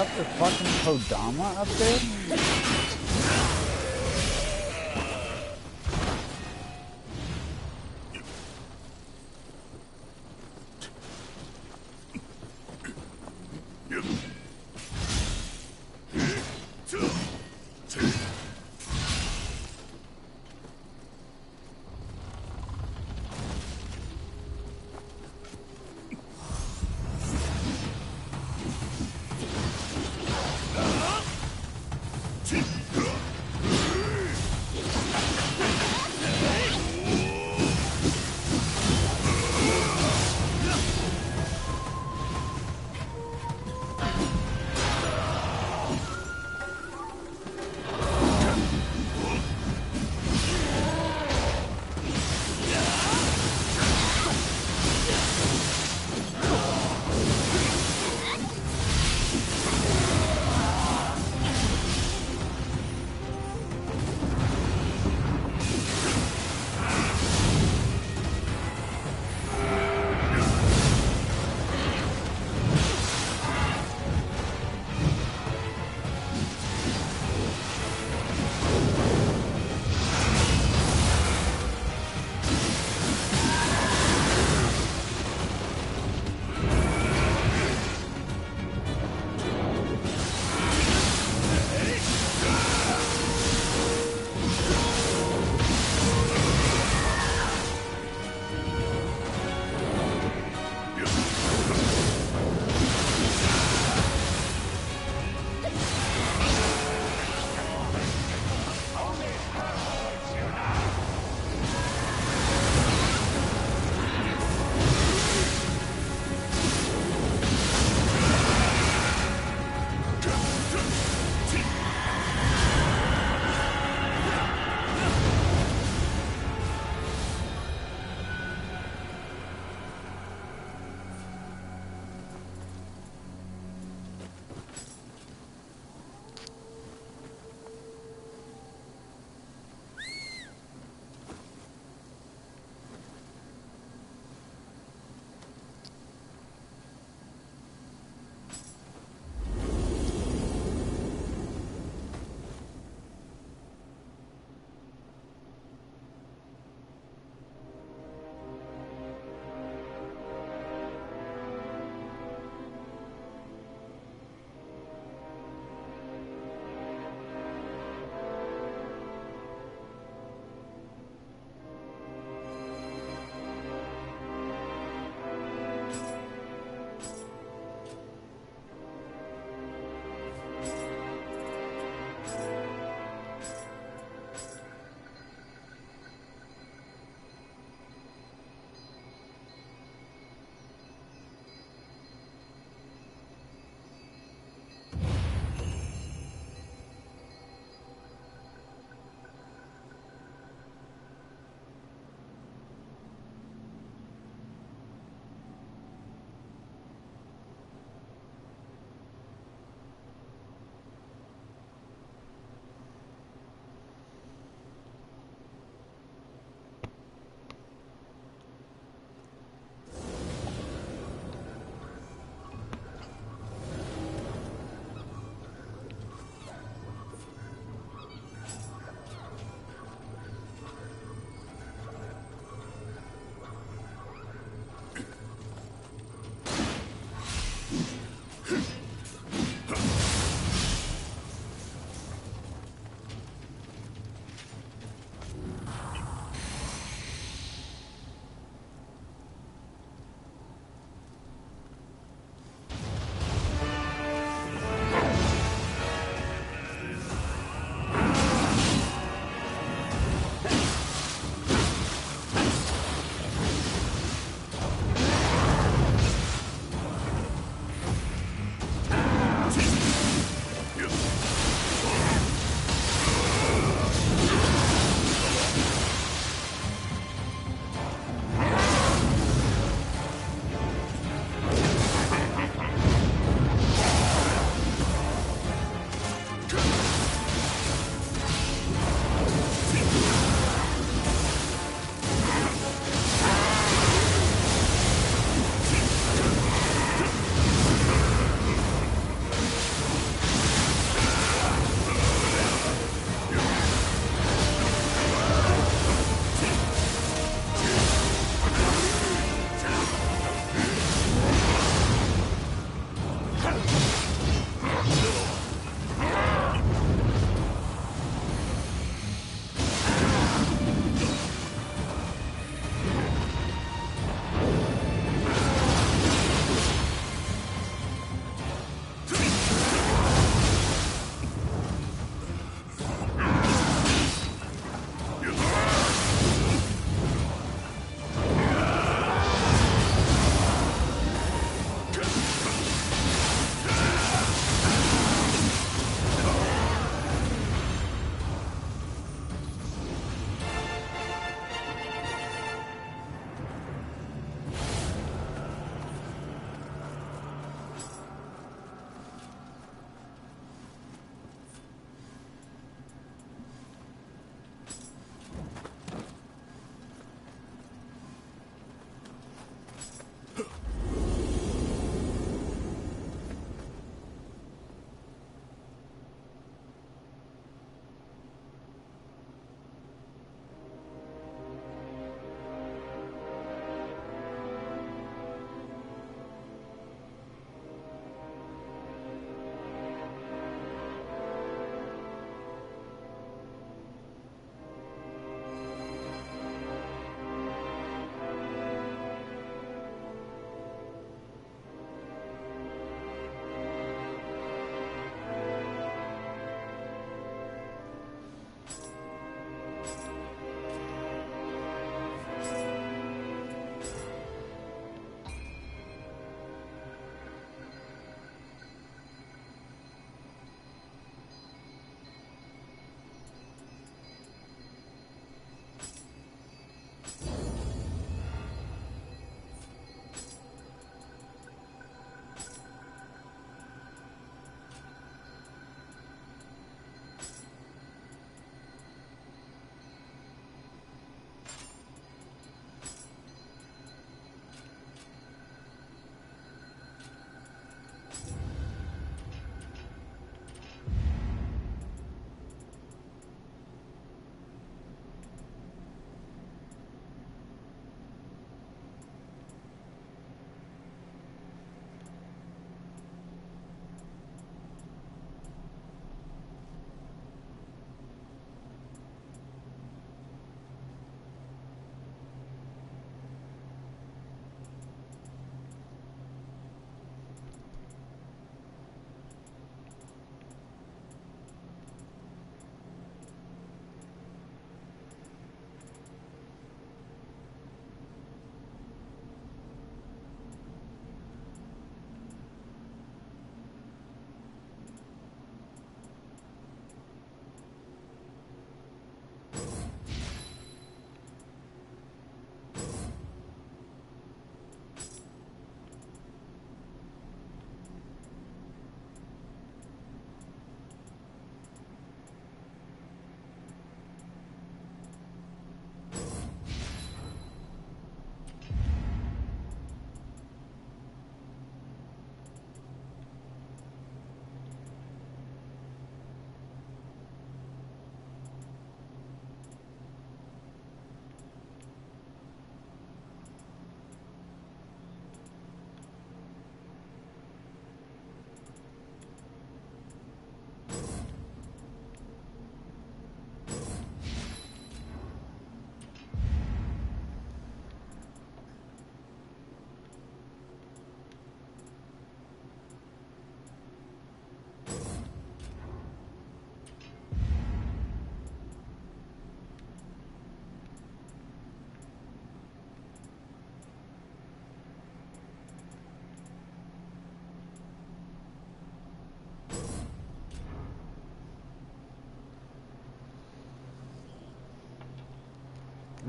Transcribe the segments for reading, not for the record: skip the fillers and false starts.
got the fucking Kodama up there?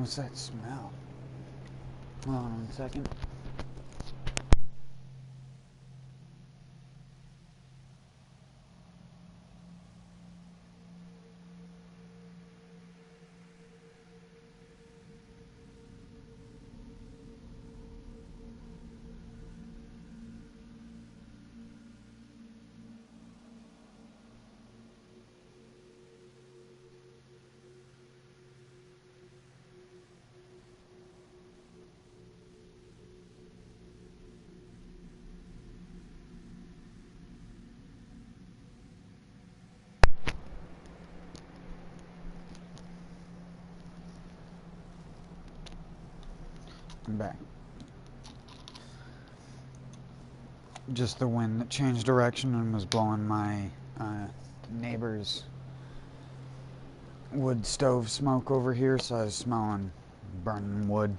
What's that smell? Hold on 1 second. I'm back. Just the wind that changed direction and was blowing my neighbor's wood stove smoke over here, so I was smelling burning wood.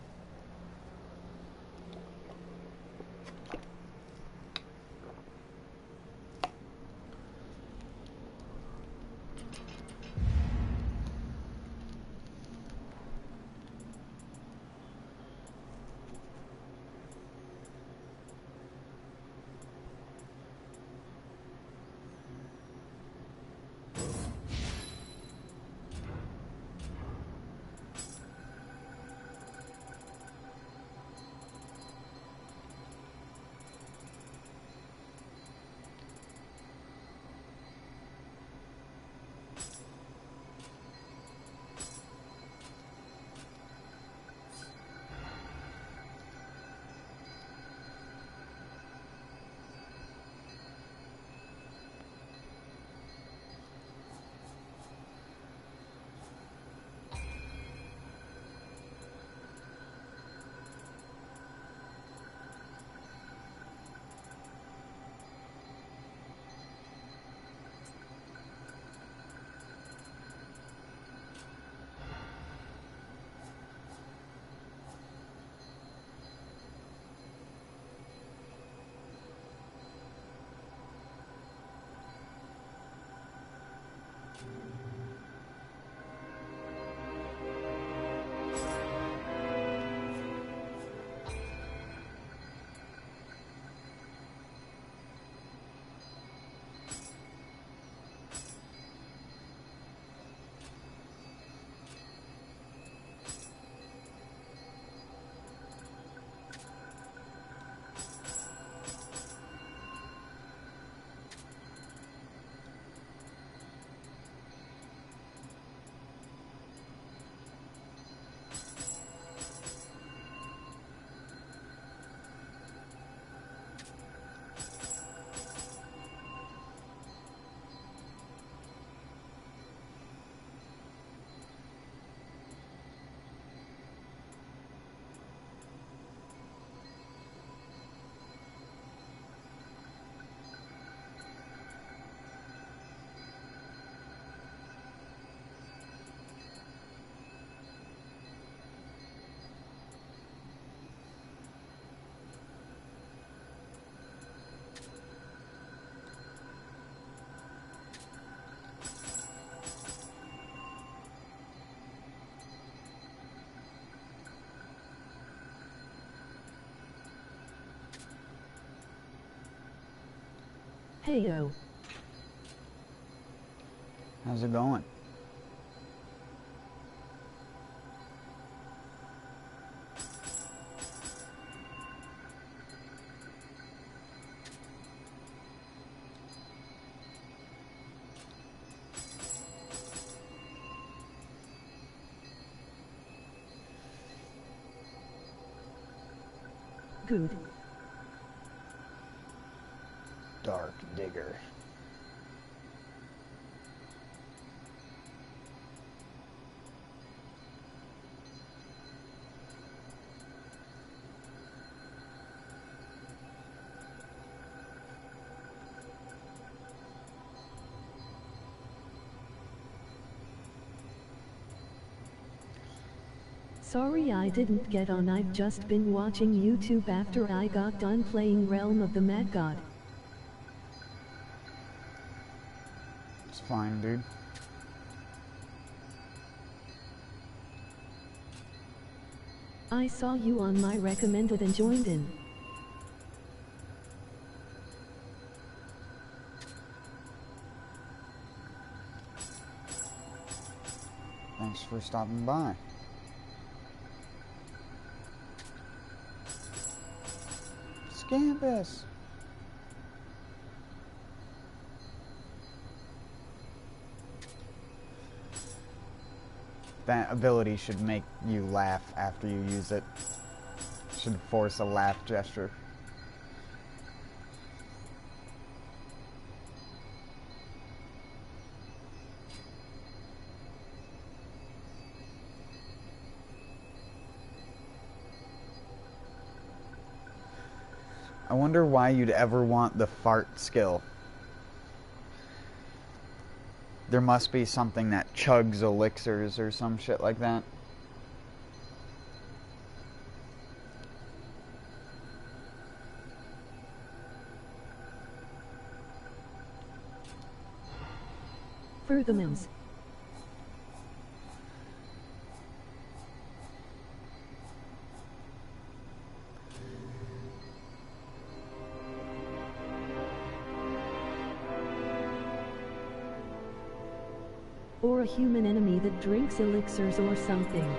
Heyo. How's it going? Good. Dark Digger. Sorry I didn't get on. I've just been watching YouTube after I got done playing Realm of the Mad God. It's fine, dude. I saw you on my recommended and joined in. Thanks for stopping by. Scampus! That ability should make you laugh after you use it. Should force a laugh gesture. I wonder why you'd ever want the fart skill. There must be something that chugs elixirs or some shit like that. Furthermans. Or a human enemy that drinks elixirs or something.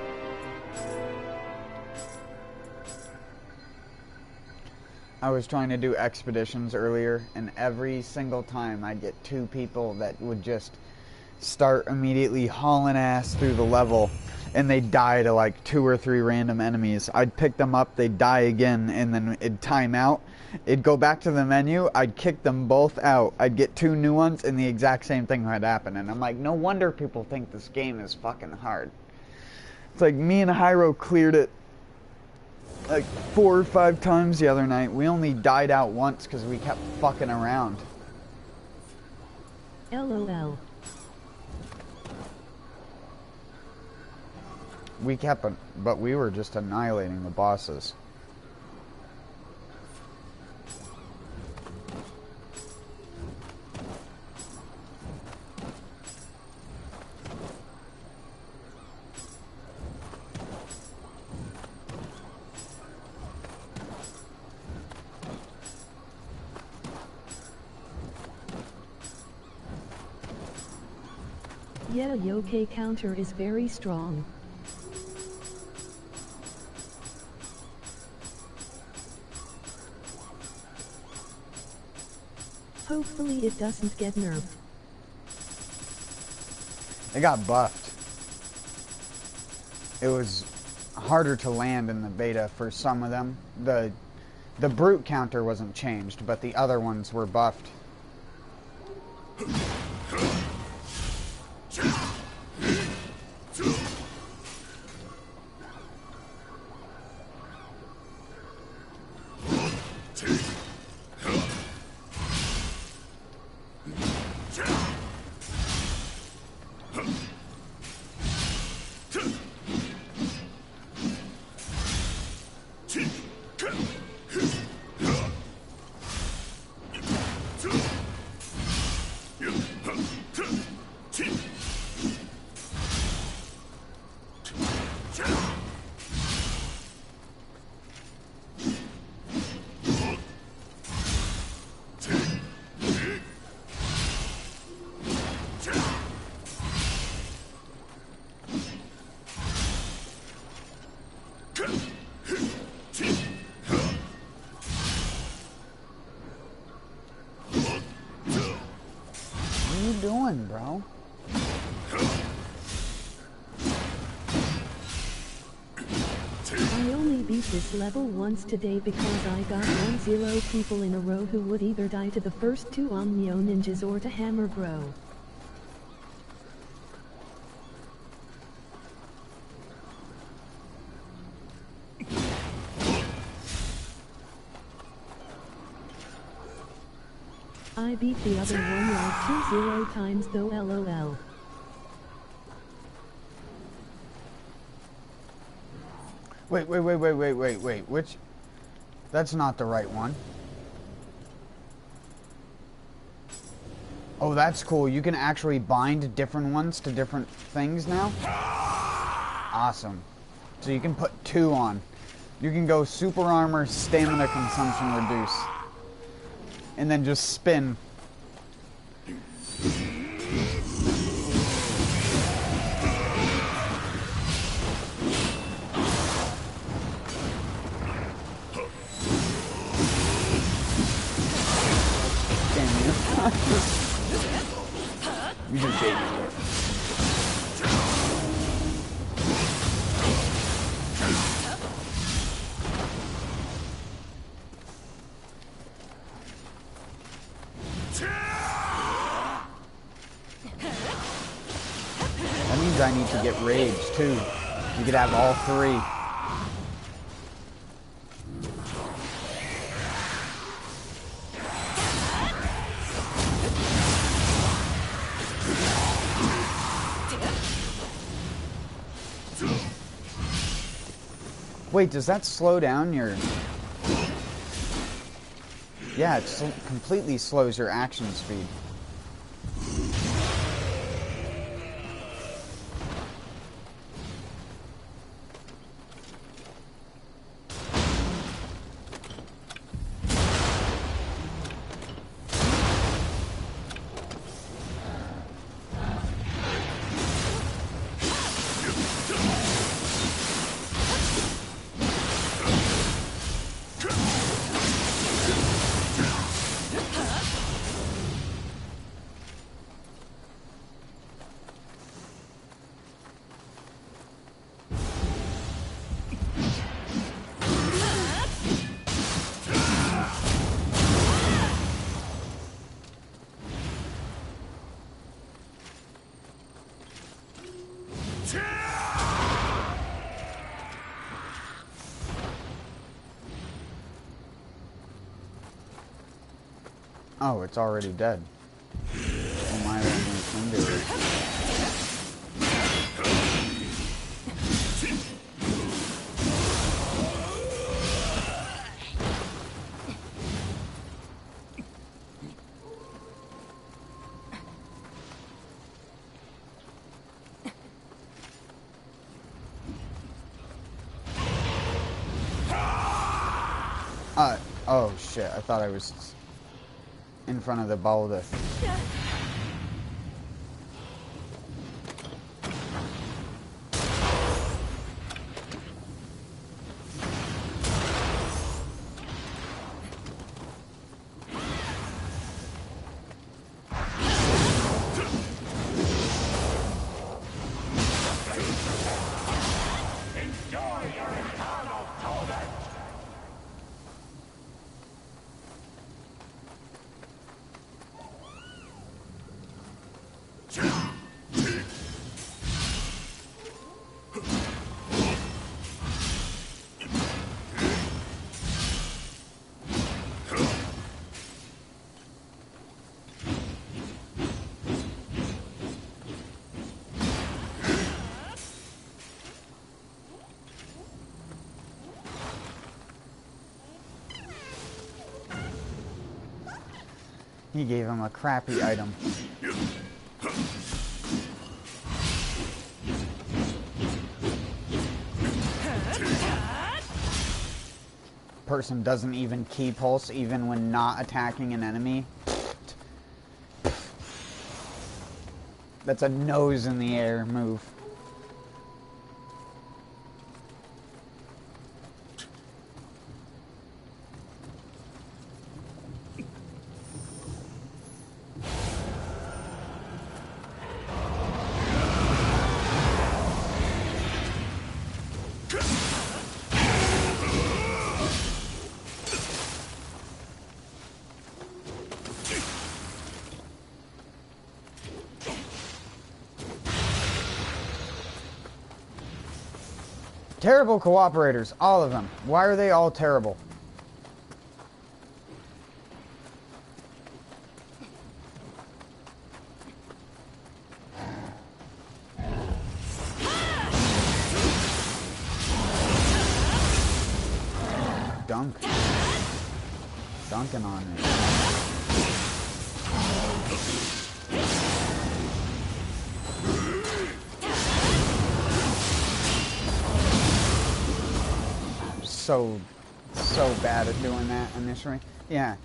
I was trying to do expeditions earlier, and every single time I'd get 2 people that would just start immediately hauling ass through the level, and they'd die to like 2 or 3 random enemies. I'd pick them up, they'd die again, and then it'd time out. It'd go back to the menu, I'd kick them both out. I'd get 2 new ones, and the exact same thing would happen. And I'm like, no wonder people think this game is fucking hard. It's like me and Hyro cleared it like 4 or 5 times the other night. We only died out once because we kept fucking around. LOL. We kept, but we were just annihilating the bosses. Yeah, yoke counter is very strong. Hopefully it doesn't get nerfed. It got buffed. It was harder to land in the beta for some of them. The brute counter wasn't changed, but the other ones were buffed. Bro. I only beat this level once today because I got 10 people in a row who would either die to the first 2 Nioh ninjas or to Hammer Bro. I beat the other one like 20 times though, lol. Wait, which? That's not the right one. Oh, that's cool. You can actually bind different ones to different things now? Awesome. So you can put 2 on. You can go super armor, stamina consumption reduce. And then just spin. Damn you. You just gave me it. That means I need to get rage too. You could have all 3. Wait, does that slow down your... Yeah, it completely slows your action speed. Oh, it's already dead. Oh my, oh shit, I thought I was in front of the boulder. He gave him a crappy item. Person doesn't even key pulse even when not attacking an enemy. That's a nose in the air move. Terrible cooperators, all of them. Why are they all terrible? Dunking on me. so bad at doing that initially. Yeah.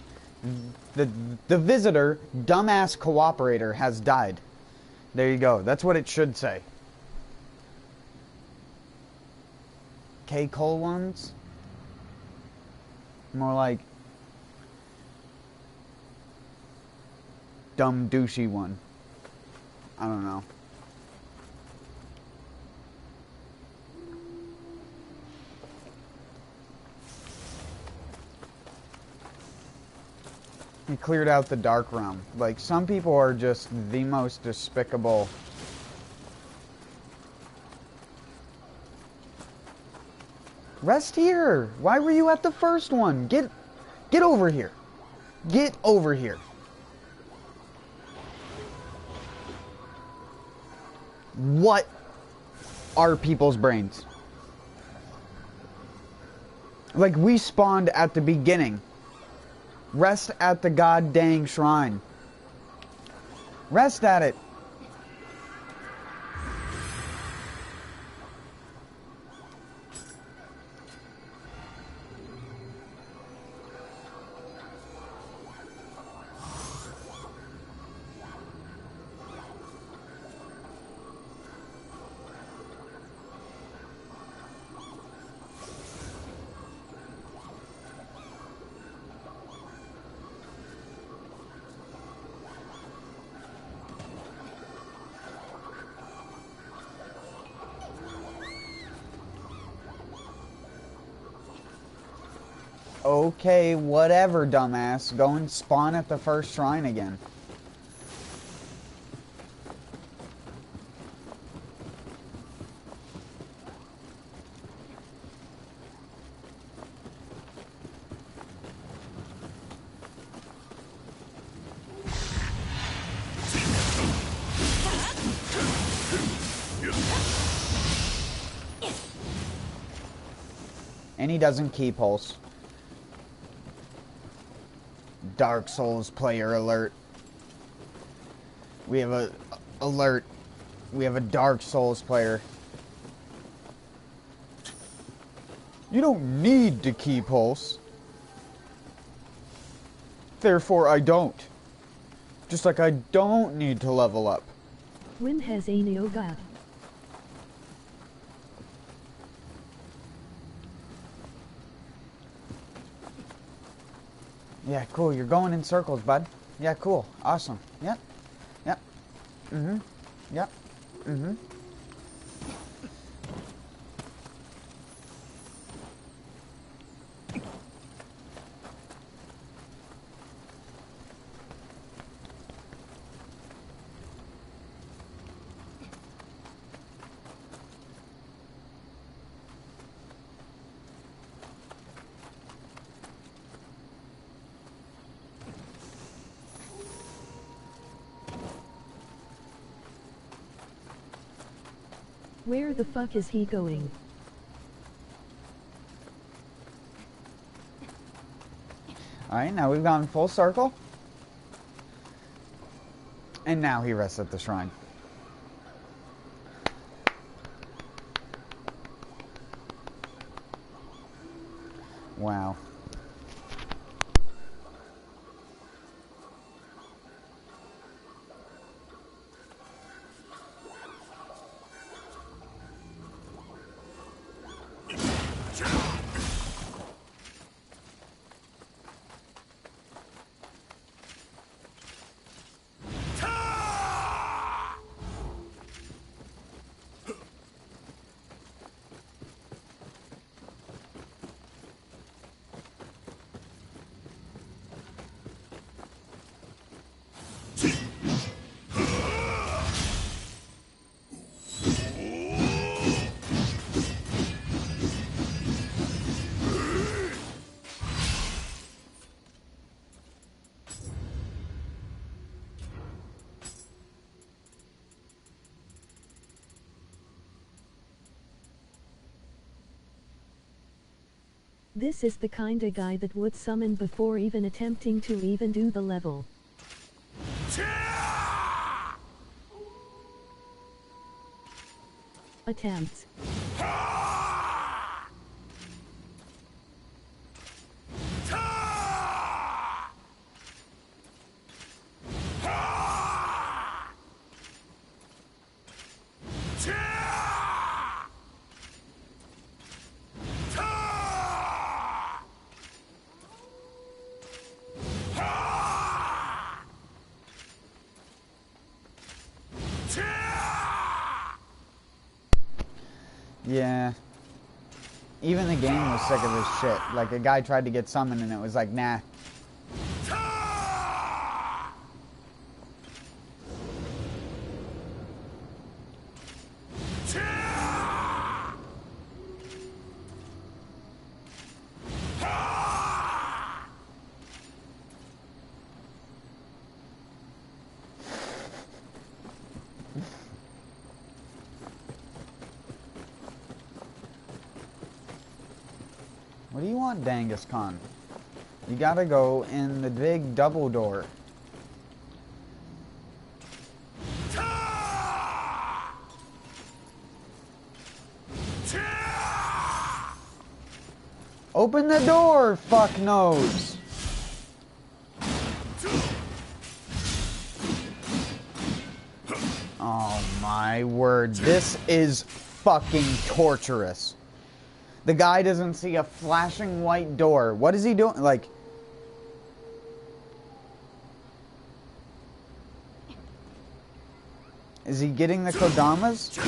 The visitor, dumbass cooperator, has died. There you go. That's what it should say. K. Cole ones? More like dumb douchey one. I don't know. He cleared out the dark realm. Like, some people are just the most despicable. Rest here. Why were you at the first one? Get over here. Get over here. What are people's brains? Like, we spawned at the beginning. Rest at the goddamn shrine. Rest at it. Okay, whatever, dumbass. Go and spawn at the first shrine again. And he doesn't keep pulse. Dark Souls player alert. We have a alert. We have a Dark Souls player. You don't need to key pulse. Therefore, I don't. Just like I don't need to level up. When has a Nioh got? Yeah, cool. You're going in circles, bud. Yeah, cool. Awesome. Yep. Yep. Mm-hmm. Yep. Mm-hmm. Where the fuck is he going? Alright, now we've gone full circle. And now he rests at the shrine. Wow. This is the kinda guy that would summon before even attempting to even do the level. Attempts. Yeah. Even the game was sick of this shit. Like, a guy tried to get summoned and it was like, nah. What do you want, Dangus Khan? You gotta go in the big double door. Open the door, fuck knows. Oh my word, this is fucking torturous. The guy doesn't see a flashing white door. What is he doing? Like... Is he getting the Kodamas?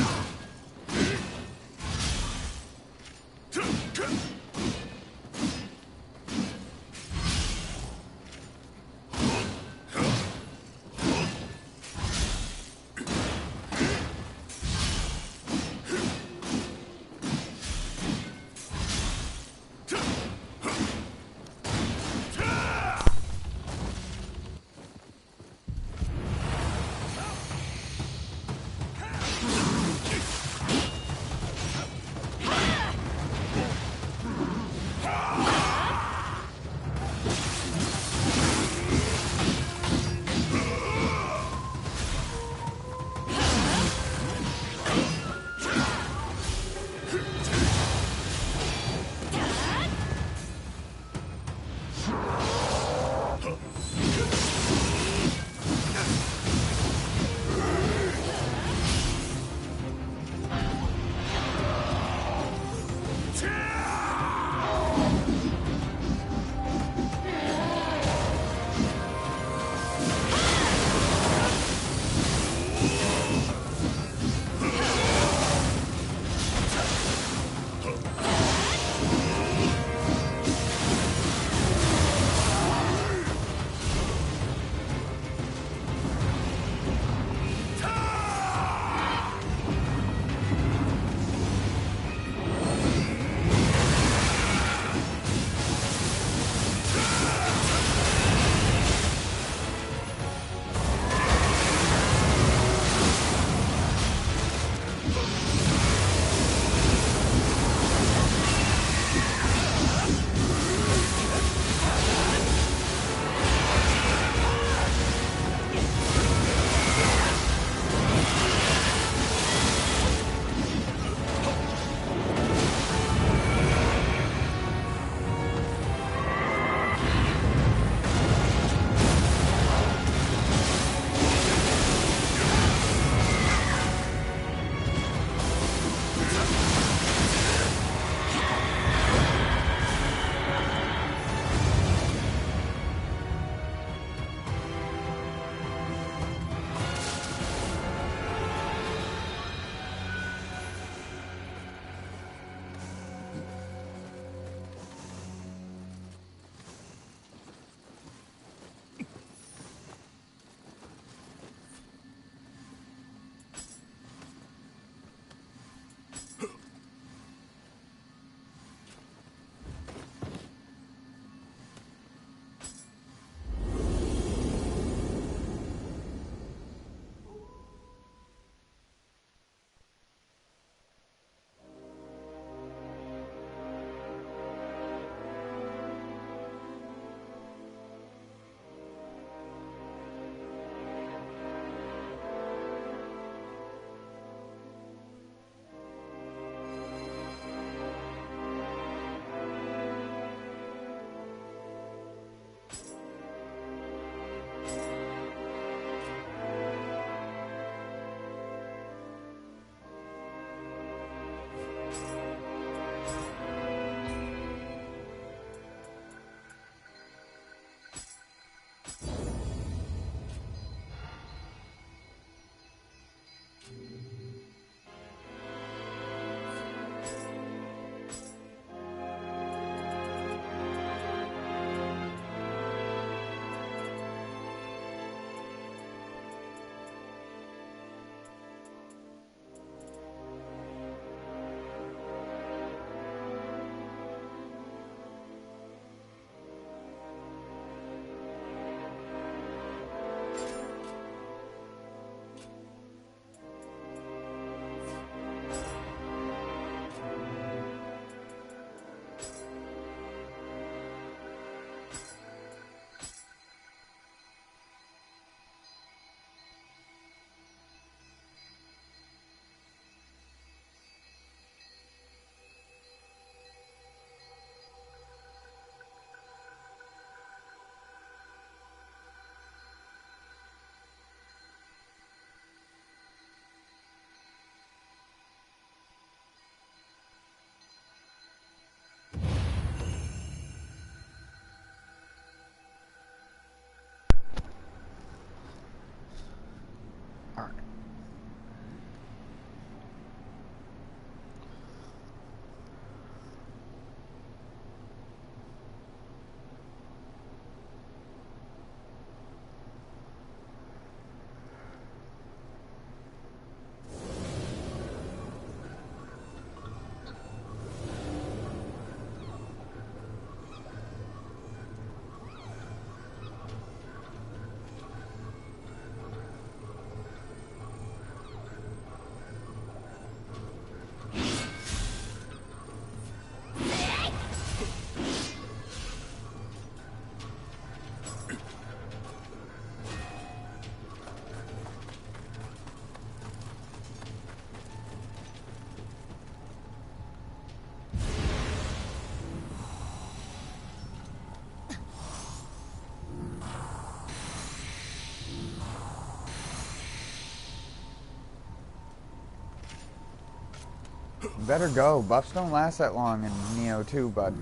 Better go. Buffs don't last that long in Nioh 2, bud.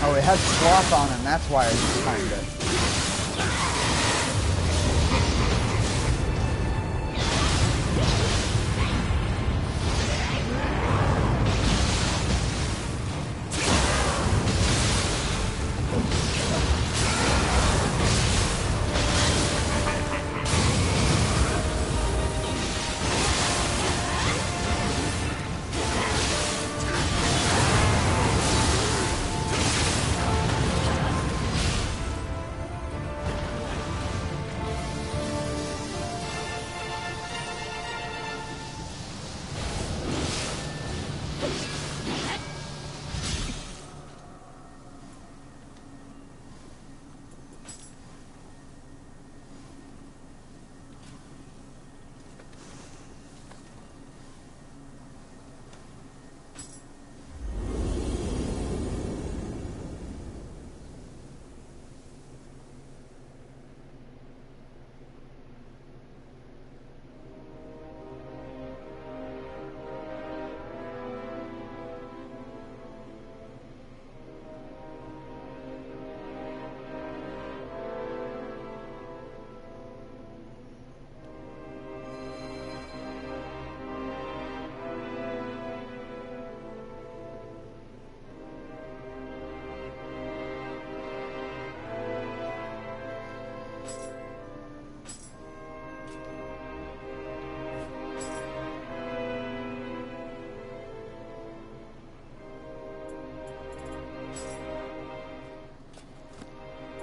Oh, it had sloth on him, that's why I just timed it.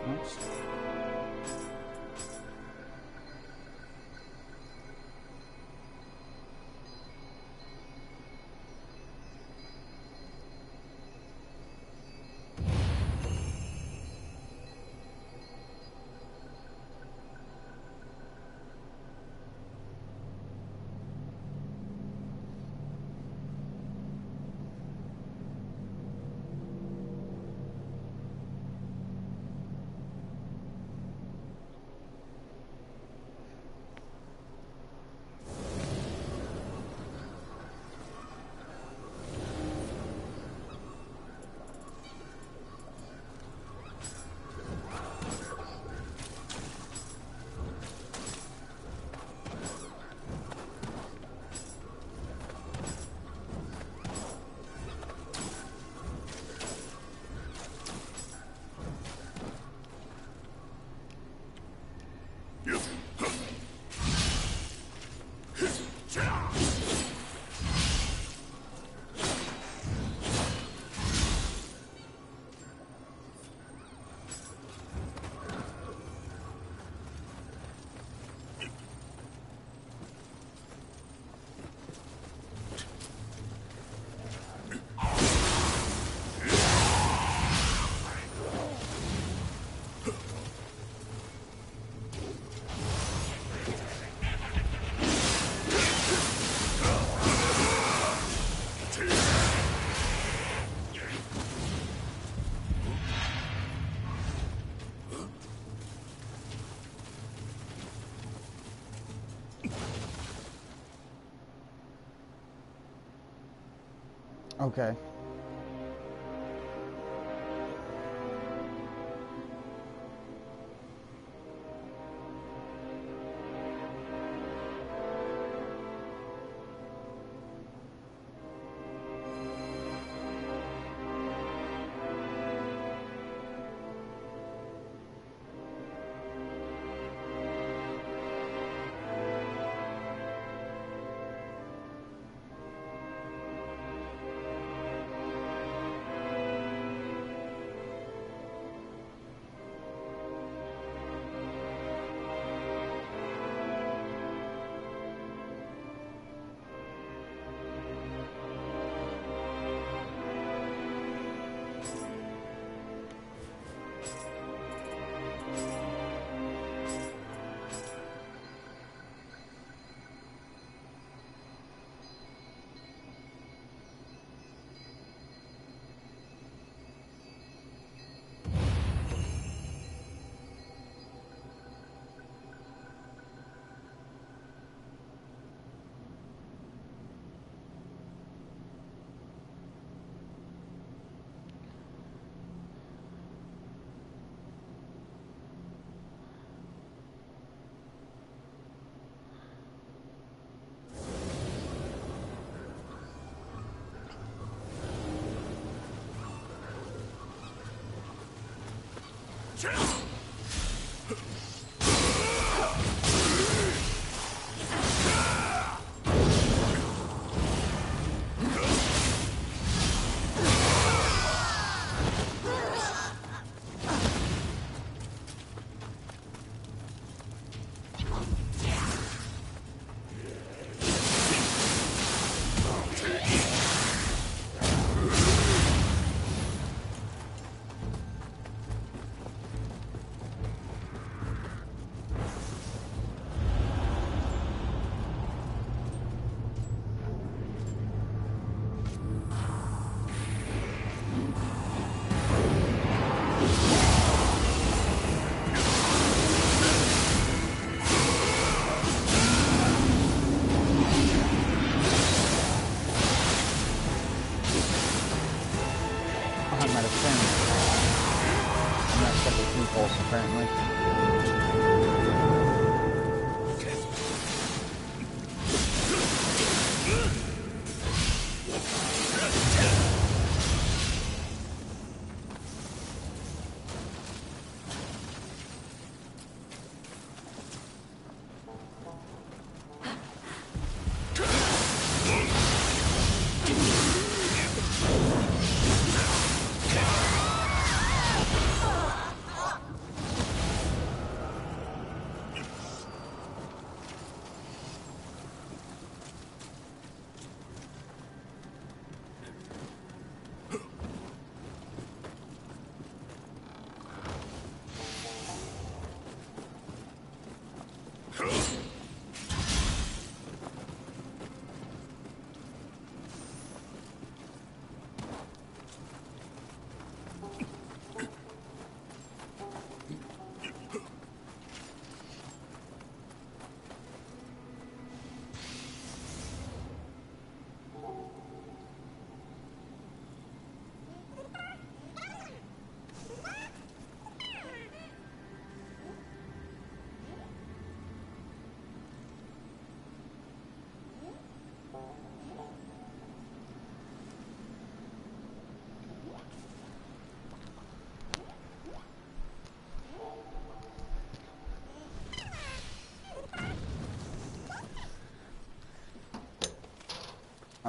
Oops. Okay.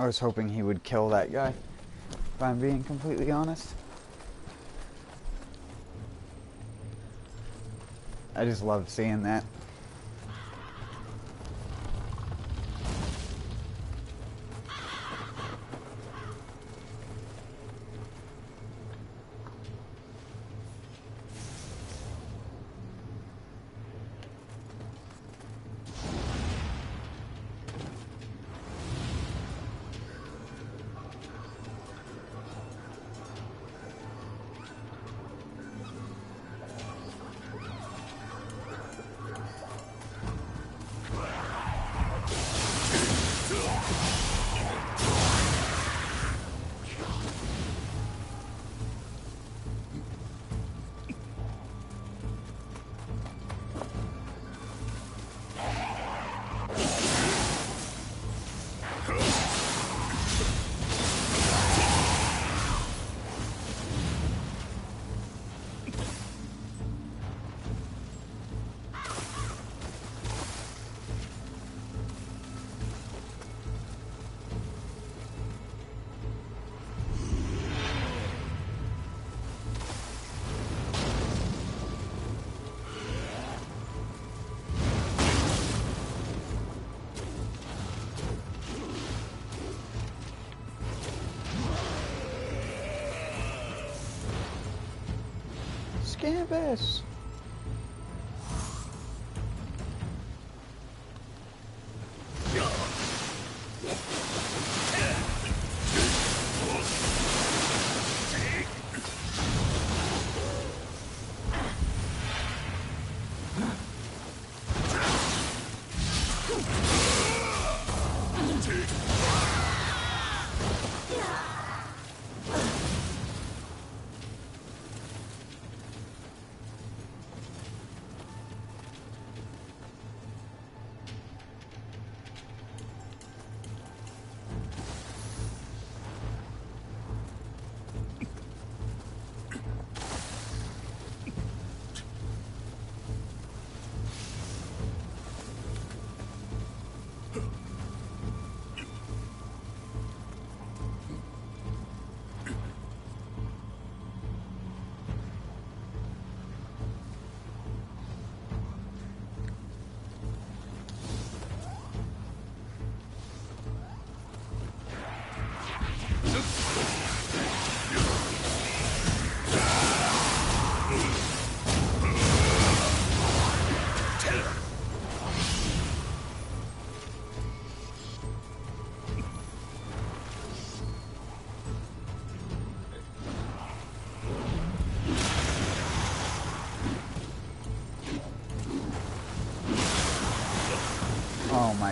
I was hoping he would kill that guy, if I'm being completely honest. I just love seeing that. Campus.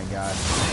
my god.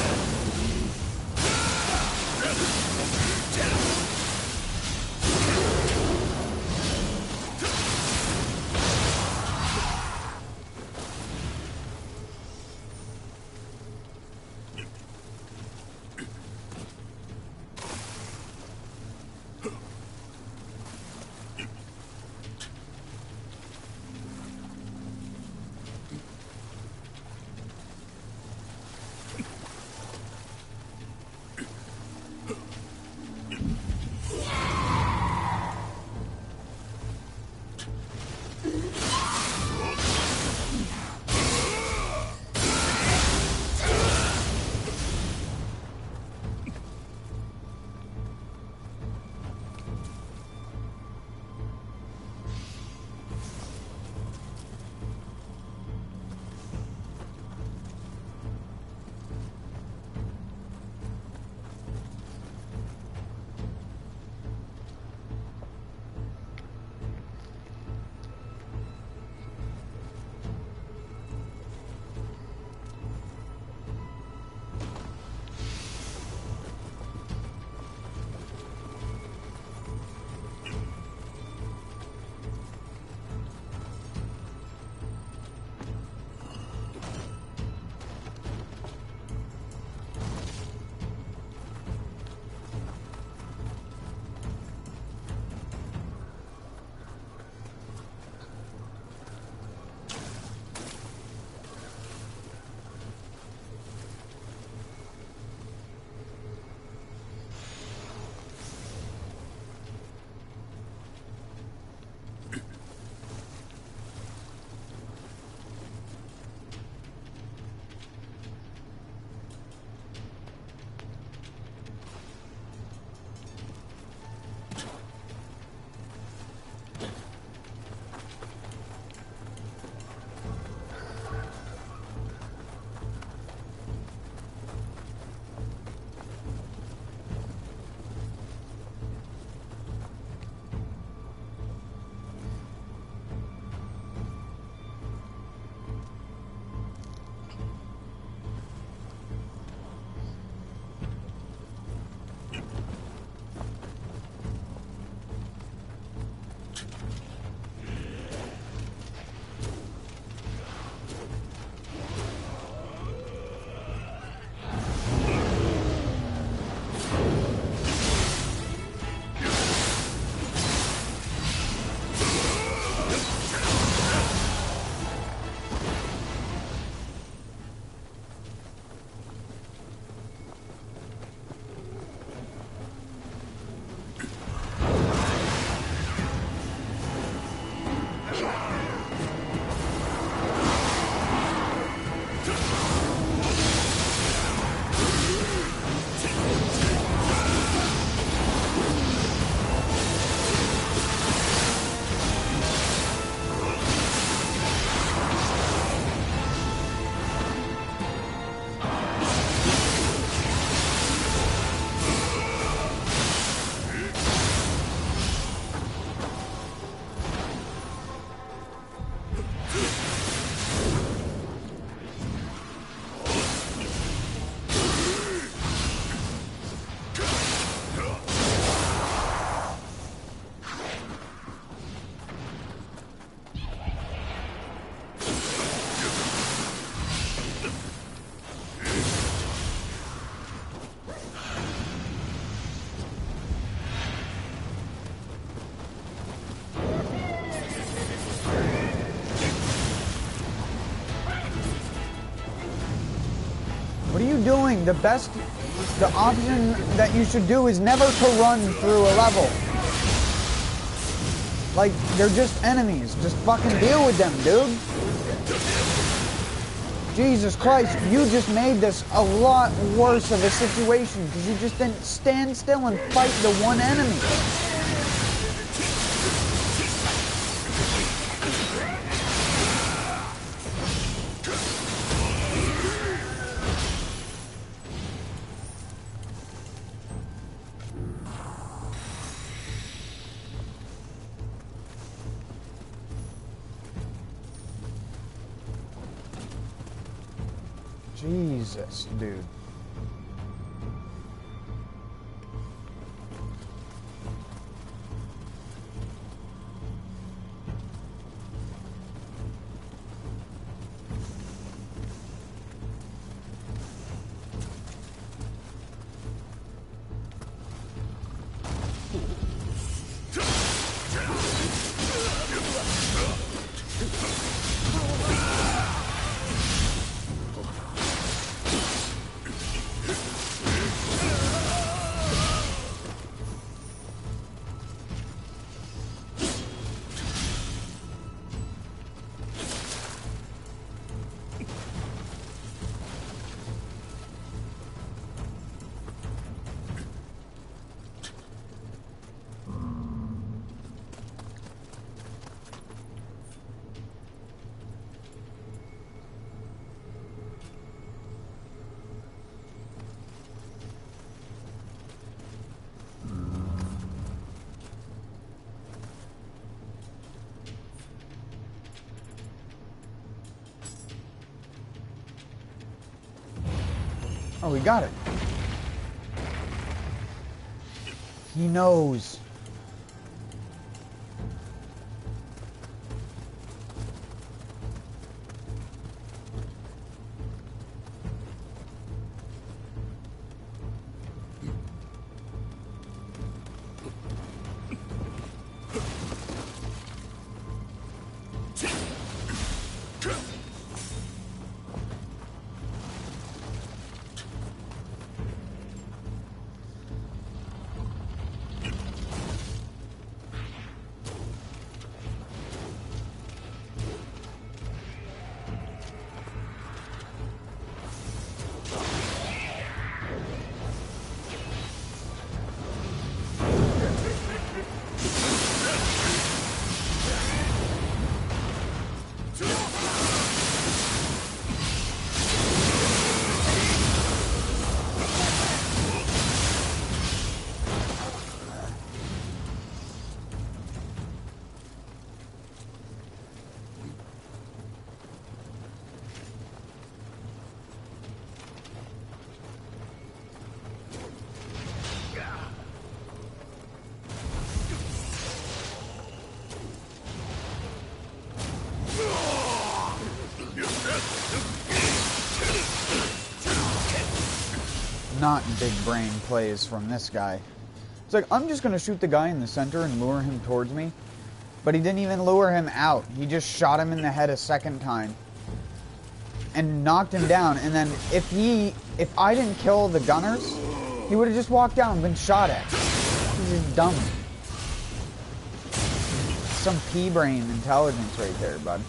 What are you doing? The option that you should do is never to run through a level. Like, they're just enemies. Just fucking deal with them, dude. Jesus Christ, you just made this a lot worse of a situation because you just didn't stand still and fight the one enemy. Jesus, dude. Oh, we got it. He knows. Not big brain plays from this guy. It's like, I'm just going to shoot the guy in the center and lure him towards me. But he didn't even lure him out. He just shot him in the head a second time. And knocked him down. And then if I didn't kill the gunners, he would have just walked down and been shot at. This is dumb. Some pea-brain intelligence right there, bud.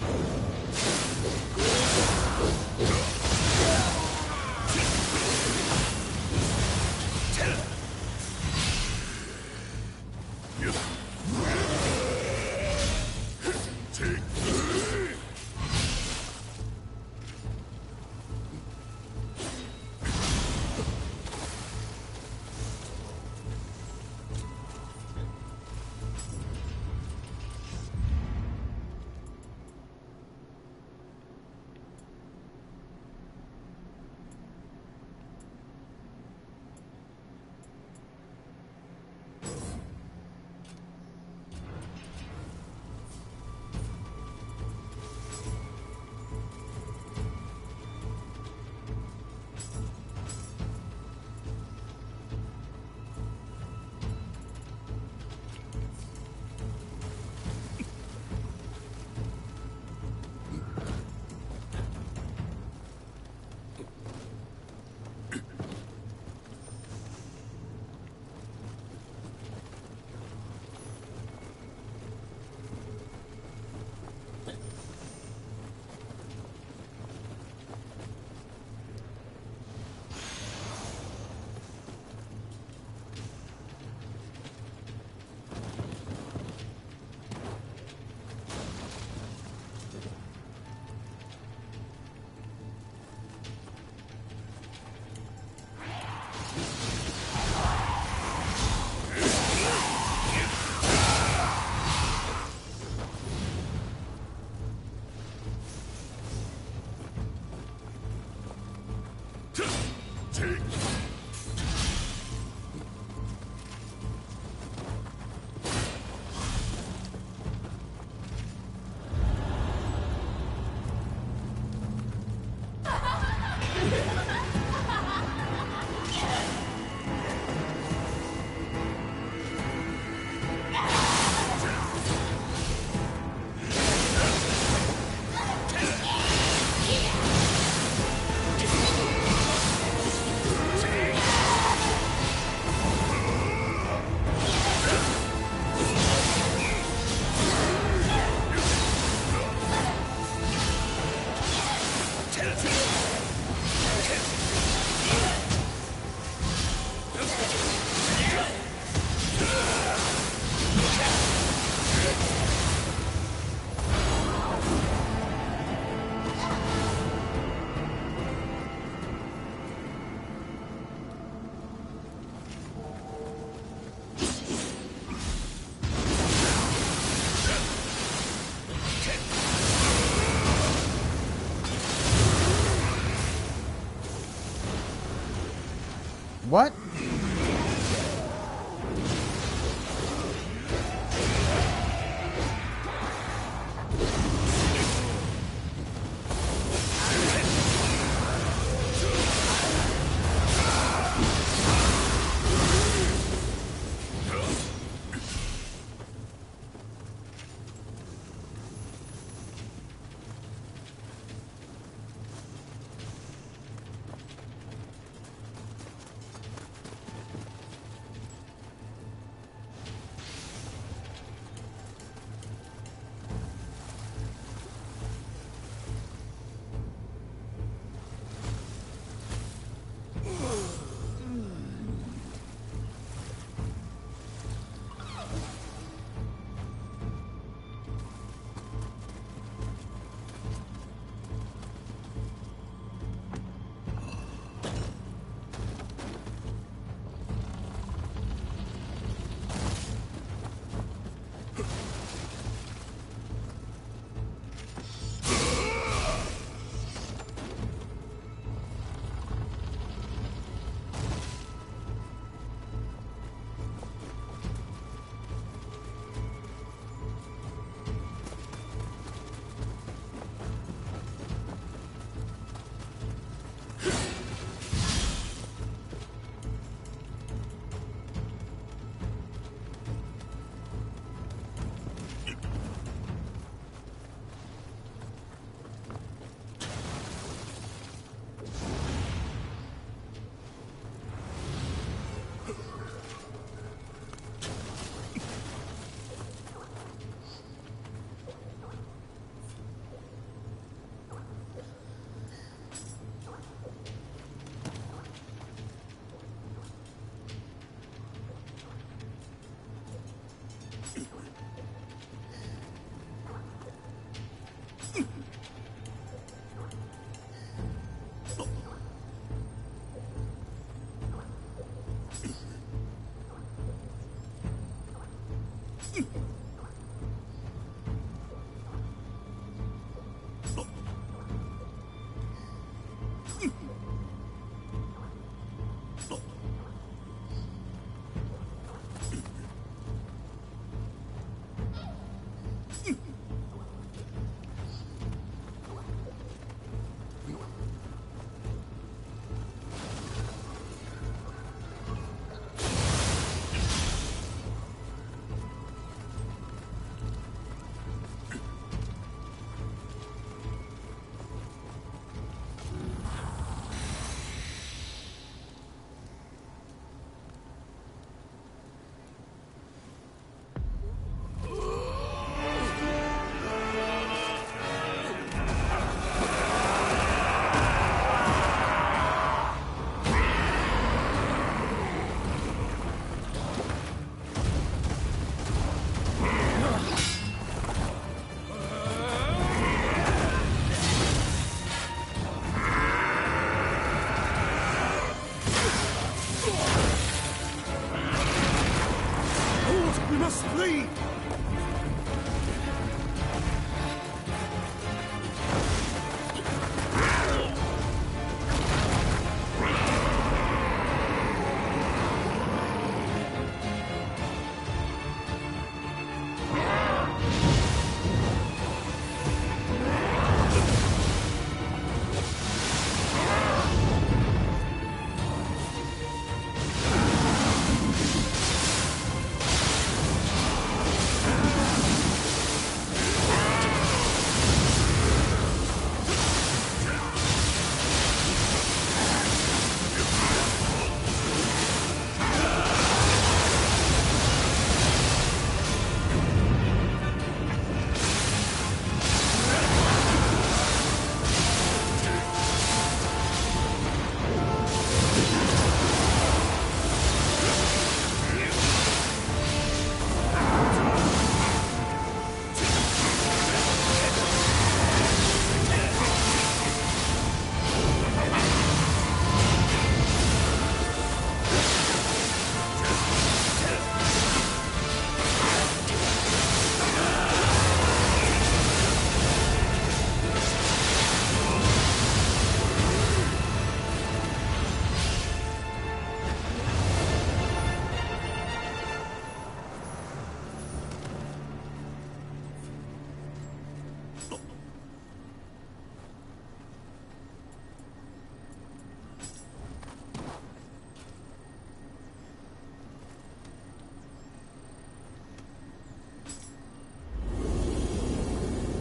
What?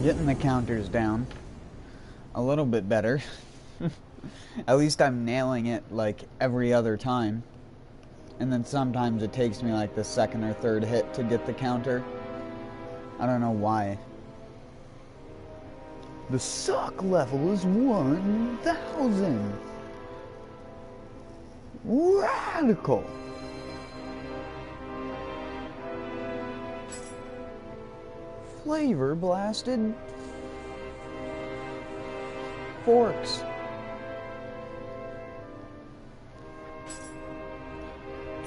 Getting the counters down a little bit better. At least I'm nailing it like every other time. And then sometimes it takes me like the second or third hit to get the counter. I don't know why. The suck level is 1,000. Radical. Flavor blasted forks.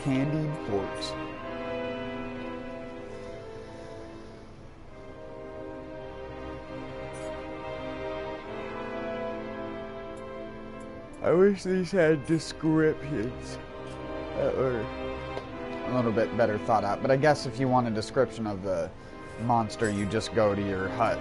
Candied forks. I wish these had descriptions that were a little bit better thought out. But I guess if you want a description of the monster, you just go to your hut.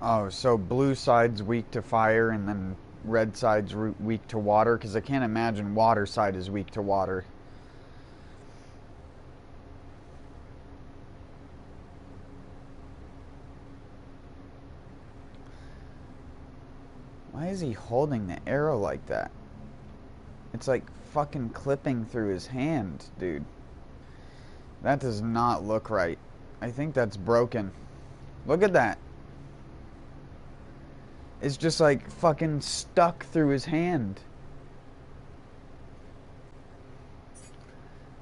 Oh, so blue side's weak to fire and then red side's weak to water? Because I can't imagine water side is weak to water. Why is he holding the arrow like that? It's like fucking clipping through his hand, dude. That does not look right. I think that's broken. Look at that. It's just like fucking stuck through his hand.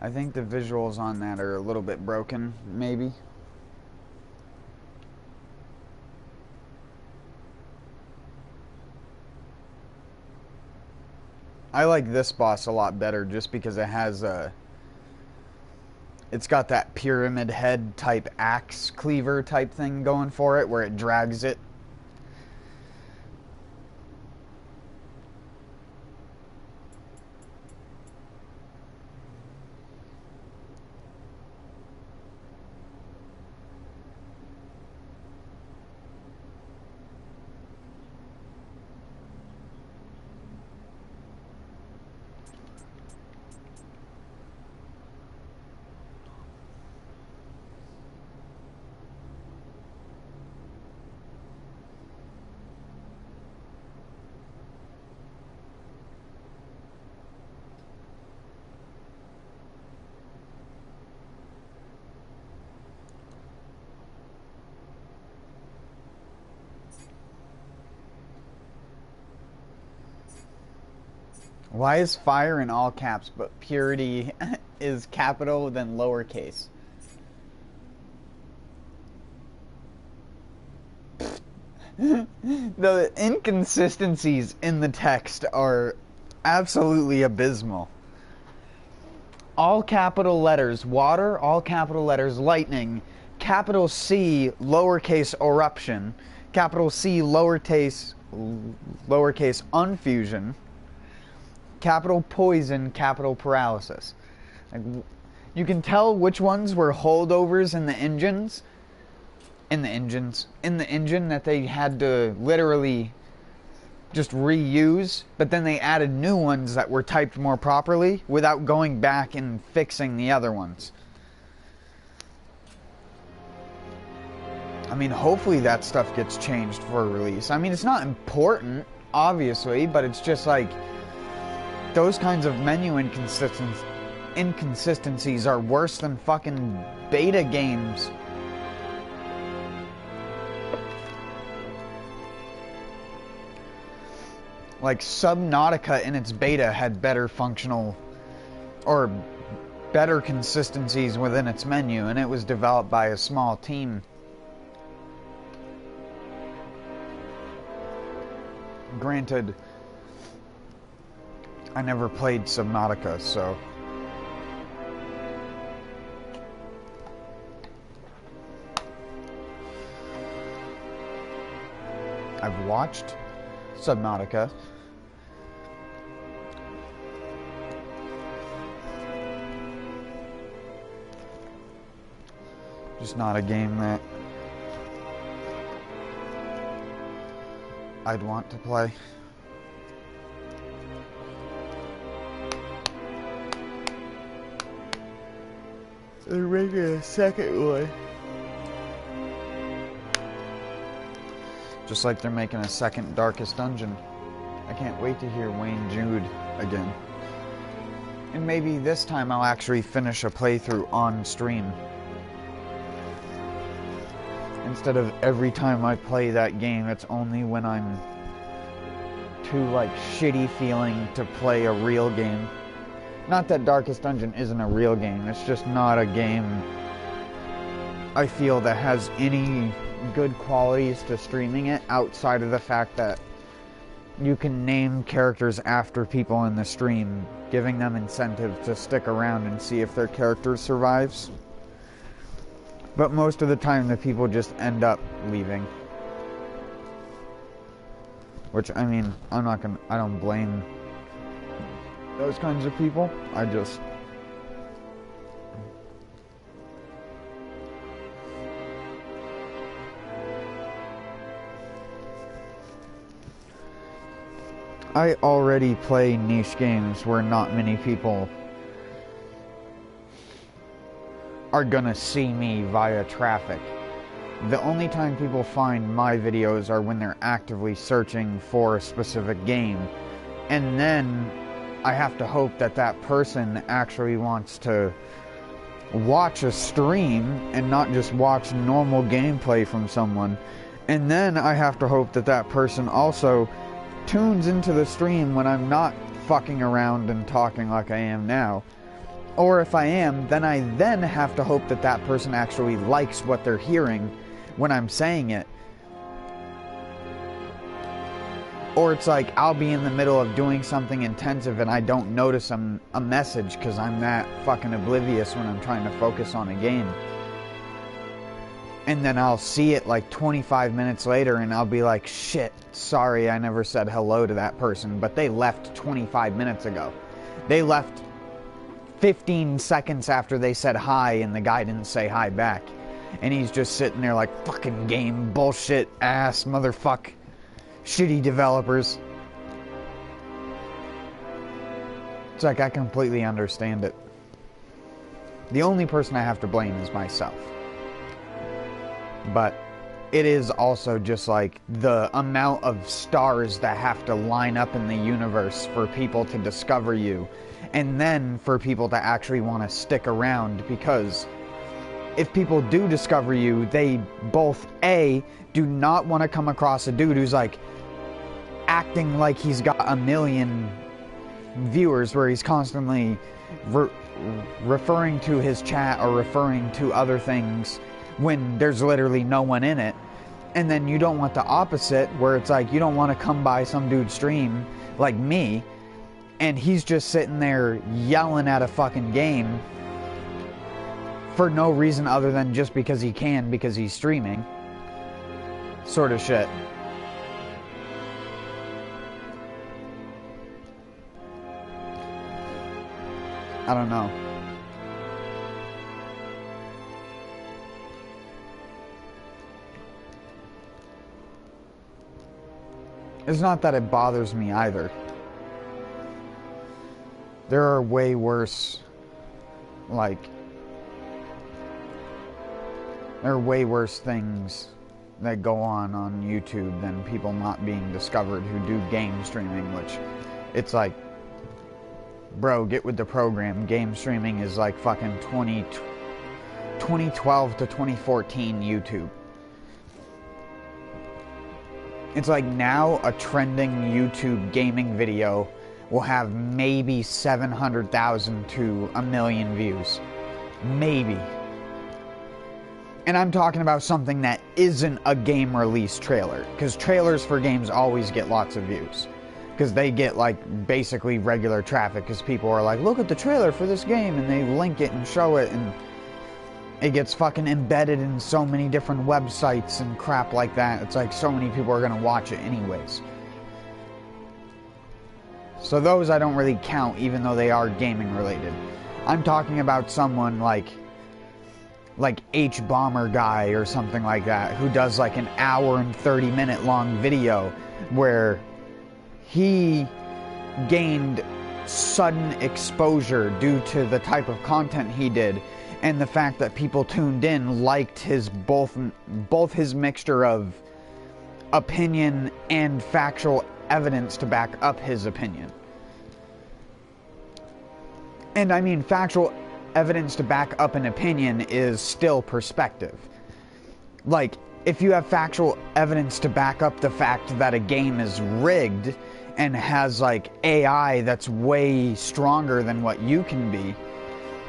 I think the visuals on that are a little bit broken, maybe. I like this boss a lot better just because it has a... It's got that pyramid head type axe cleaver type thing going for it where it drags it. Why is fire in all caps, but purity is capital then lowercase? The inconsistencies in the text are absolutely abysmal. All capital letters water, all capital letters lightning, capital C lowercase eruption, capital C lowercase unfusion, capital poison, capital paralysis. Like, you can tell which ones were holdovers in the engines. In the engine that they had to literally just reuse, but then they added new ones that were typed more properly without going back and fixing the other ones. I mean, hopefully that stuff gets changed for release. I mean, it's not important, obviously, but it's just like those kinds of menu inconsistencies are worse than fucking beta games. Like Subnautica in its beta had better functional or better consistencies within its menu, and it was developed by a small team. Granted, I never played Subnautica, so I've watched Subnautica. Just not a game that I'd want to play. They're making a second one. Just like they're making a second Darkest Dungeon. I can't wait to hear Wayne Jude again. And maybe this time I'll actually finish a playthrough on stream. Instead of every time I play that game, it's only when I'm too, like, shitty feeling to play a real game. Not that Darkest Dungeon isn't a real game, it's just not a game I feel that has any good qualities to streaming it outside of the fact that you can name characters after people in the stream, giving them incentive to stick around and see if their character survives. But most of the time the people just end up leaving. Which, I mean, I don't blame those kinds of people. I already play niche games where not many people are gonna see me via traffic. The only time people find my videos are when they're actively searching for a specific game. And then I have to hope that that person actually wants to watch a stream and not just watch normal gameplay from someone. And then I have to hope that that person also tunes into the stream when I'm not fucking around and talking like I am now. Or if I am, then I have to hope that that person actually likes what they're hearing when I'm saying it. Or it's like I'll be in the middle of doing something intensive and I don't notice a message because I'm that fucking oblivious when I'm trying to focus on a game. And then I'll see it like 25 minutes later and I'll be like, shit, sorry I never said hello to that person, but they left 25 minutes ago. They left 15 seconds after they said hi and the guy didn't say hi back. And he's just sitting there like, fucking game bullshit ass motherfuck. Shitty developers. It's like I completely understand it. The only person I have to blame is myself. But it is also just like the amount of stars that have to line up in the universe for people to discover you. And then for people to actually want to stick around, because if people do discover you, they both, A, do not want to come across a dude who's like acting like he's got a million viewers, where he's constantly referring to his chat or referring to other things when there's literally no one in it. And then you don't want the opposite, where it's like you don't want to come by some dude's stream like me and he's just sitting there yelling at a fucking game for no reason other than just because he can, because he's streaming. Sort of shit. I don't know. It's not that it bothers me either. There are way worse, there are way worse things that go on YouTube than people not being discovered who do game streaming, which it's like, bro, get with the program. Game streaming is like fucking 2012 to 2014 YouTube. It's like now a trending YouTube gaming video will have maybe 700,000 to a million views. Maybe. And I'm talking about something that isn't a game release trailer, because trailers for games always get lots of views, because they get like basically regular traffic, because people are like, look at the trailer for this game, and they link it and show it, It gets fucking embedded in so many different websites and crap like that. It's like so many people are gonna watch it anyways. So those I don't really count, even though they are gaming related. I'm talking about someone like H-Bomber guy or something like that, who does like an hour and 30-minute long video where he gained sudden exposure due to the type of content he did, and the fact that people tuned in liked his both his mixture of opinion and factual evidence to back up his opinion. And I mean, factual evidence to back up an opinion is still perspective. Like, if you have factual evidence to back up the fact that a game is rigged and has like AI that's way stronger than what you can be,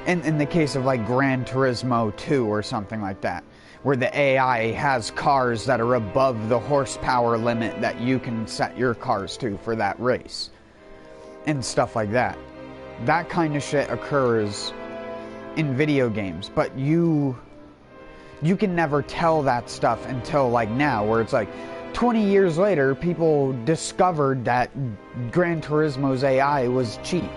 in the case of like Gran Turismo 2 or something like that, where the AI has cars that are above the horsepower limit that you can set your cars to for that race and stuff like that. That kind of shit occurs in video games, but you can never tell that stuff until like now, where it's like 20 years later people discovered that Gran Turismo's AI was cheap.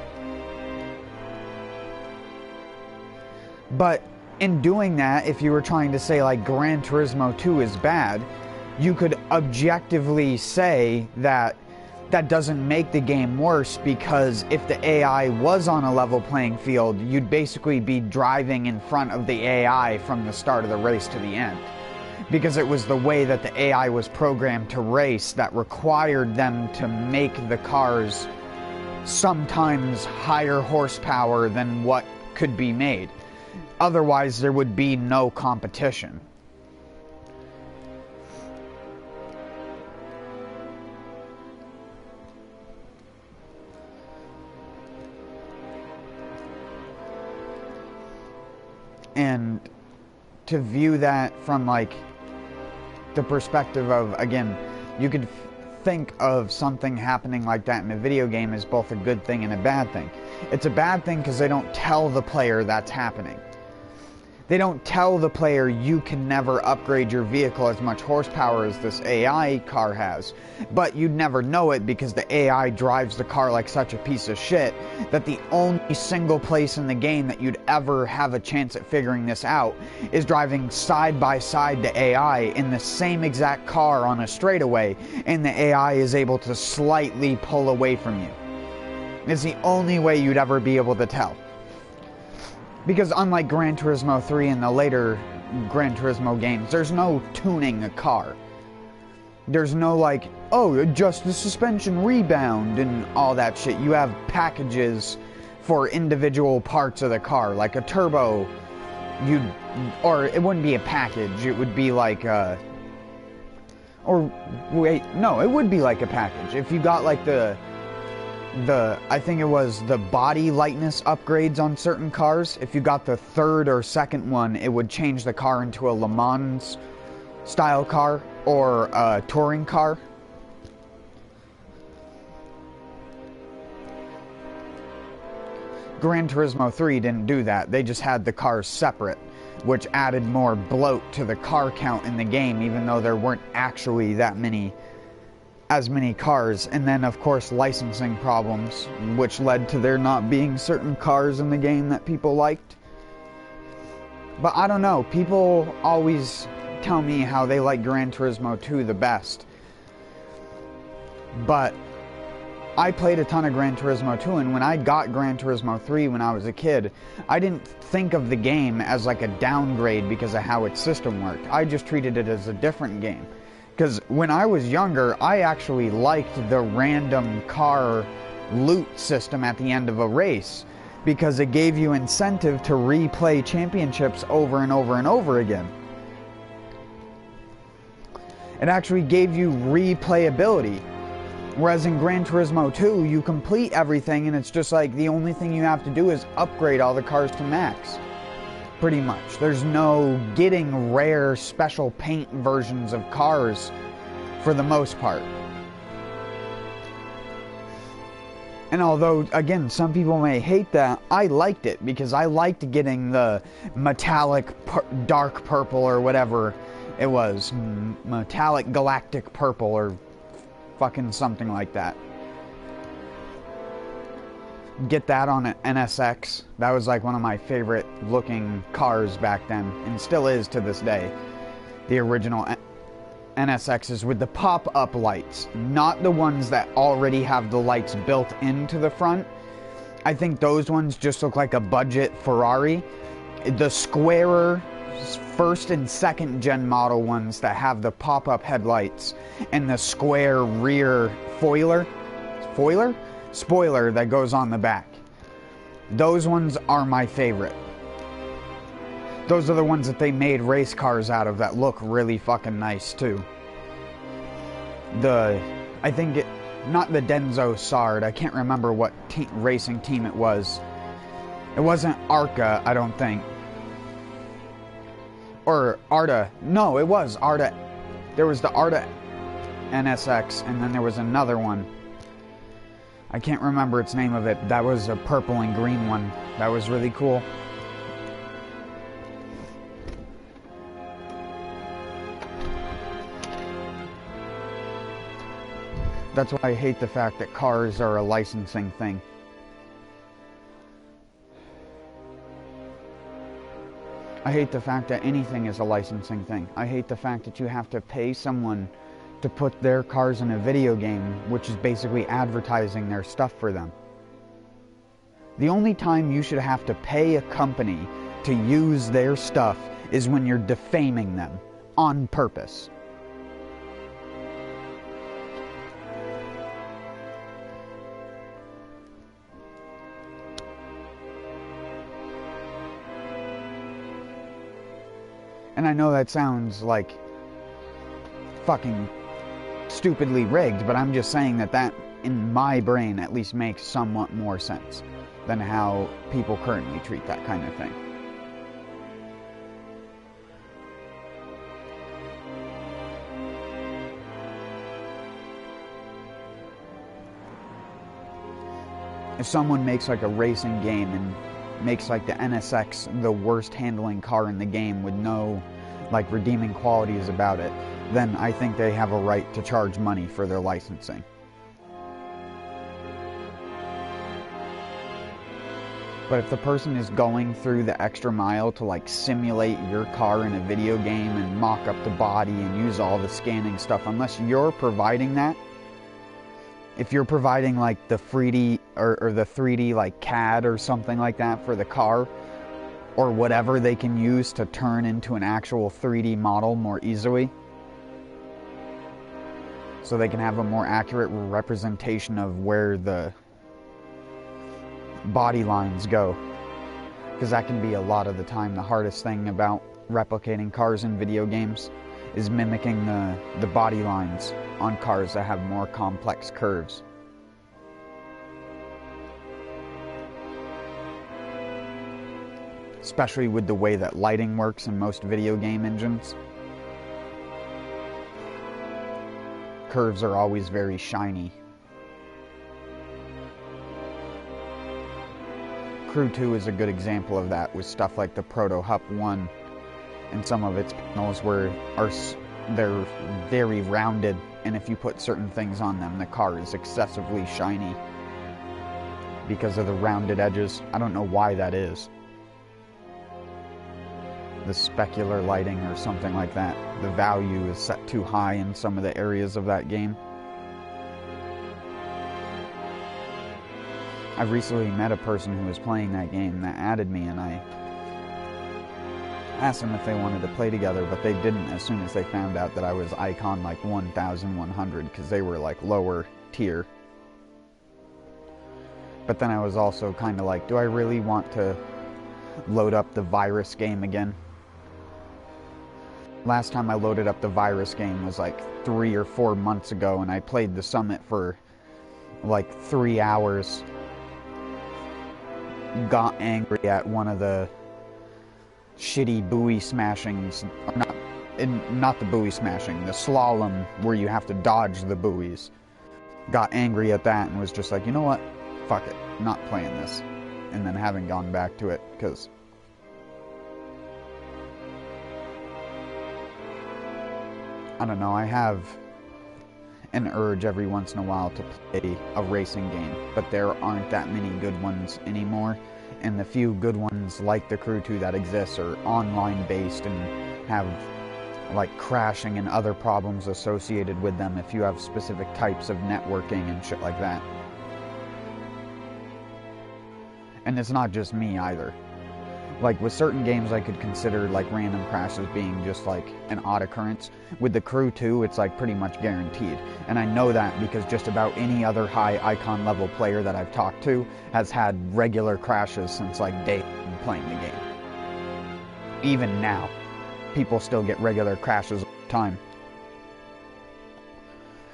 But in doing that, if you were trying to say like Gran Turismo 2 is bad, you could objectively say that that doesn't make the game worse, because if the AI was on a level playing field, you'd basically be driving in front of the AI from the start of the race to the end. Because it was the way that the AI was programmed to race that required them to make the cars sometimes higher horsepower than what could be made. Otherwise, there would be no competition. And to view that from like the perspective of, again, you could think of something happening like that in a video game as both a good thing and a bad thing. It's a bad thing because they don't tell the player that's happening. They don't tell the player you can never upgrade your vehicle as much horsepower as this AI car has. But you'd never know it because the AI drives the car like such a piece of shit that the only single place in the game that you'd ever have a chance at figuring this out is driving side by side to AI in the same exact car on a straightaway, and the AI is able to slightly pull away from you. It's the only way you'd ever be able to tell. Because unlike Gran Turismo 3 and the later Gran Turismo games, there's no tuning a car. There's no like, oh, adjust the suspension rebound and all that shit. You have packages for individual parts of the car, like a turbo. Or it wouldn't be a package, it would be like it would be like a package. If you got like I think it was the body lightness upgrades on certain cars. If you got the third or second one, it would change the car into a Le Mans style car or a touring car. Gran Turismo 3 didn't do that. They just had the cars separate, which added more bloat to the car count in the game, even though there weren't actually as many cars. And then of course licensing problems, which led to there not being certain cars in the game that people liked. But I don't know, people always tell me how they like Gran Turismo 2 the best. But I played a ton of Gran Turismo 2, and when I got Gran Turismo 3 when I was a kid, I didn't think of the game as like a downgrade because of how its system worked. I just treated it as a different game. Because when I was younger, I actually liked the random car loot system at the end of a race, because it gave you incentive to replay championships over and over and over again. It actually gave you replayability. Whereas in Gran Turismo 2, you complete everything and it's just like the only thing you have to do is upgrade all the cars to max. Pretty much. There's no getting rare special paint versions of cars for the most part. And although, again, some people may hate that, I liked it because I liked getting the metallic dark purple or whatever it was. Metallic galactic purple or fucking something like that. Get that on an NSX. That was like one of my favorite looking cars back then, and still is to this day. The original NSXs with the pop-up lights, not the ones that already have the lights built into the front. I think those ones just look like a budget Ferrari. The squarer first and second gen model ones that have the pop-up headlights and the square rear spoiler that goes on the back. Those ones are my favorite. Those are the ones that they made race cars out of that look really fucking nice too. I think not the Denso Sard, I can't remember what racing team it was. It wasn't Arca, I don't think. Or Arta. No, it was Arta. There was the Arta NSX, and then there was another one. I can't remember its name of it. That was a purple and green one. That was really cool. That's why I hate the fact that cars are a licensing thing. I hate the fact that anything is a licensing thing. I hate the fact that you have to pay someone to put their cars in a video game, which is basically advertising their stuff for them. The only time you should have to pay a company to use their stuff is when you're defaming them on purpose. And I know that sounds like fucking stupidly rigged, but I'm just saying that in my brain at least makes somewhat more sense than how people currently treat that kind of thing. If someone makes like a racing game and makes like the NSX the worst handling car in the game with no like redeeming qualities about it, then I think they have a right to charge money for their licensing. But if the person is going through the extra mile to like simulate your car in a video game and mock up the body and use all the scanning stuff, unless you're providing that, if you're providing like the 3D or the 3D like CAD or something like that for the car, or whatever they can use to turn into an actual 3D model more easily, so they can have a more accurate representation of where the body lines go. Because that can be a lot of the time the hardest thing about replicating cars in video games, is mimicking the body lines on cars that have more complex curves. Especially with the way that lighting works in most video game engines. Curves are always very shiny. Crew 2 is a good example of that, with stuff like the Proto Hup 1 and some of its panels where they're very rounded, and if you put certain things on them, the car is excessively shiny because of the rounded edges. I don't know why that is. The specular lighting or something like that. The value is set too high in some of the areas of that game. I've recently met a person who was playing that game that added me, and I asked them if they wanted to play together, but they didn't as soon as they found out that I was Icon like 1100, because they were like lower tier. But then I was also kind of like, do I really want to load up the Virus game again? Last time I loaded up the Virus game was like 3 or 4 months ago, and I played the summit for like 3 hours. Got angry at one of the shitty buoy smashings, or not the buoy smashing, the slalom where you have to dodge the buoys. Got angry at that and was just like, you know what, fuck it, not playing this. And then having gone back to it, because I don't know, I have an urge every once in a while to play a racing game, but there aren't that many good ones anymore, and the few good ones like the Crew 2 that exist are online based and have like crashing and other problems associated with them if you have specific types of networking and shit like that. And it's not just me either. Like, with certain games I could consider, like, random crashes being just, like, an odd occurrence. With the Crew 2, it's, like, pretty much guaranteed. And I know that because just about any other high icon level player that I've talked to has had regular crashes since, like, day one playing the game. Even now, people still get regular crashes all the time.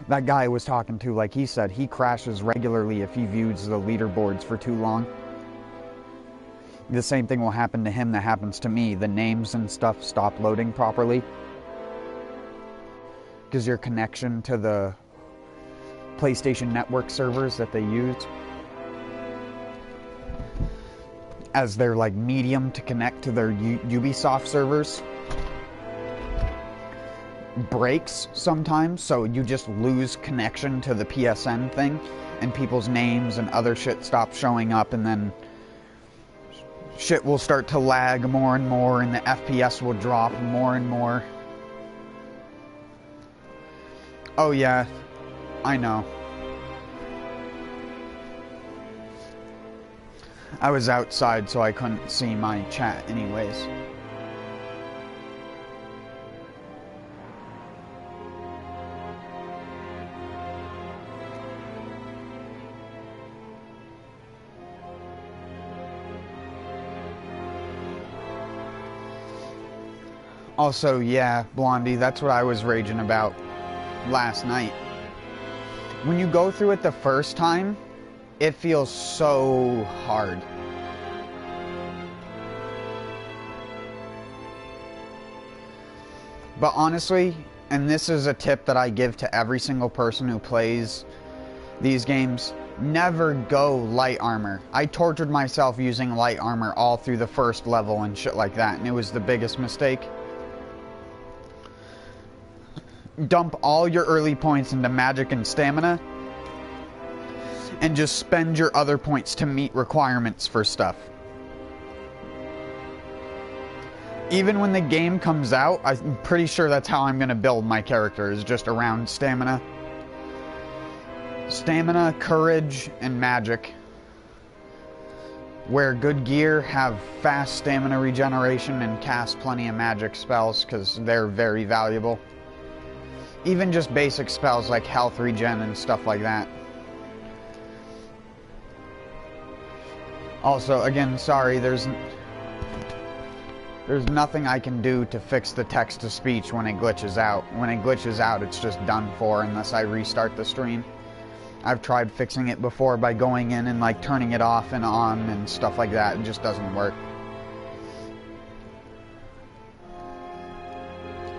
That guy I was talking to, like he said, he crashes regularly if he views the leaderboards for too long. The same thing will happen to him that happens to me. The names and stuff stop loading properly because your connection to the PlayStation Network servers that they use as their like medium to connect to their Ubisoft servers breaks sometimes, so you just lose connection to the PSN thing and people's names and other shit stop showing up, and then shit will start to lag more and more, and the FPS will drop more and more. Oh yeah, I know. I was outside, so I couldn't see my chat anyways. Also, yeah, Blondie, that's what I was raging about last night. When you go through it the first time, it feels so hard. But honestly, and this is a tip that I give to every single person who plays these games, never go light armor. I tortured myself using light armor all through the first level and shit like that, and it was the biggest mistake. Dump all your early points into magic and stamina, and just spend your other points to meet requirements for stuff. Even when the game comes out, I'm pretty sure that's how I'm going to build my character, is just around stamina. Stamina, courage, and magic. Wear good gear, have fast stamina regeneration, and cast plenty of magic spells, because they're very valuable. Even just basic spells like health regen and stuff like that. Also, again, sorry, there's nothing I can do to fix the text-to-speech when it glitches out. When it glitches out, it's just done for unless I restart the stream. I've tried fixing it before by going in and like turning it off and on and stuff like that. It just doesn't work.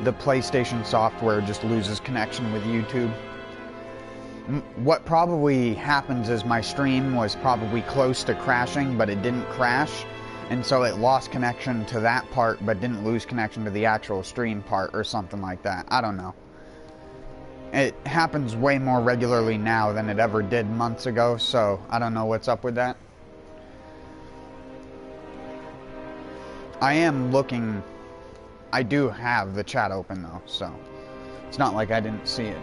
The PlayStation software just loses connection with YouTube. What probably happens is my stream was probably close to crashing, but it didn't crash, and so it lost connection to that part, but didn't lose connection to the actual stream part or something like that. I don't know. It happens way more regularly now than it ever did months ago, so I don't know what's up with that. I am looking... I do have the chat open though, so it's not like I didn't see it.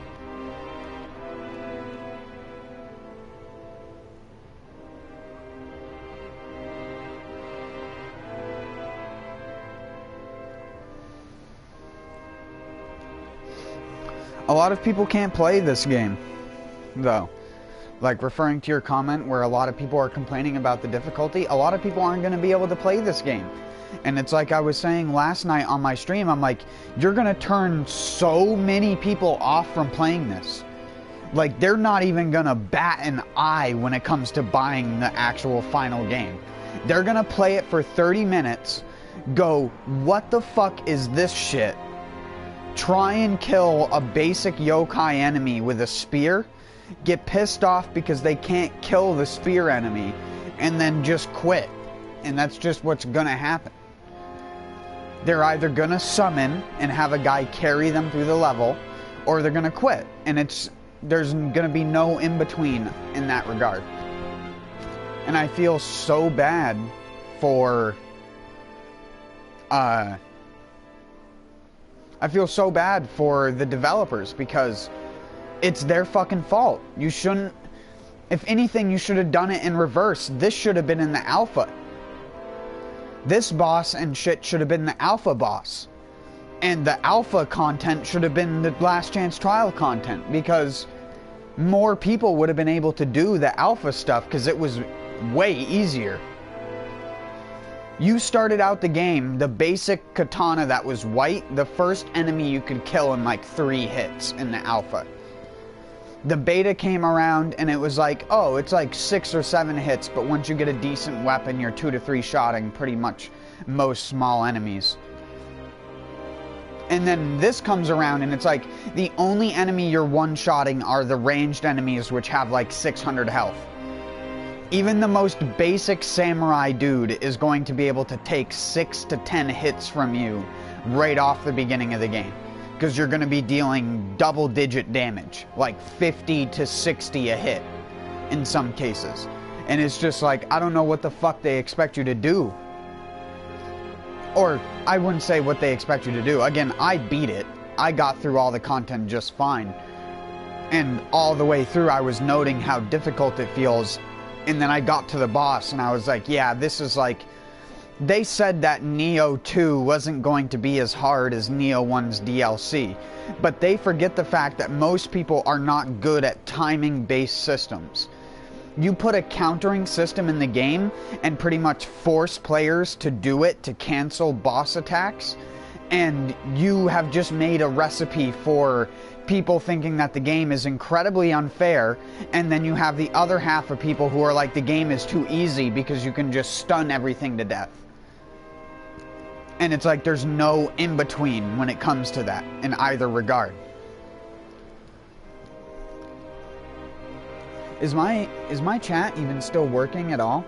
A lot of people can't play this game, though. Like, referring to your comment where a lot of people are complaining about the difficulty, a lot of people aren't going to be able to play this game. And it's like I was saying last night on my stream, I'm like, you're going to turn so many people off from playing this. Like, they're not even going to bat an eye when it comes to buying the actual final game. They're going to play it for 30 minutes, go, what the fuck is this shit? Try and kill a basic yokai enemy with a spear, get pissed off because they can't kill the spear enemy, and then just quit. And that's just what's gonna happen. They're either gonna summon and have a guy carry them through the level, or they're gonna quit. And there's gonna be no in-between in that regard. And I feel so bad for I feel so bad for the developers, because it's their fucking fault. You shouldn't... If anything, you should have done it in reverse. This should have been in the alpha. This boss and shit should have been the alpha boss. And the alpha content should have been the last chance trial content, because more people would have been able to do the alpha stuff, because it was way easier. You started out the game, the basic katana that was white, the first enemy you could kill in like 3 hits in the alpha. The beta came around and it was like, oh, it's like 6 or 7 hits, but once you get a decent weapon, you're 2 to 3 shotting pretty much most small enemies. And then this comes around and it's like, the only enemy you're one-shotting are the ranged enemies, which have like 600 health. Even the most basic samurai dude is going to be able to take 6 to 10 hits from you right off the beginning of the game. Because you're going to be dealing double-digit damage, like 50 to 60 a hit in some cases. And it's just like, I don't know what the fuck they expect you to do. Or, I wouldn't say what they expect you to do. Again, I beat it. I got through all the content just fine. And all the way through, I was noting how difficult it feels. And then I got to the boss and I was like, yeah, this is like... They said that Nioh 2 wasn't going to be as hard as Nioh 1's DLC. But they forget the fact that most people are not good at timing-based systems. You put a countering system in the game and pretty much force players to do it to cancel boss attacks, and you have just made a recipe for people thinking that the game is incredibly unfair, and then you have the other half of people who are like, the game is too easy because you can just stun everything to death. And it's like there's no in-between when it comes to that in either regard. Is my chat even still working at all?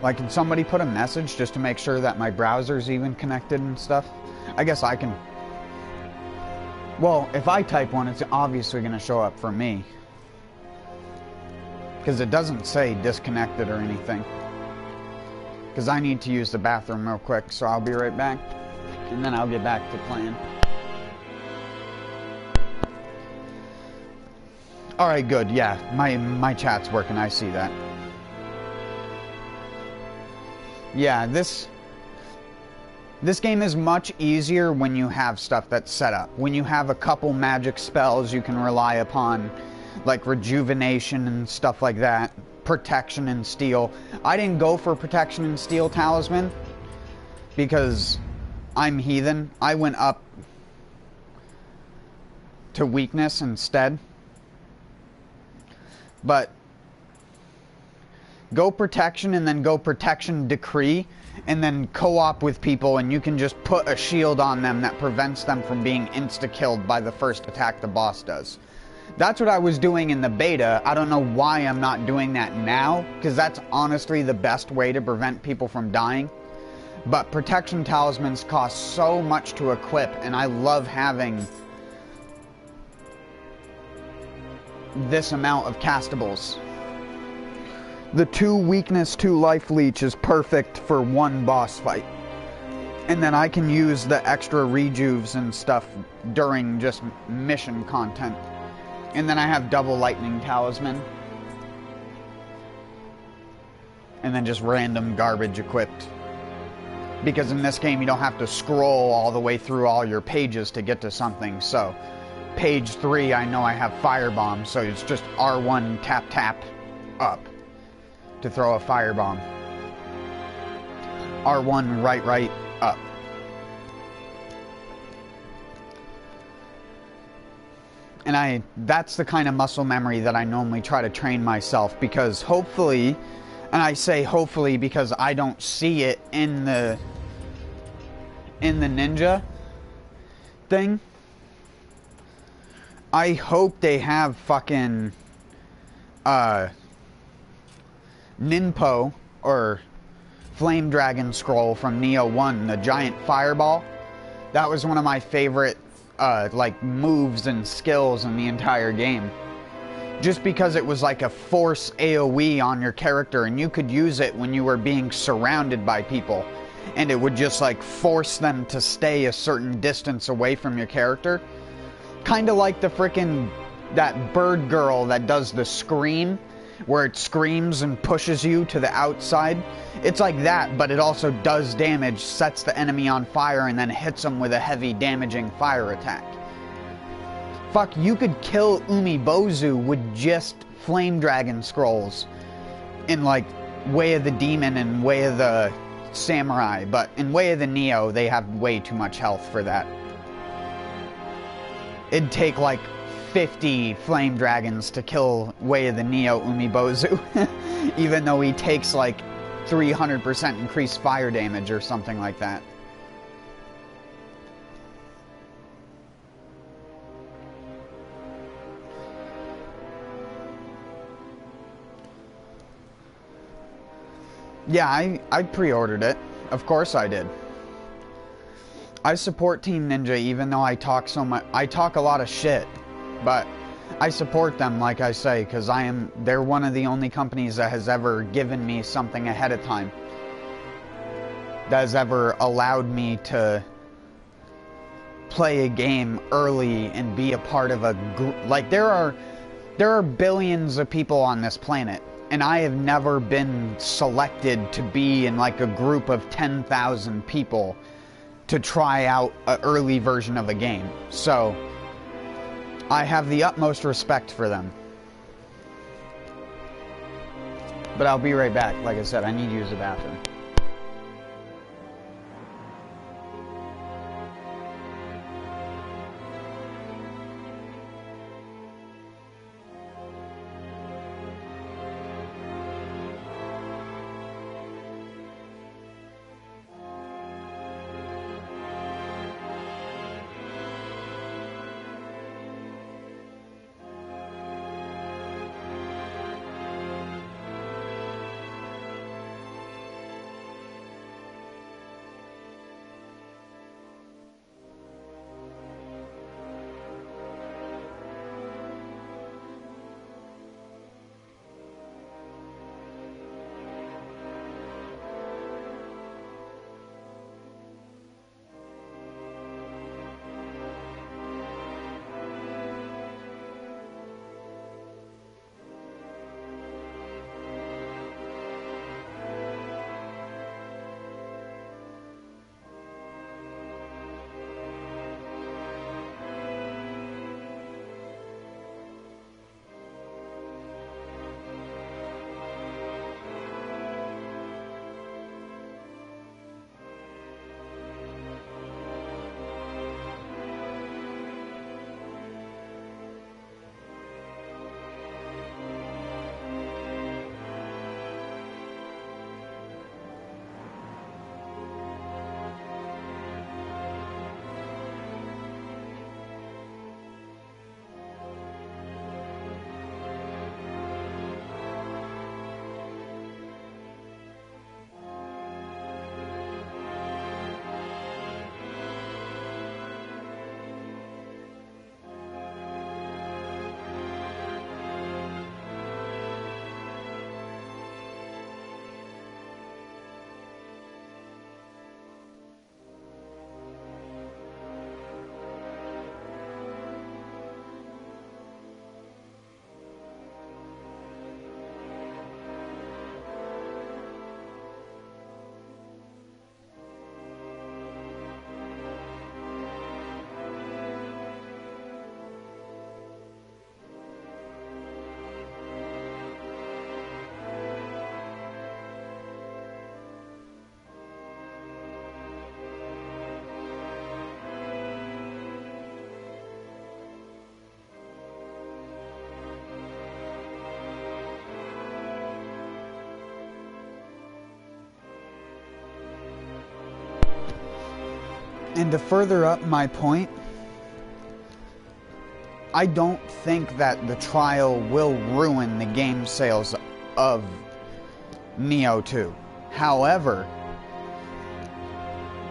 Like, can somebody put a message just to make sure that my browser's even connected and stuff? I guess I can... Well, if I type one, it's obviously going to show up for me. Because it doesn't say disconnected or anything. Because I need to use the bathroom real quick, so I'll be right back. And then I'll get back to playing. Alright, good, yeah. My chat's working, I see that. Yeah, this game is much easier when you have stuff that's set up. When you have a couple magic spells you can rely upon, like rejuvenation and stuff like that. Protection and steel. I didn't go for protection and steel talisman because I'm heathen. I went up to weakness instead. But go protection and then go protection decree and then co-op with people, and you can just put a shield on them that prevents them from being insta-killed by the first attack the boss does. That's what I was doing in the beta. I don't know why I'm not doing that now, because that's honestly the best way to prevent people from dying. But protection talismans cost so much to equip, and I love having this amount of castables. The 2 weakness, 2 life leech is perfect for 1 boss fight. And then I can use the extra rejuves and stuff during just mission content. And then I have double lightning talisman. And then just random garbage equipped. Because in this game you don't have to scroll all the way through all your pages to get to something. So, page 3 I know I have firebomb, so it's just R1 tap tap up to throw a firebomb. R1 right up. And that's the kind of muscle memory that I normally try to train myself, because hopefully And I say hopefully because I don't see it in the ninja thing. I hope they have fucking Ninpo or Flame Dragon Scroll from Nioh 1, the giant fireball. That was one of my favorite like moves and skills in the entire game. Just because it was like a force AoE on your character, and you could use it when you were being surrounded by people, and it would just like force them to stay a certain distance away from your character. Kind of like the frickin' that bird girl that does the scream, where it screams and pushes you to the outside. It's like that, but it also does damage, sets the enemy on fire, and then hits them with a heavy damaging fire attack. Fuck, you could kill Umibozu with just Flame Dragon Scrolls in, like, Way of the Demon and Way of the Samurai, but in Way of the Nioh, they have way too much health for that. It'd take, like, 50 Flame Dragons to kill Way of the Nioh Umibozu, even though he takes, like, 300% increased fire damage or something like that. Yeah, I pre-ordered it. Of course I did. I support Team Ninja even though I talk so much. I talk a lot of shit, but I support them, like I say, because they're one of the only companies that has ever given me something ahead of time. That has ever allowed me to play a game early and be a part of a group. Like, there are billions of people on this planet, and I have never been selected to be in like a group of 10,000 people to try out an early version of a game. So I have the utmost respect for them. But I'll be right back. Like I said, I need to use the bathroom. And to further up my point, I don't think that the trial will ruin the game sales of Nioh 2. However,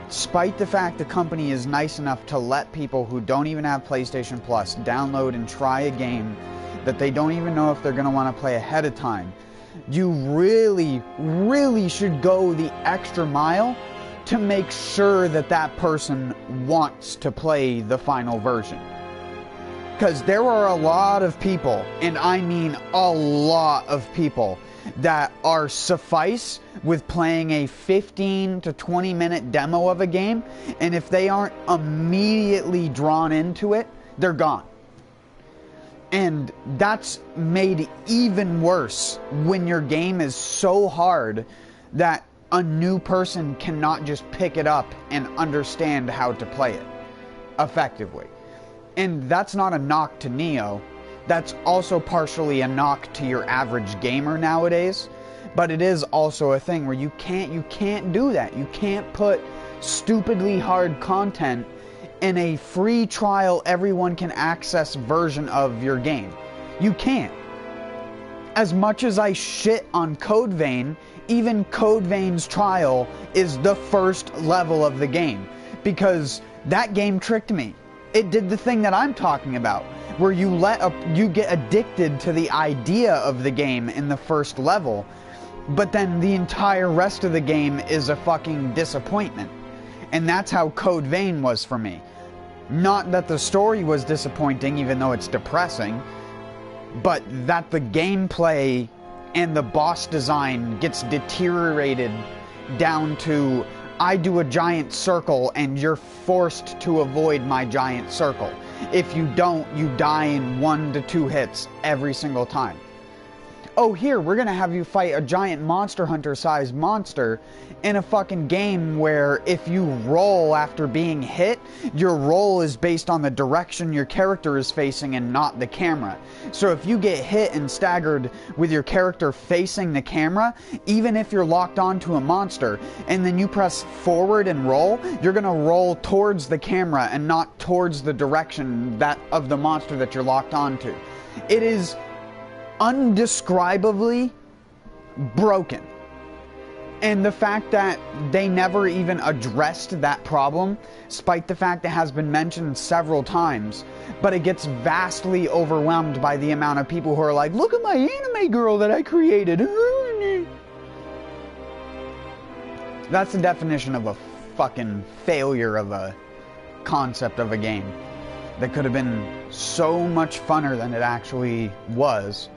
despite the fact the company is nice enough to let people who don't even have PlayStation Plus download and try a game that they don't even know if they're going to want to play ahead of time, you really, really should go the extra mile to make sure that that person wants to play the final version. Because there are a lot of people, and I mean a lot of people, that are suffice with playing a 15 to 20 minute demo of a game, and if they aren't immediately drawn into it, they're gone. And that's made even worse when your game is so hard that a new person cannot just pick it up and understand how to play it effectively. And that's not a knock to Nioh. That's also partially a knock to your average gamer nowadays. But it is also a thing where you can't do that. You can't put stupidly hard content in a free trial everyone can access version of your game. You can't. As much as I shit on Code Vein, even Code Vein's trial is the first level of the game, because that game tricked me. It did the thing that I'm talking about, where you get addicted to the idea of the game in the first level, but then the entire rest of the game is a fucking disappointment. And that's how Code Vein was for me. Not that the story was disappointing, even though it's depressing, but that the gameplay and the boss design gets deteriorated down to, I do a giant circle and you're forced to avoid my giant circle. If you don't, you die in 1 to 2 hits every single time. Oh, here, we're gonna have you fight a giant Monster Hunter sized monster in a fucking game where if you roll after being hit, your roll is based on the direction your character is facing and not the camera. So if you get hit and staggered with your character facing the camera, even if you're locked onto a monster and then you press forward and roll, you're gonna roll towards the camera and not towards the direction of the monster that you're locked onto. It is undescribably broken. And the fact that they never even addressed that problem, despite the fact it has been mentioned several times, but it gets vastly overwhelmed by the amount of people who are like, look at my anime girl that I created. That's the definition of a fucking failure of a concept of a game that could have been so much funner than it actually was,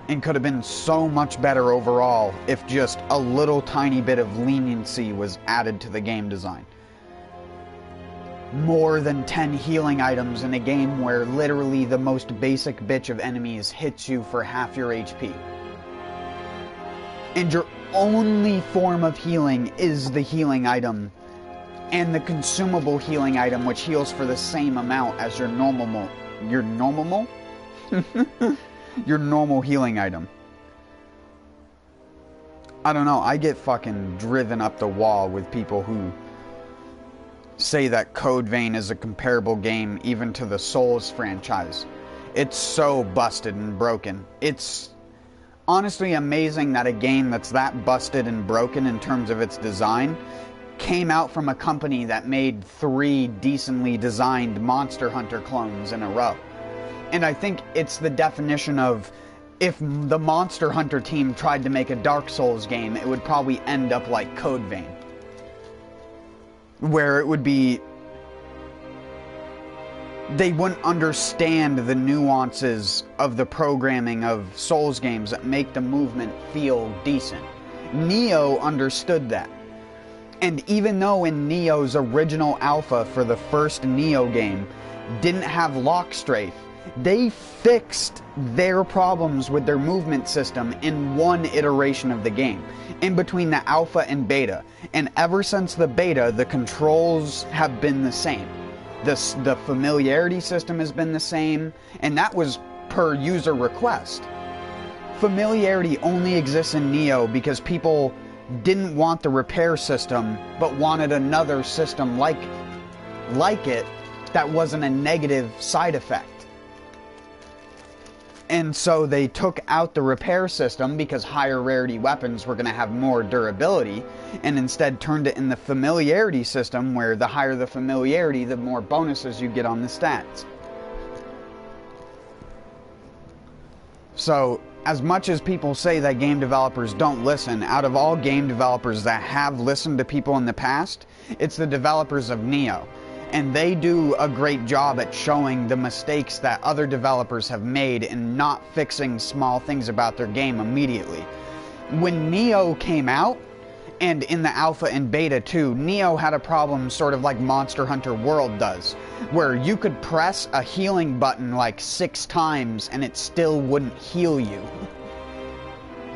and could have been so much better overall if just a little tiny bit of leniency was added to the game design. More than 10 healing items in a game where literally the most basic bitch of enemies hits you for half your HP. And your only form of healing is the healing item, and the consumable healing item, which heals for the same amount as your normal your normal healing item. I don't know, I get fucking driven up the wall with people who say that Code Vein is a comparable game even to the Souls franchise. It's so busted and broken. It's honestly amazing that a game that's that busted and broken in terms of its design came out from a company that made 3 decently designed Monster Hunter clones in a row. And I think it's the definition of, if the Monster Hunter team tried to make a Dark Souls game, it would probably end up like Code Vein, where it would be, they wouldn't understand the nuances of the programming of Souls games that make the movement feel decent. Nioh understood that. And even though in Nioh's original alpha for the first Nioh game didn't have lock strafe, they fixed their problems with their movement system in one iteration of the game, in between the alpha and beta. And ever since the beta, the controls have been the same. The familiarity system has been the same, and that was per user request. Familiarity only exists in Nioh because people didn't want the repair system, but wanted another system like like it that wasn't a negative side effect. And so they took out the repair system because higher rarity weapons were going to have more durability, and instead turned it in the familiarity system, where the higher the familiarity, the more bonuses you get on the stats. So, as much as people say that game developers don't listen, out of all game developers that have listened to people in the past, it's the developers of Nioh. And they do a great job at showing the mistakes that other developers have made and not fixing small things about their game immediately. When Nioh came out, and in the alpha and beta too, Nioh had a problem sort of like Monster Hunter World does, where you could press a healing button like 6 times and it still wouldn't heal you.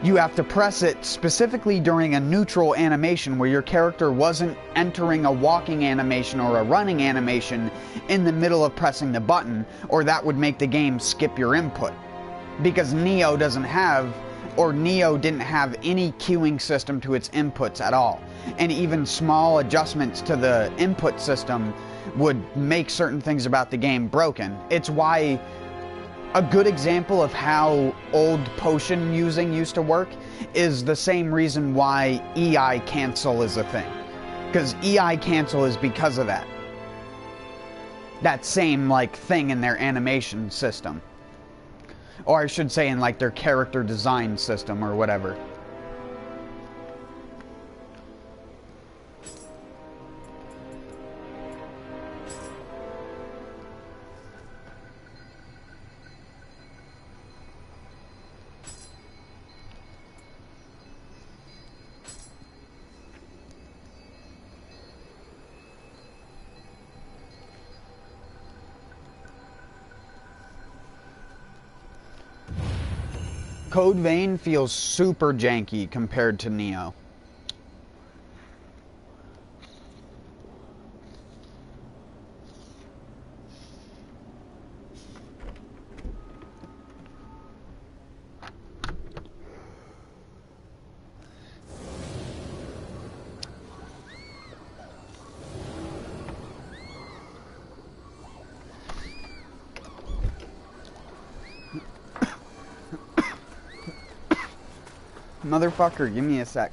You have to press it specifically during a neutral animation where your character wasn't entering a walking animation or a running animation in the middle of pressing the button, or that would make the game skip your input. Because Nioh doesn't have, or Nioh didn't have any queuing system to its inputs at all. And even small adjustments to the input system would make certain things about the game broken. It's why a good example of how old potion using used to work is the same reason why EI cancel is a thing. Because EI cancel is because of that. That same, like, thing in their animation system. Or I should say in, like, their character design system or whatever. Code Vein feels super janky compared to Nioh. Motherfucker, give me a sec.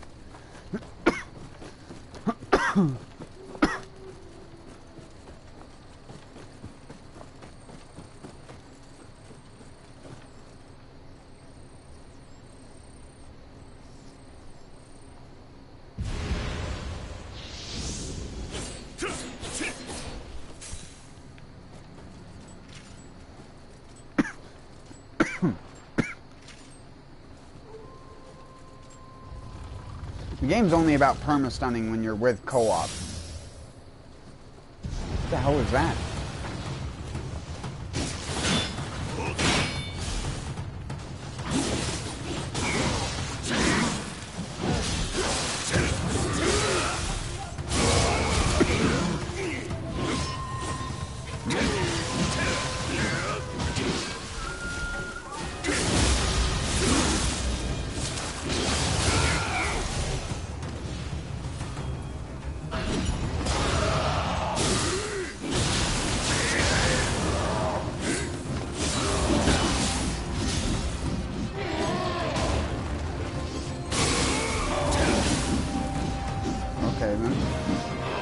The game's only about perma-stunning when you're with co-op. What the hell is that?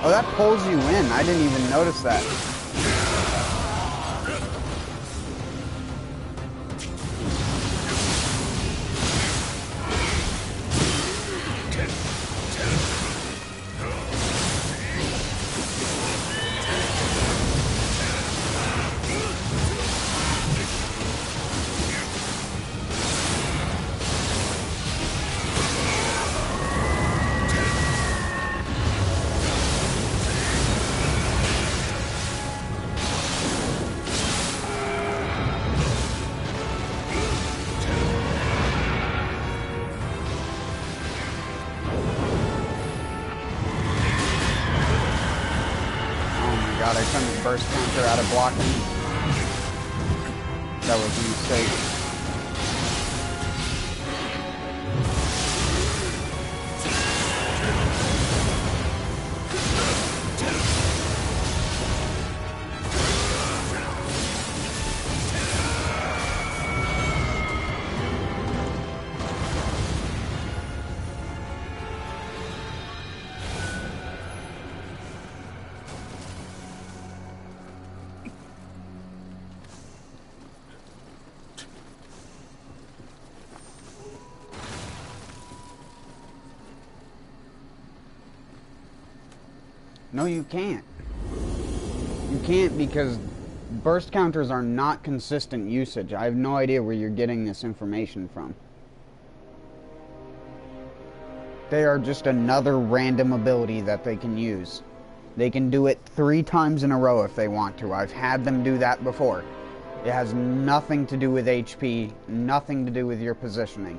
Oh, that pulls you in. I didn't even notice that. God, I turned the burst counter out of blocking. That was a mistake. No, you can't. You can't because burst counters are not consistent usage. I have no idea where you're getting this information from. They are just another random ability that they can use. They can do it 3 times in a row if they want to. I've had them do that before. It has nothing to do with HP, nothing to do with your positioning.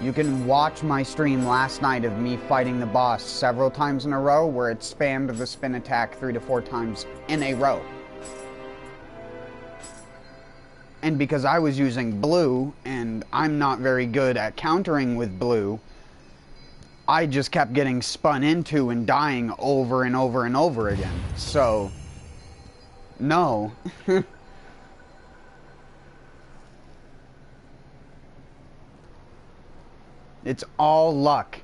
You can watch my stream last night of me fighting the boss several times in a row where it spammed the spin attack 3 to 4 times in a row. And because I was using blue, and I'm not very good at countering with blue, I just kept getting spun into and dying over and over and over again. So, no. It's all luck.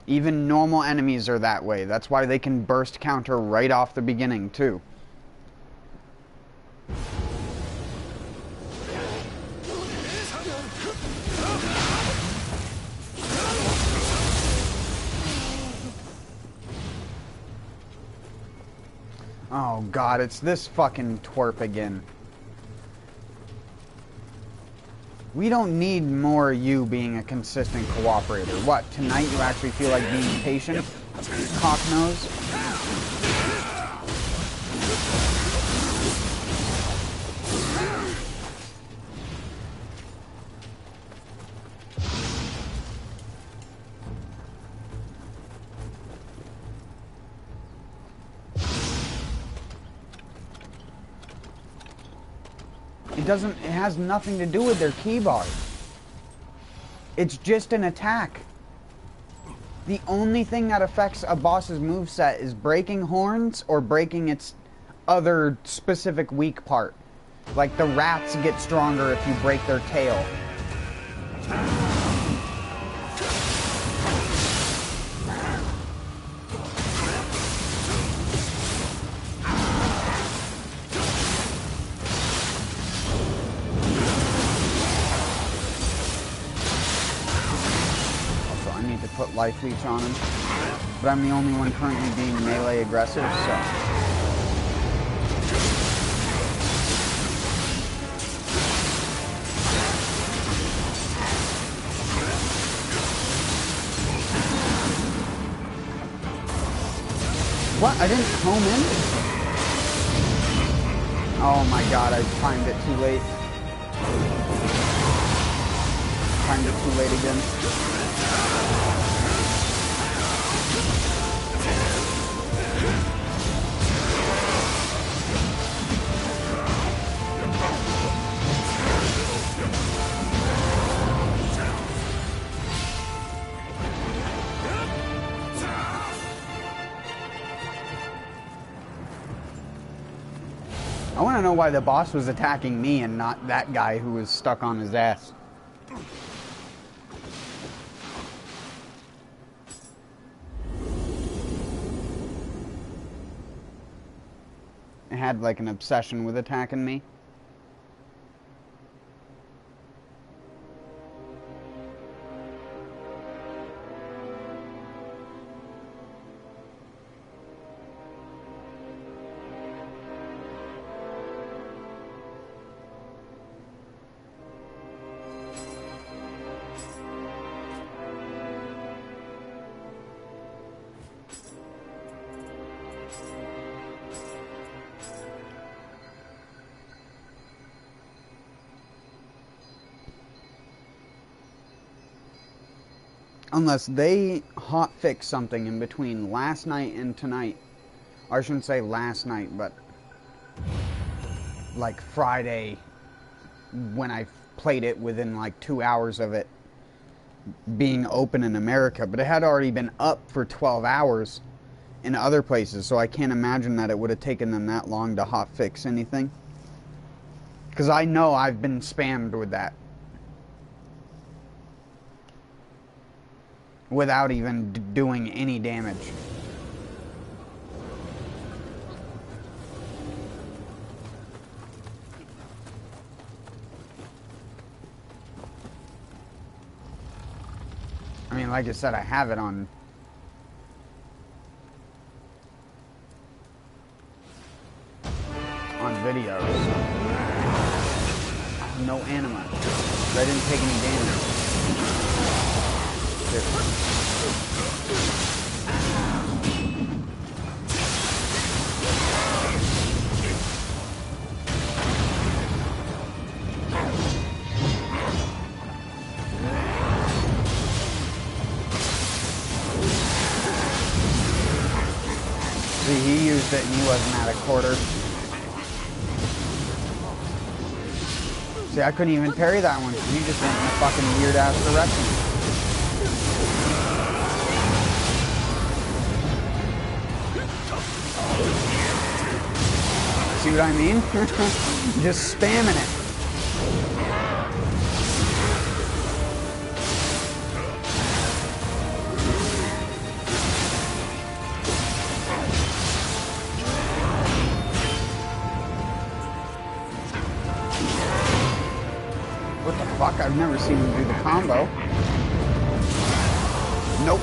Even normal enemies are that way. That's why they can burst counter right off the beginning, too. Oh god, it's this fucking twerp again. We don't need more you being a consistent cooperator. What, tonight you actually feel like being patient? Cocknose? It has nothing to do with their keybar. It's just an attack. The only thing that affects a boss's moveset is breaking horns or breaking its other specific weak part. Like the rats get stronger if you break their tail. Put life leech on him, but I'm the only one currently being melee aggressive, so what? I didn't home in? Oh my god, I timed it too late. Timed it too late again. I want to know why the boss was attacking me and not that guy who was stuck on his ass. It had like an obsession with attacking me. Unless they hotfix something in between last night and tonight. Or I shouldn't say last night, but like Friday when I played it within like 2 hours of it being open in America. But it had already been up for 12 hours in other places, so I can't imagine that it would have taken them that long to hotfix anything. Because I know I've been spammed with that. Without even doing any damage. mean, like I said, I have it on videos. No anima. I didn't take any damage. See, he used it and he wasn't at a quarter. See, I couldn't even parry that one because you just went in a fucking weird-ass direction. See what I mean? Just spamming it. What the fuck? I've never seen him do the combo. Nope.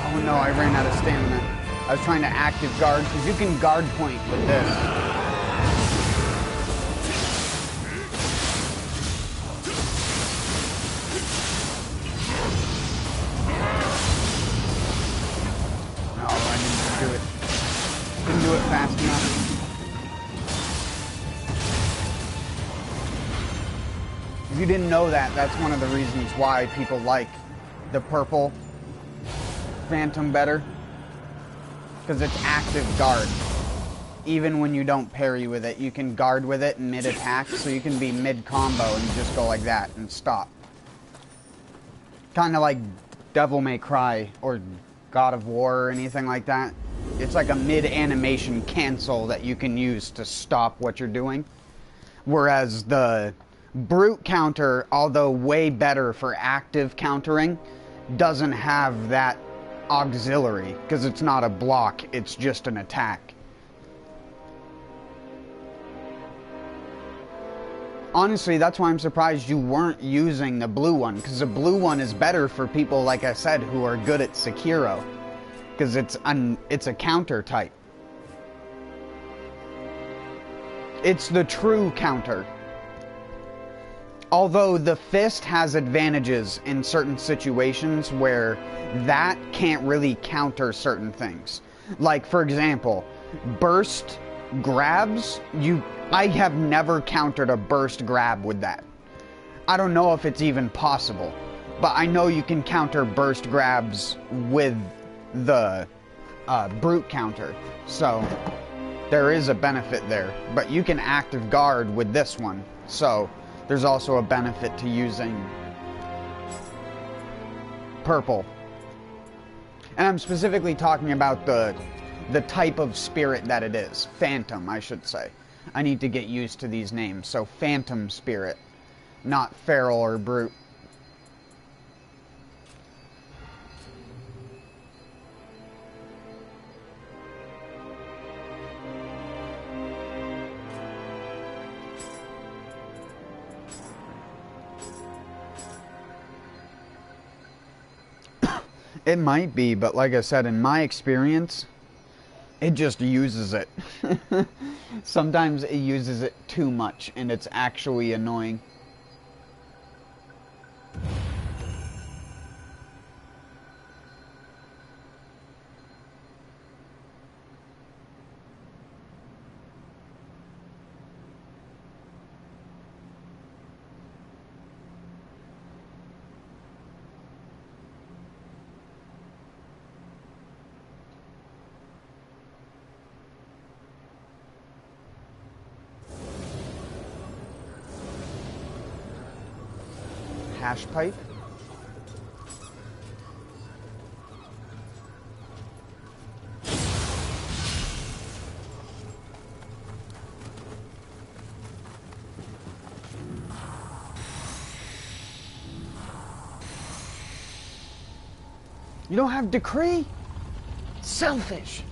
Oh no, I ran out of stamina. I was trying to active guard, because you can guard point with this. Fast enough. If you didn't know that, that's one of the reasons why people like the purple Phantom better. Because it's active guard. Even when you don't parry with it, you can guard with it mid-attack, so you can be mid-combo and just go like that and stop. Kind of like Devil May Cry or God of War or anything like that. It's like a mid-animation cancel that you can use to stop what you're doing. Whereas the brute counter, although way better for active countering, doesn't have that auxiliary, because it's not a block, it's just an attack. Honestly, that's why I'm surprised you weren't using the blue one, because the blue one is better for people, like I said, who are good at Sekiro. Because it's a counter type. It's the true counter. Although the fist has advantages in certain situations where that can't really counter certain things. Like, for example, burst grabs, I have never countered a burst grab with that. I don't know if it's even possible, but I know you can counter burst grabs with the brute counter, so there is a benefit there. But you can active guard with this one, so there's also a benefit to using purple. And I'm specifically talking about the type of spirit that it is. Phantom, I should say. I need to get used to these names. So Phantom Spirit, not Feral or Brute. It might be, but like I said, in my experience, it just uses it. Sometimes it uses it too much, and it's actually annoying. Hash pipe. You don't have decree? Selfish.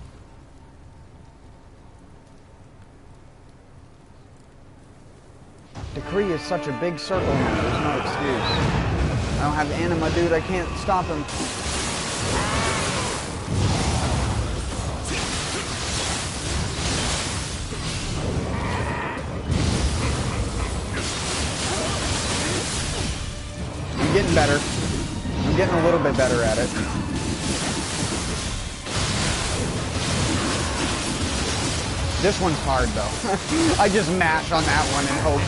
Decree is such a big circle now, there's no excuse. I don't have anima, dude, I can't stop him. I'm getting better. I'm getting a little bit better at it. This one's hard though. I just mash on that one and hope.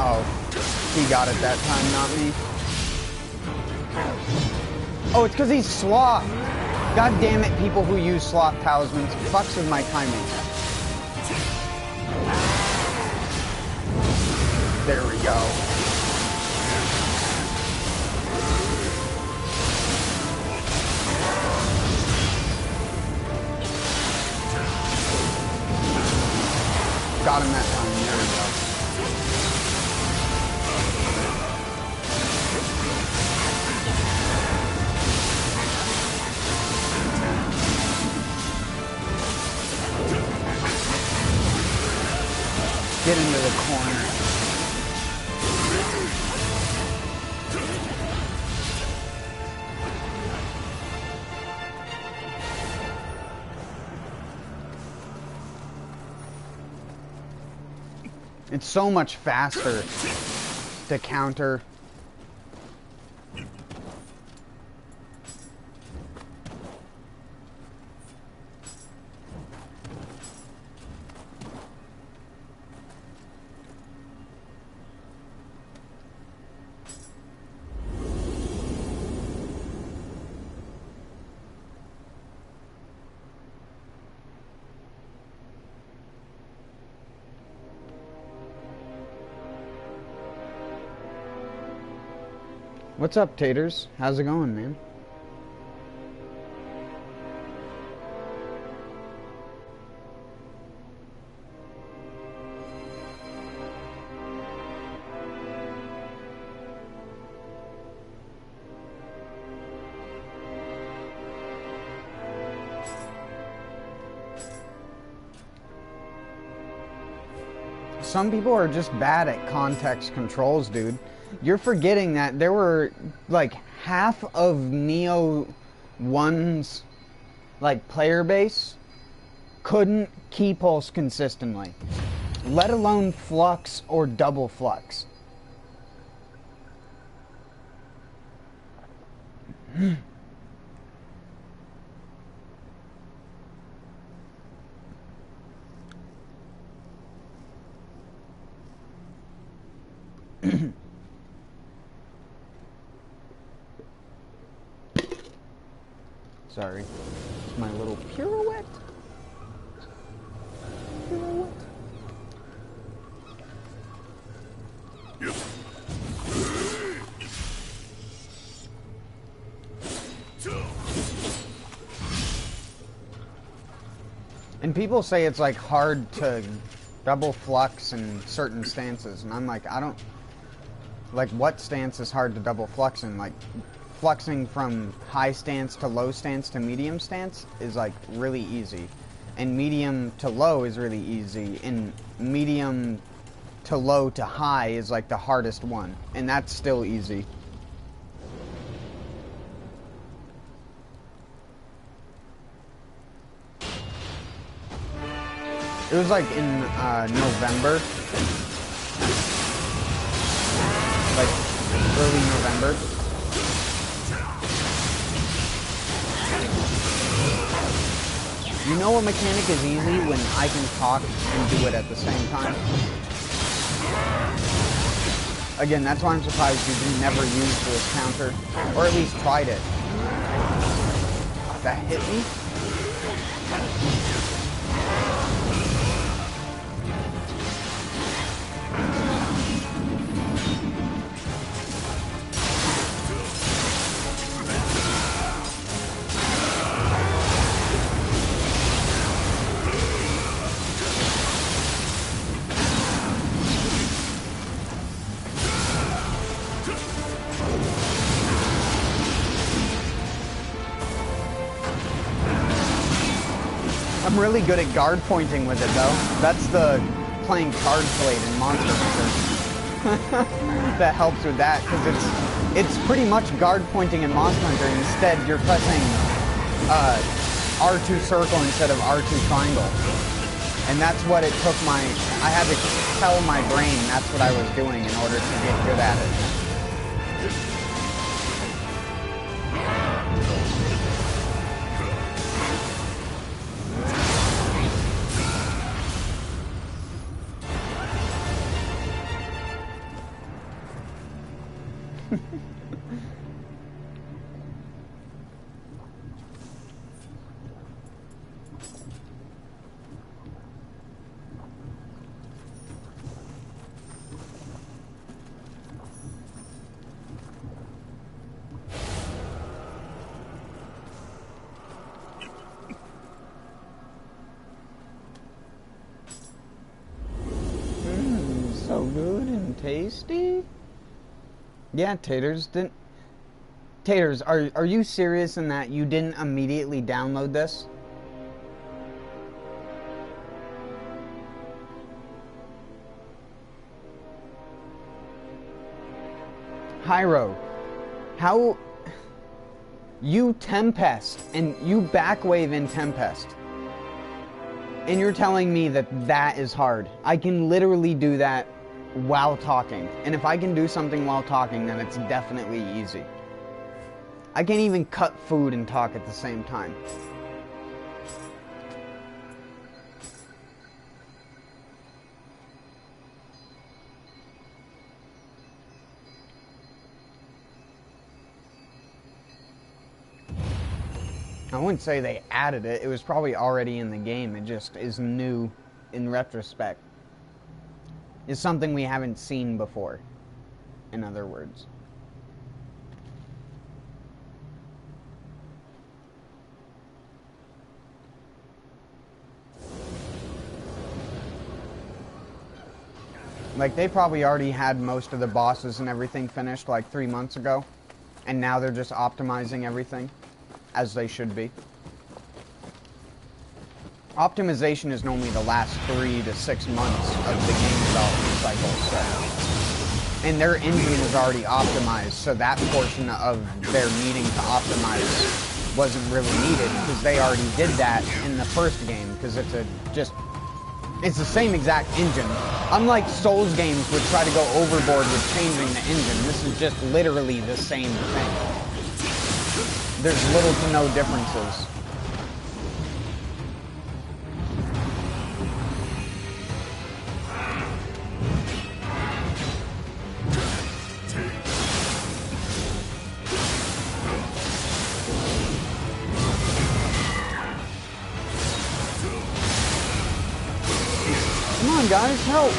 Oh, he got it that time, not me. Oh, it's because he's sloth. God damn it, people who use sloth talismans. Fucks with my timing. There we go. Got him that time. There we go. Get into the corner. It's so much faster to counter. What's up, Taters? How's it going, man? Some people are just bad at context controls, dude. You're forgetting that there were, like, half of Nioh 1's, like, player base couldn't key pulse consistently, let alone flux or double flux. Sorry. It's my little pirouette. Pirouette. And people say it's like hard to double flux in certain stances, and I'm like, I don't like, what stance is hard to double flux in? Like, fluxing from high stance to low stance to medium stance is like really easy, and medium to low is really easy, and medium to low to high is like the hardest one, and that's still easy. It was like in November, like early November. You know what mechanic is easy? When I can talk and do it at the same time. Again, that's why I'm surprised you never used this counter, or at least tried it. That hit me? I'm really good at guard pointing with it though. That's the playing card blade in Monster Hunter. That helps with that, because it's pretty much guard pointing in Monster Hunter. Instead, you're pressing R2 circle instead of R2 triangle. And that's what it took I had to tell my brain that's what I was doing in order to get good at it. So good and tasty. Yeah, Taters, are you serious in that you didn't immediately download this? Hyro, how you Tempest and you backwave in Tempest, and you're telling me that that is hard? I can literally do that while talking, and if I can do something while talking, then it's definitely easy. I can't even cut food and talk at the same time. I wouldn't say they added it. It was probably already in the game. It just is new in retrospect. It's something we haven't seen before, in other words. Like, they probably already had most of the bosses and everything finished like 3 months ago, and now they're just optimizing everything, as they should be. Optimization is normally the last 3 to 6 months of the game development cycle, so. And their engine was already optimized, so that portion of their needing to optimize wasn't really needed, because they already did that in the first game, because it's the same exact engine. Unlike Souls games would try to go overboard with changing the engine, this is just literally the same thing. There's little to no differences. Come on, guys, help!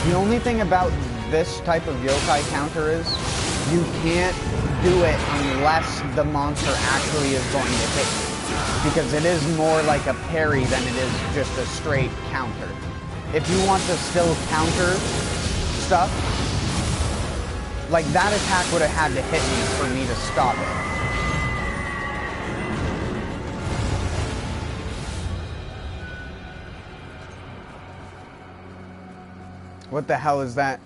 The only thing about this type of yokai counter is you can't do it unless the monster actually is going to hit you, because it is more like a parry than it is just a straight counter. If you want to still counter stuff, like that attack would have had to hit me for me to stop it. What the hell is that?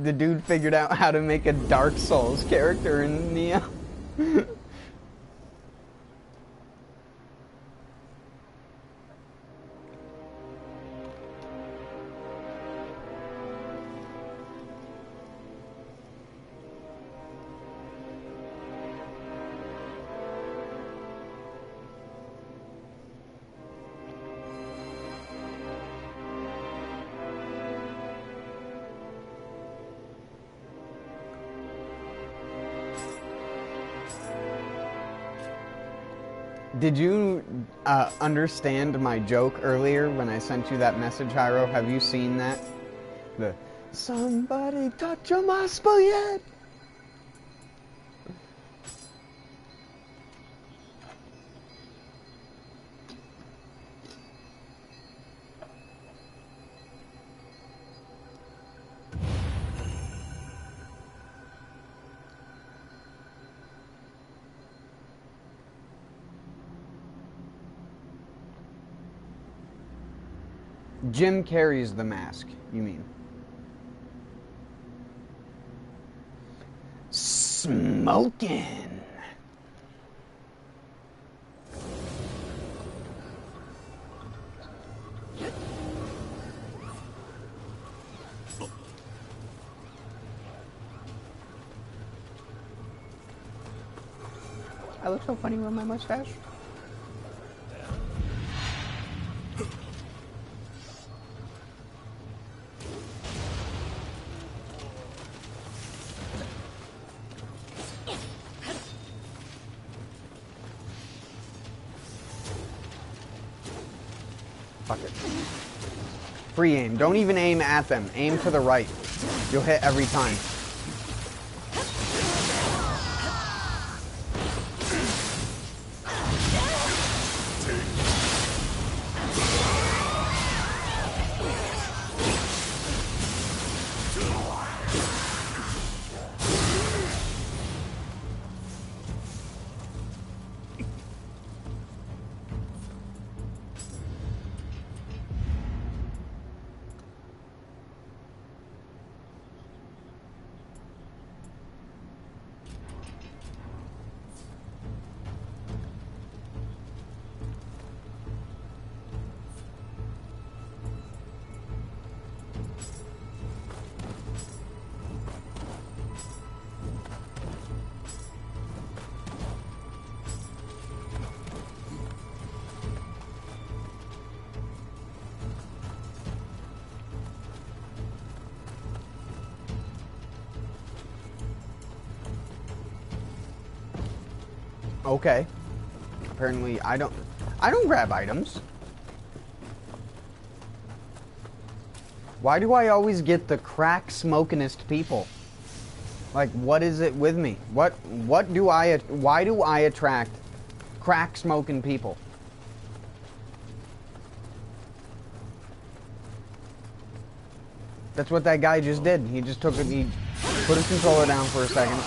The dude figured out how to make a Dark Souls character in Nioh. Did you understand my joke earlier when I sent you that message, Hyro? Have you seen that? The somebody touch a muscle yet? Jim carries the mask, you mean? Smoking. I look so funny with my mustache. Fuck it. Free aim. Don't even aim at them. Aim to the right. You'll hit every time. Okay. Apparently, I don't grab items. Why do I always get the crack smokingest people? Like, what is it with me? Why do I attract crack smoking people? That's what that guy just did. He just took it, he put his controller down for a second.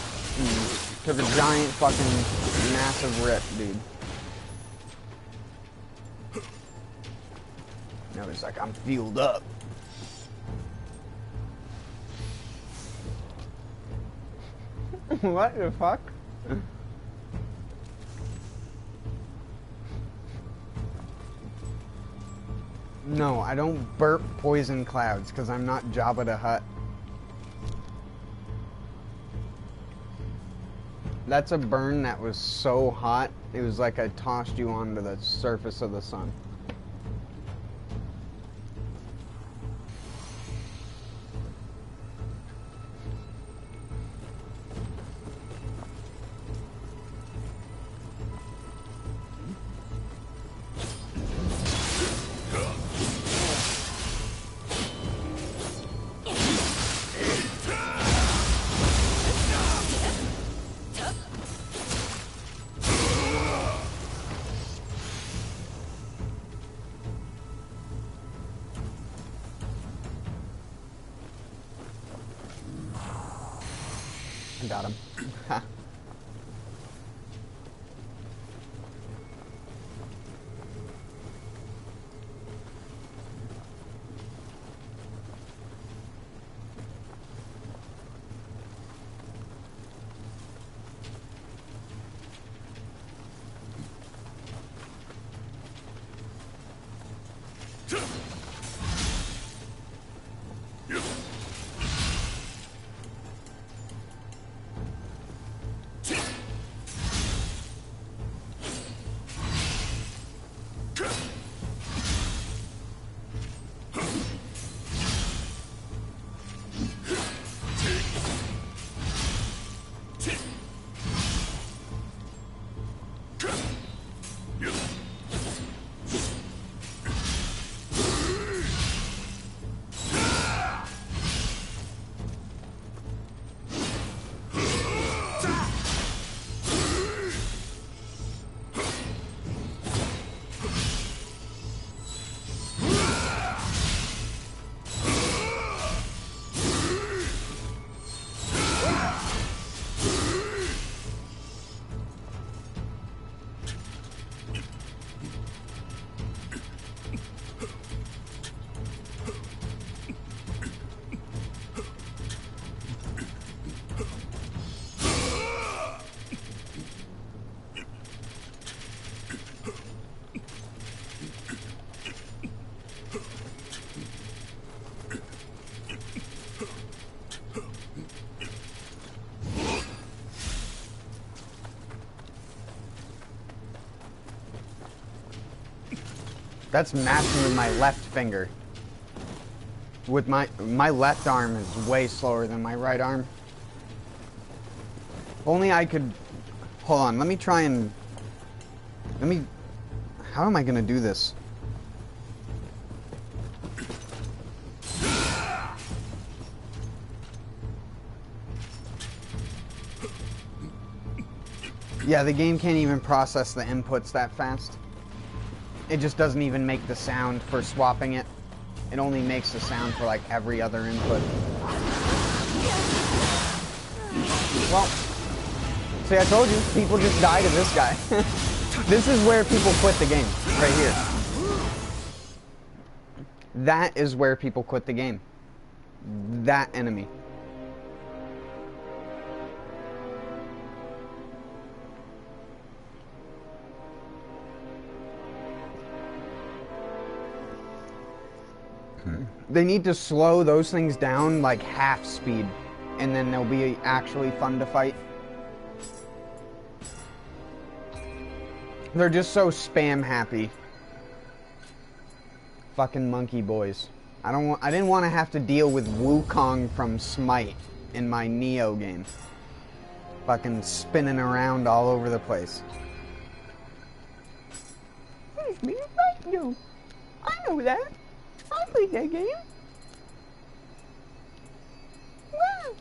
Took a giant fucking massive rip, dude. Now he's like, I'm fueled up. What the fuck? No, I don't burp poison clouds because I'm not Jabba the Hutt. That's a burn that was so hot, it was like I tossed you onto the surface of the sun. Got him. That's mashing with my left finger. With my left arm is way slower than my right arm. If only I could... Hold on, let me try and... How am I gonna do this? Yeah, the game can't even process the inputs that fast. It just doesn't even make the sound for swapping it. It only makes the sound for like every other input. Well, see, I told you, people just die to this guy. This is where people quit the game, right here. That is where people quit the game. That enemy. They need to slow those things down like half speed, and then they'll be actually fun to fight. They're just so spam happy. Fucking monkey boys. I didn't want to have to deal with Wukong from Smite in my Nioh game. Fucking spinning around all over the place. Excuse me, right, yo. I know that. I played that game. Wow.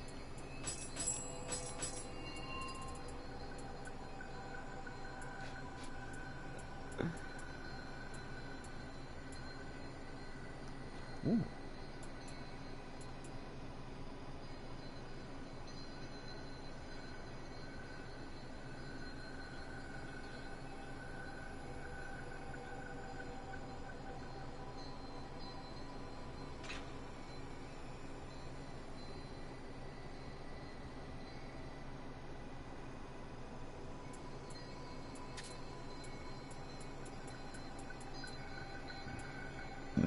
Ooh.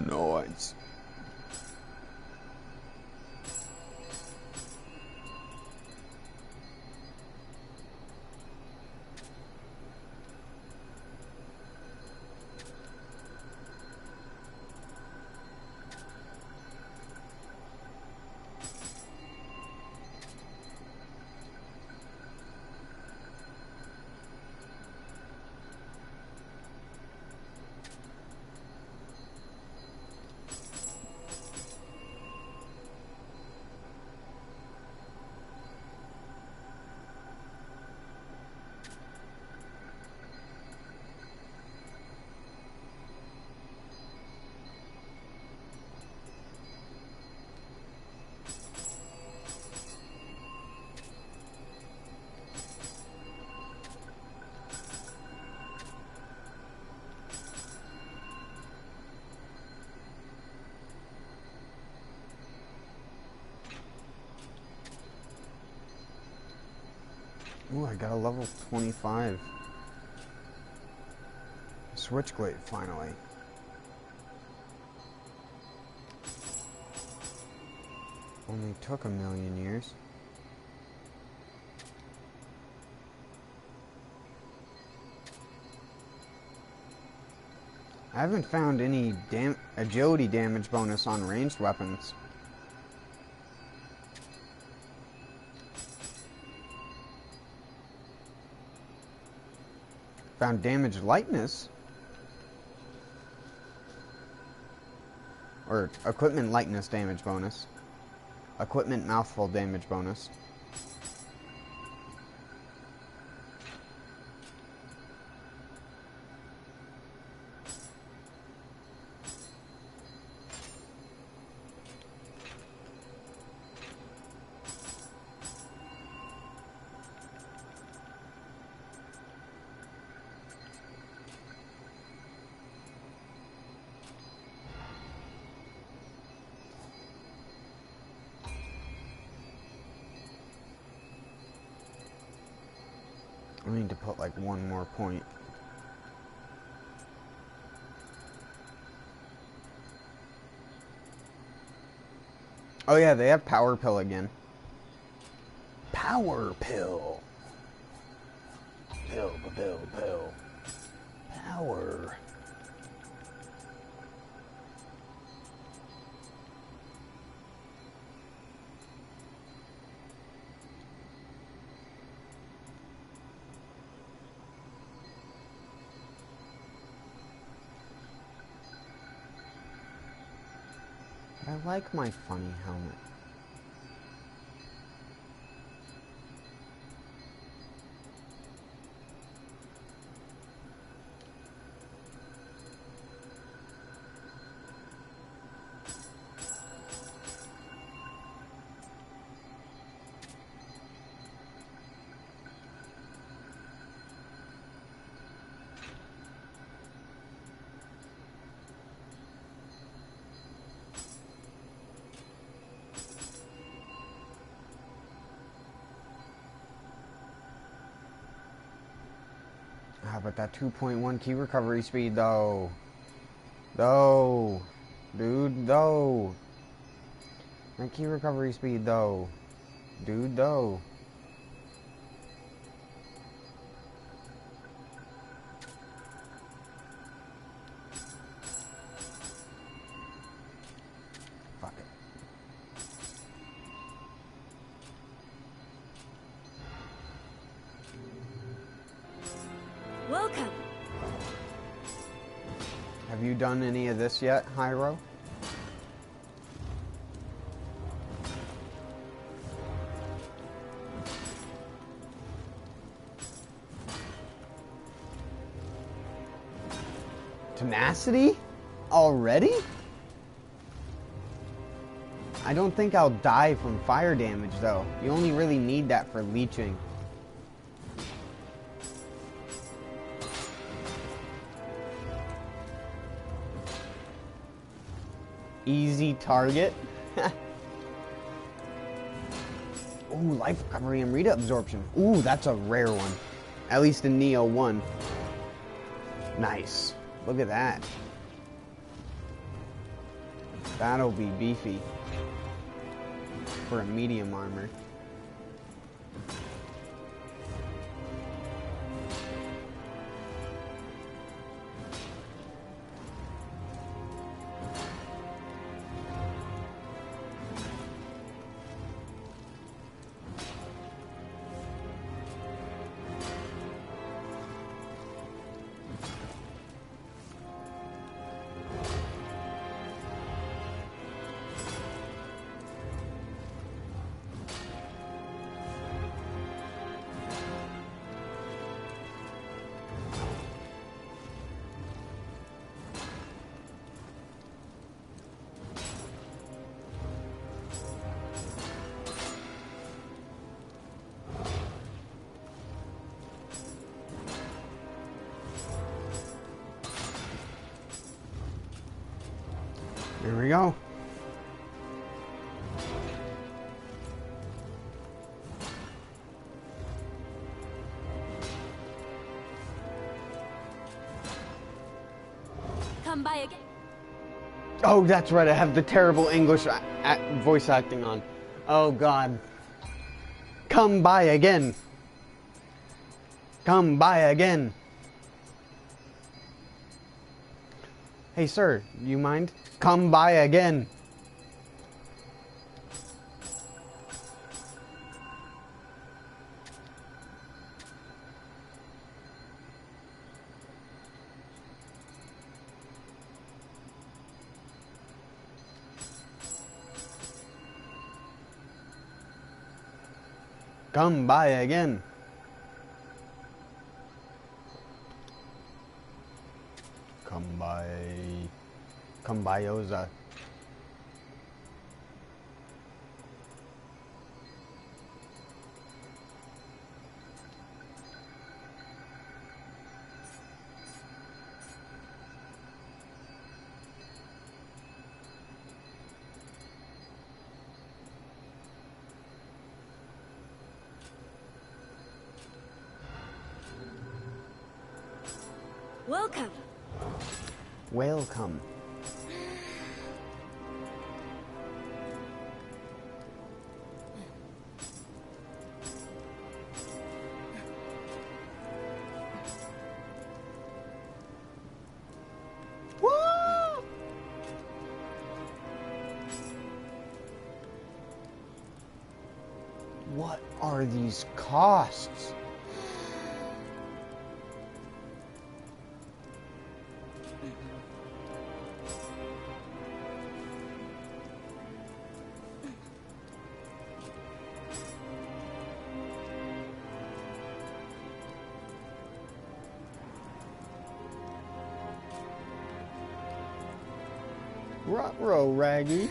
Nice. Ooh, I got a level 25 Switchblade finally. Only took 1,000,000 years. I haven't found any agility damage bonus on ranged weapons. Found damage lightness. Or equipment lightness damage bonus. Equipment mouthful damage bonus. I need to put like one more point. Oh yeah, they have Power Pill again. Power Pill. Pill. Power. I like my funny helmet. Ah, but that 2.1 key recovery speed, though. Though. Dude, though. My key recovery speed, though. Dude, though. Fuck it. Welcome. Have you done any of this yet, Hyro? Tenacity? Already? I don't think I'll die from fire damage, though. You only really need that for leeching. Easy target. Ooh, life recovery and rita absorption. Ooh, that's a rare one. At least in Nioh 1. Nice. Look at that. That'll be beefy. For a medium armor. There we go. Come by again. Oh, that's right. I have the terrible English voice acting on. Oh, God. Come by again. Come by again. Hey, sir, you mind? Come by again. Come by again. Come by. Come by, Oza. Welcome. Welcome. What are these costs? Ruh-roh, Raggy.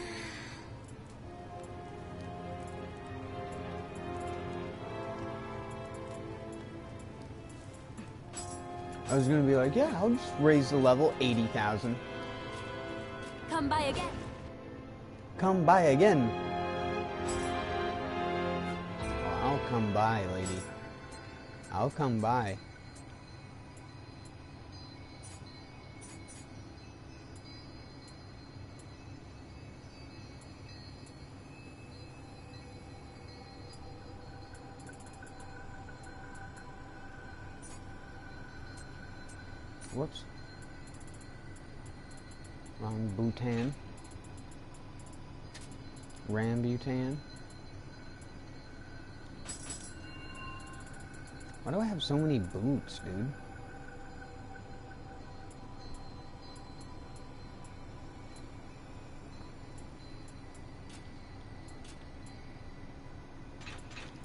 I was gonna be like, yeah, I'll just raise the level 80,000. Come by again. Come by again. Oh, I'll come by, lady. I'll come by. Whoops. Wrong Bhutan. Rambutan. Why do I have so many boots, dude?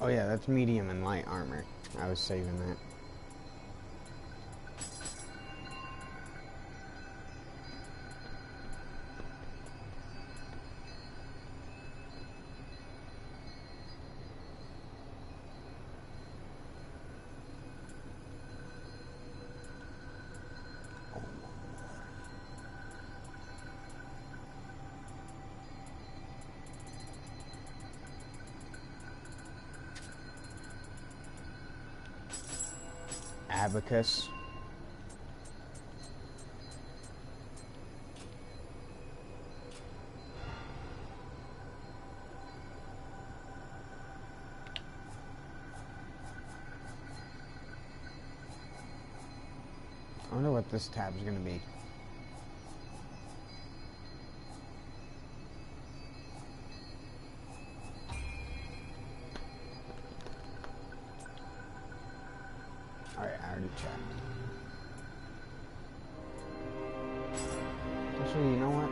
Oh yeah, that's medium and light armor. I was saving that. Abacus. I wonder what this tab's gonna be. Alright, I already checked. Actually, you know what?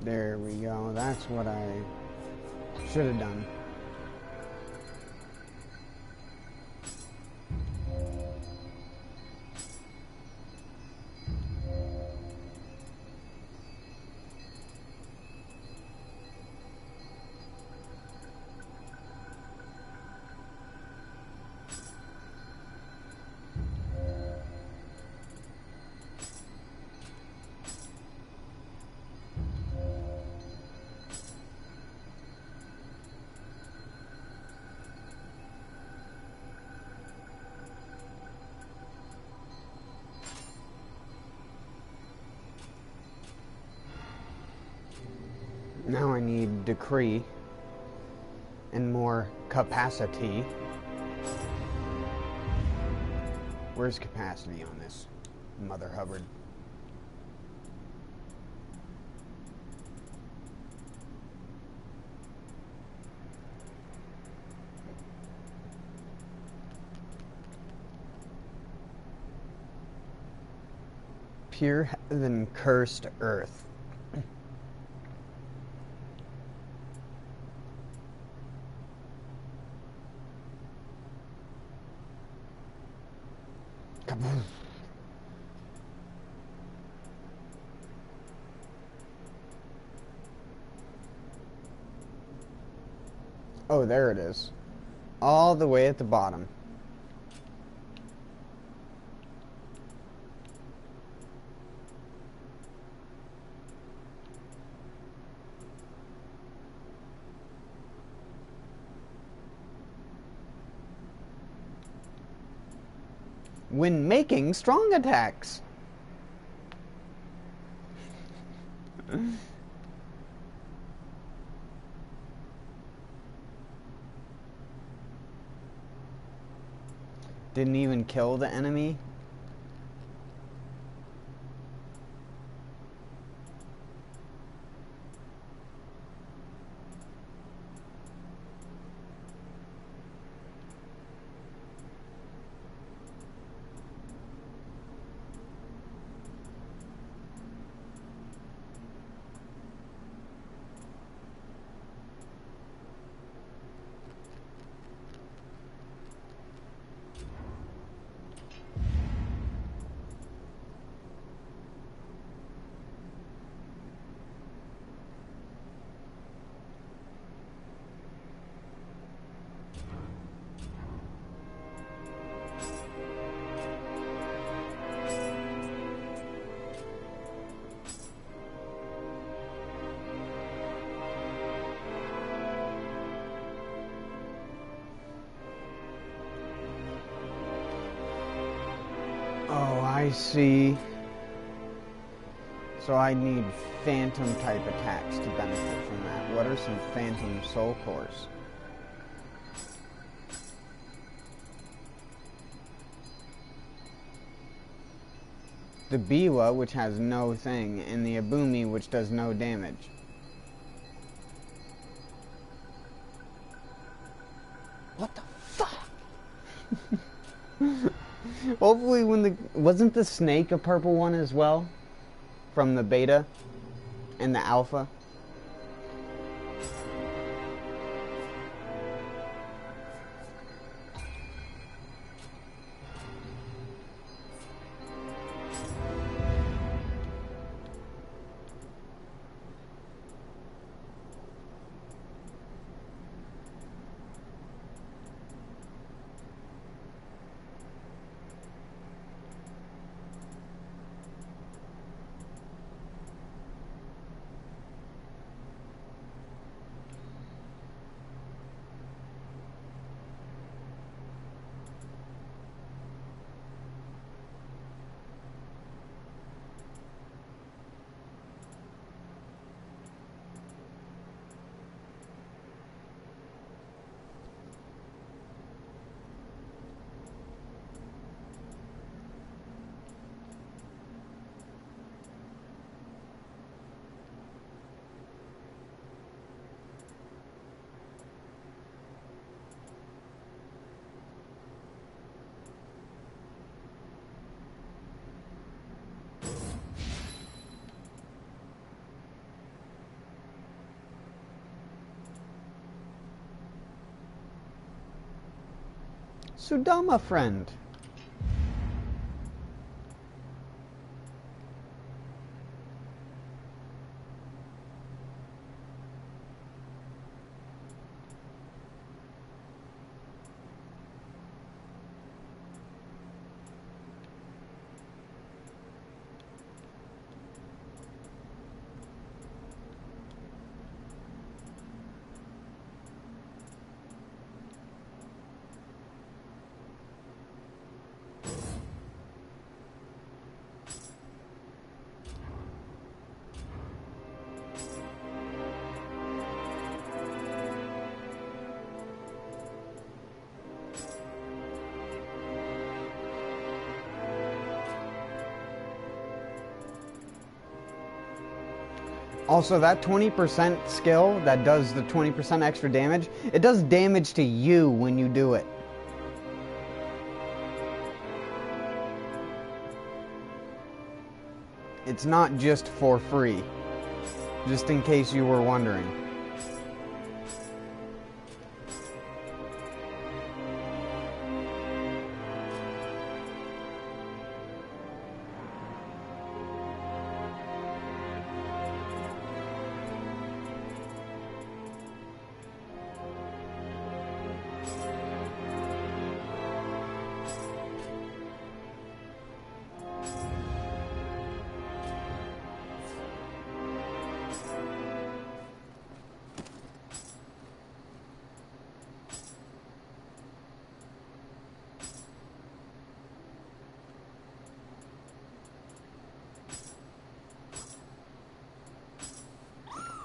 There we go. That's what I should have done. Now I need decree and more capacity. Where's capacity on this, Mother Hubbard? Pure heaven, cursed earth. Kaboom. Oh, there it is. All the way at the bottom. When making strong attacks. Didn't even kill the enemy. see. So I need phantom type attacks to benefit from that. What are some phantom soul cores? The Biwa, which has no thing, and the Abumi, which does no damage. What the fuck? Hopefully wasn't the snake a purple one as well? From the beta and the alpha? Sudama friend. Also, that 20% skill that does the 20% extra damage, it does damage to you when you do it. It's not just for free, just in case you were wondering.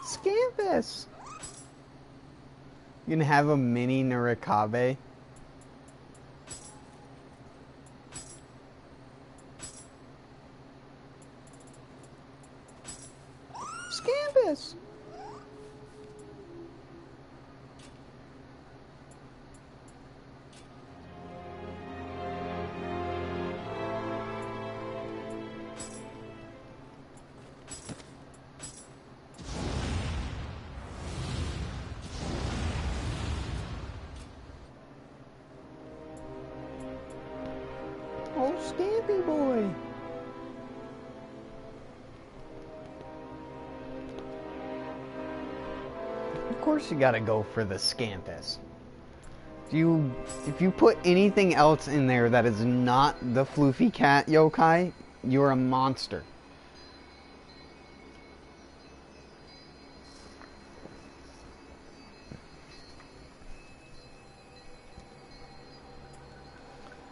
Scampus! You can have a mini Narakabe. Scampus! Oh, Scampy boy. Of course you gotta go for the Scampus. If you put anything else in there that is not the Floofy Cat yokai, you're a monster.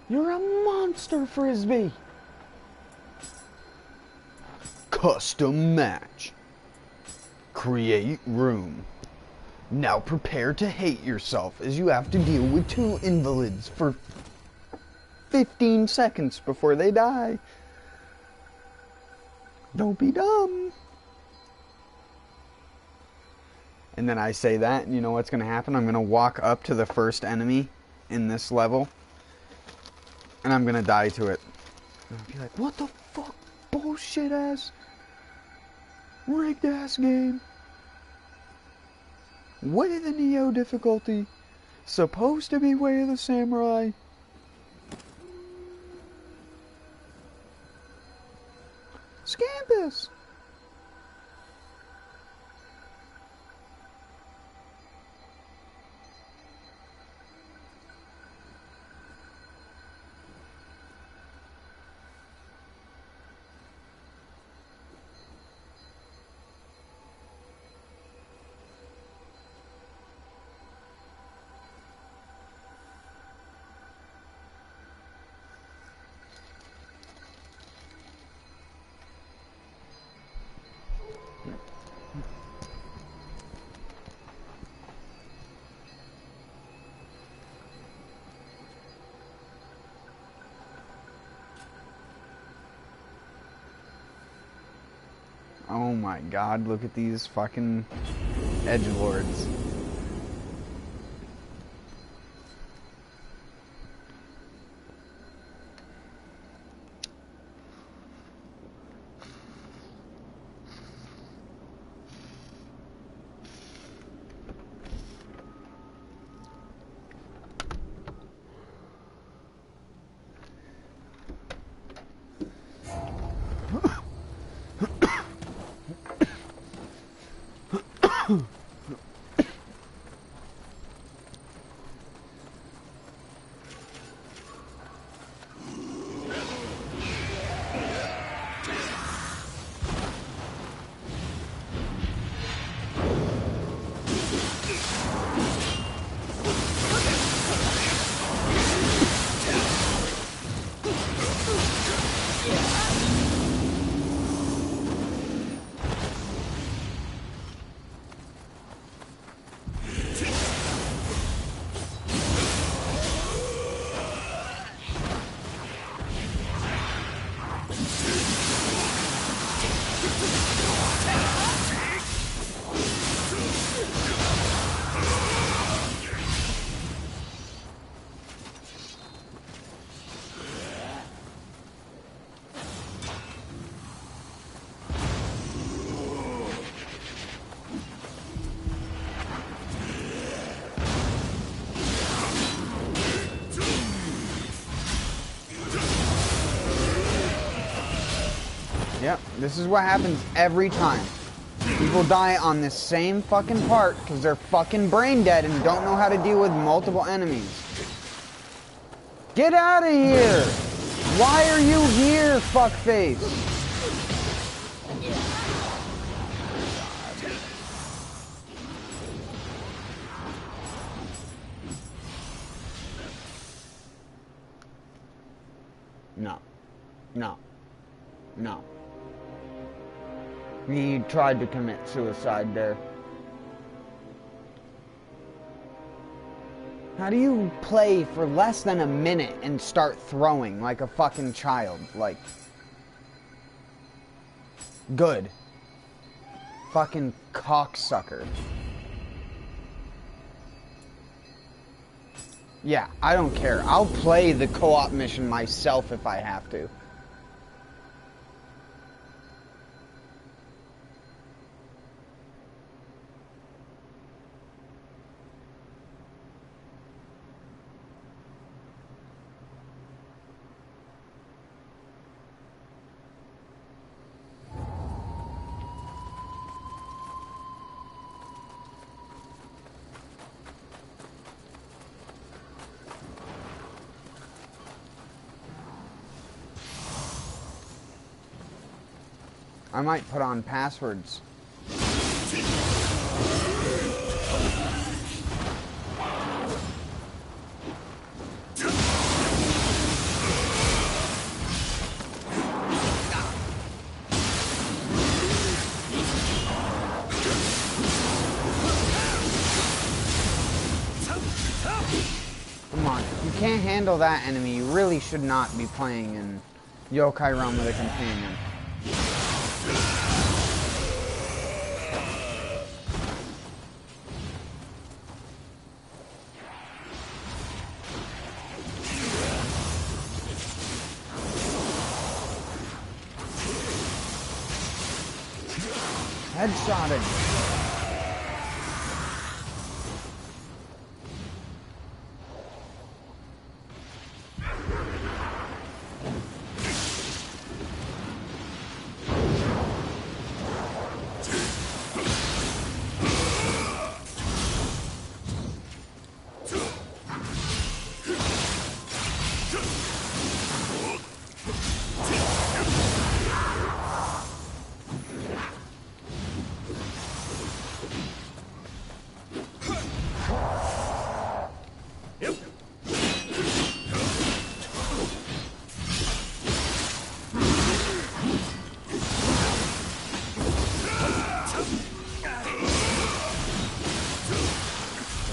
You're a monster, Frisbee! Custom match. Create room. Now prepare to hate yourself as you have to deal with 2 invalids for 15 seconds before they die. Don't be dumb. And then I say that, and you know what's going to happen? I'm going to walk up to the first enemy in this level, and I'm going to die to it. And I'll be like, what the fuck? Bullshit ass. Rigged ass game. Way of the Nioh difficulty. Supposed to be Way of the Samurai. Scampus. Oh my god, look at these fucking edgelords. Yep, this is what happens every time. People die on this same fucking part because they're fucking brain dead and don't know how to deal with multiple enemies. Get out of here! Why are you here, fuckface? No. No. No. He tried to commit suicide there. How do you play for less than a minute and start throwing like a fucking child? Like, good. Fucking cocksucker. Yeah, I don't care. I'll play the co-op mission myself if I have to. I might put on passwords. can't handle that enemy, you really should not be playing in Yokai Realm with a companion. Headshotting.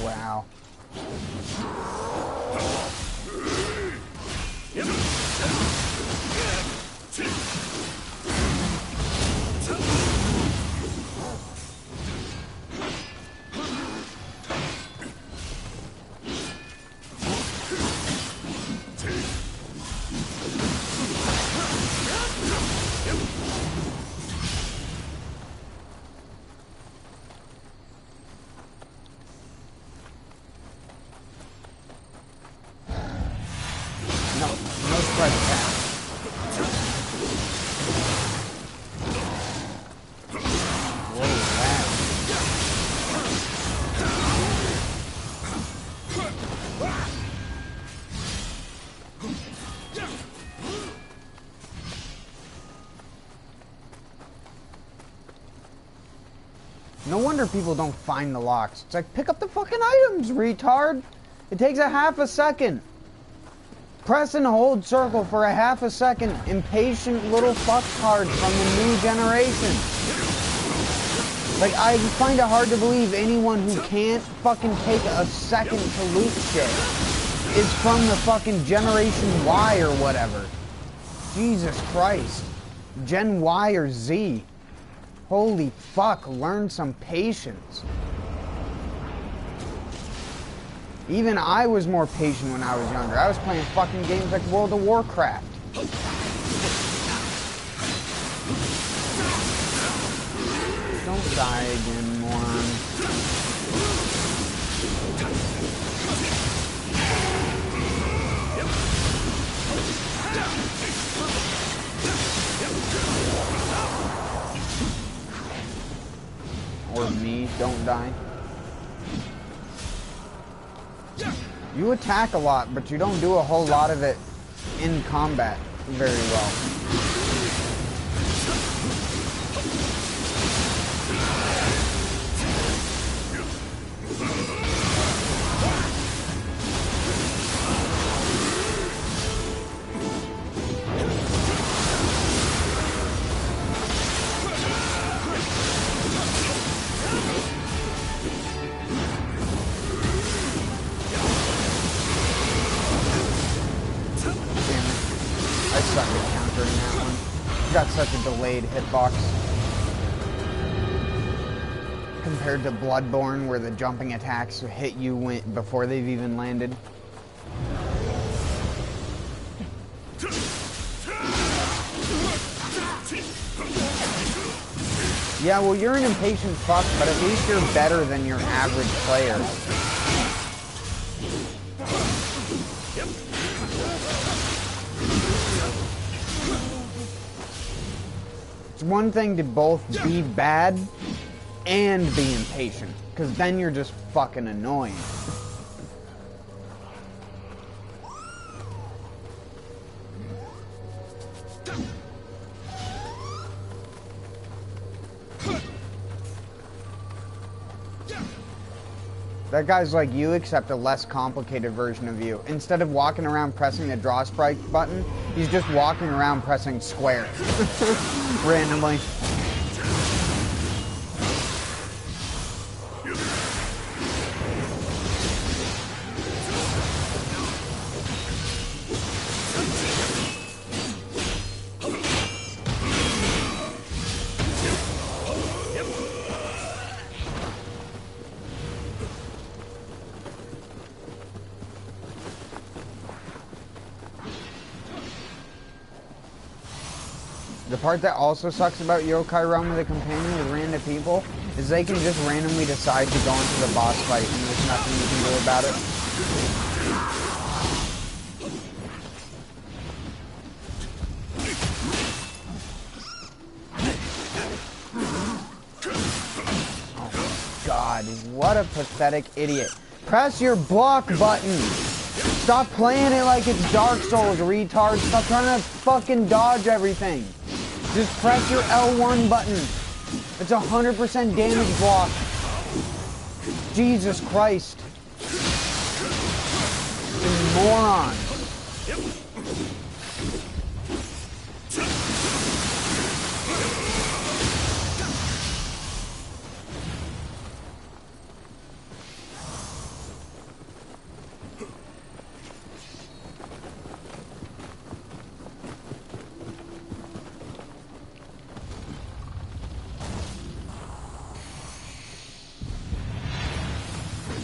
Wow. No spread attack. Whoa, wow. No wonder people don't find the locks. It's like, pick up the fucking items, retard. It takes a half a second. Press and hold circle for a half a second. Impatient little fucktards from the new generation. Like, I find it hard to believe anyone who can't fucking take a second to loot shit is from the fucking Generation Y or whatever. Jesus Christ. Gen Y or Z. Holy fuck, learn some patience. Even I was more patient when I was younger. I was playing fucking games like World of Warcraft. Don't die again, moron. Or me, don't die. You attack a lot, but you don't do a whole lot of it in combat very well. Got such a delayed hitbox compared to Bloodborne, where the jumping attacks hit you before they've even landed. Yeah, well, you're an impatient fuck, but at least you're better than your average player. It's one thing to both be bad and be impatient, because then you're just fucking annoying. That guy's like you, except a less complicated version of you. Instead of walking around pressing the draw sprite button, he's just walking around pressing square. Randomly. The part that also sucks about Yokai Realm with a companion with random people is they can just randomly decide to go into the boss fight and there's nothing you can do about it. Oh God, what a pathetic idiot. Press your block button! Stop playing it like it's Dark Souls, retard. Stop trying to fucking dodge everything. Just press your L1 button. It's 100% damage block. Jesus Christ. You moron.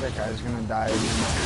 That guy's gonna die again.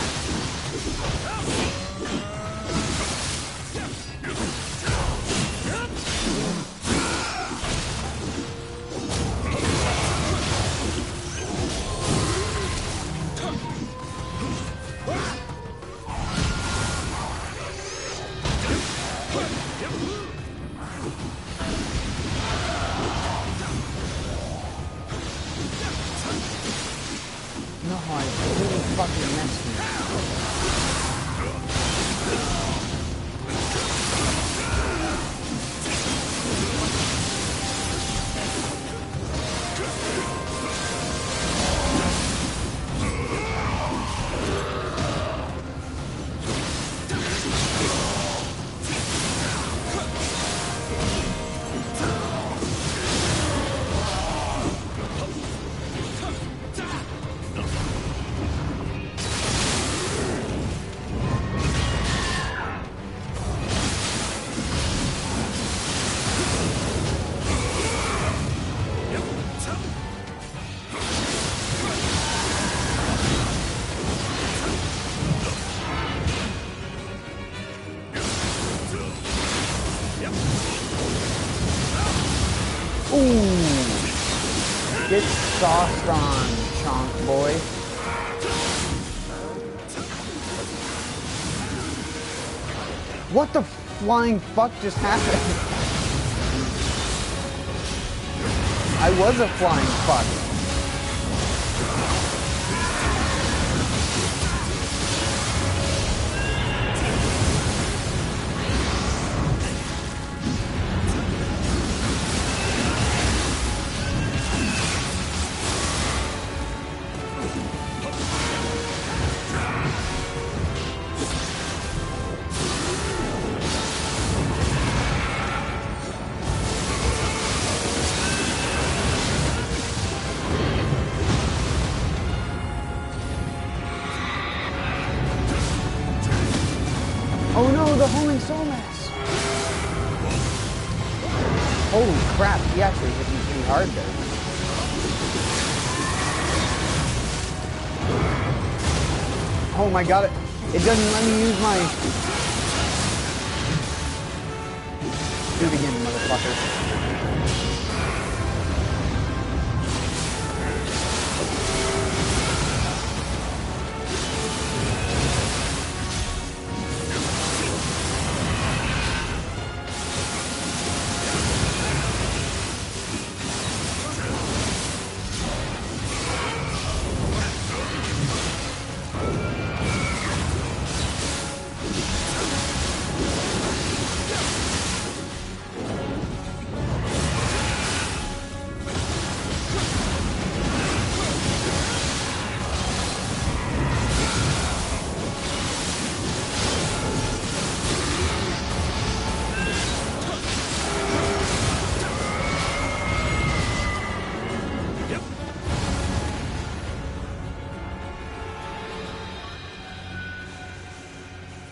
Get sauced on, chonk boy. What the flying fuck just happened? I was a flying fuck. Oh no, the homing soul mass! Holy crap, he actually hit me pretty hard there. Oh my god, it doesn't let me use my... Do it again, motherfucker.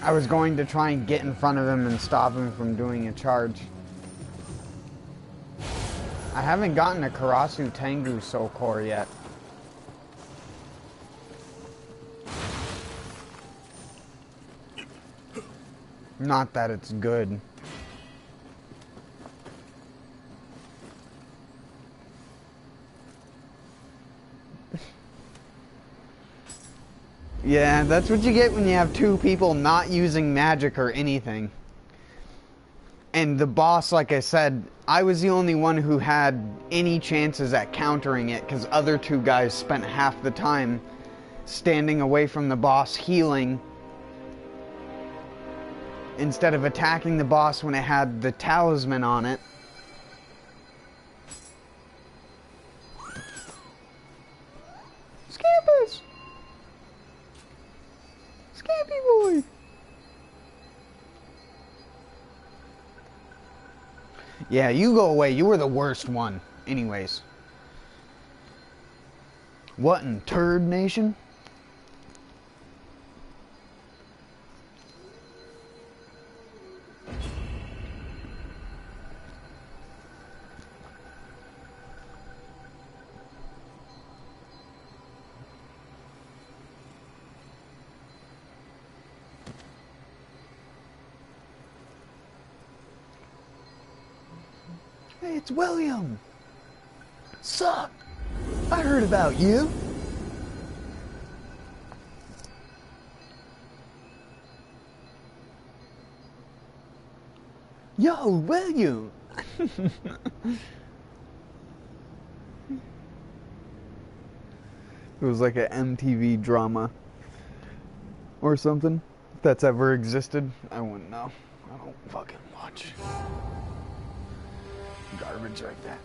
I was going to try and get in front of him and stop him from doing a charge. I haven't gotten a Karasu Tengu Soul Core yet. Not that it's good. Yeah, that's what you get when you have two people not using magic or anything. And the boss, like I said, I was the only one who had any chances at countering it, because other two guys spent half the time standing away from the boss healing instead of attacking the boss when it had the talisman on it. Scampus! Scampy boy! Yeah, you go away. You were the worst one. Anyways. What in Turd Nation? Hey, it's William. Sup? I heard about you. Yo, William. It was like an MTV drama or something. If that's ever existed, I wouldn't know. I don't fucking watch garbage like that.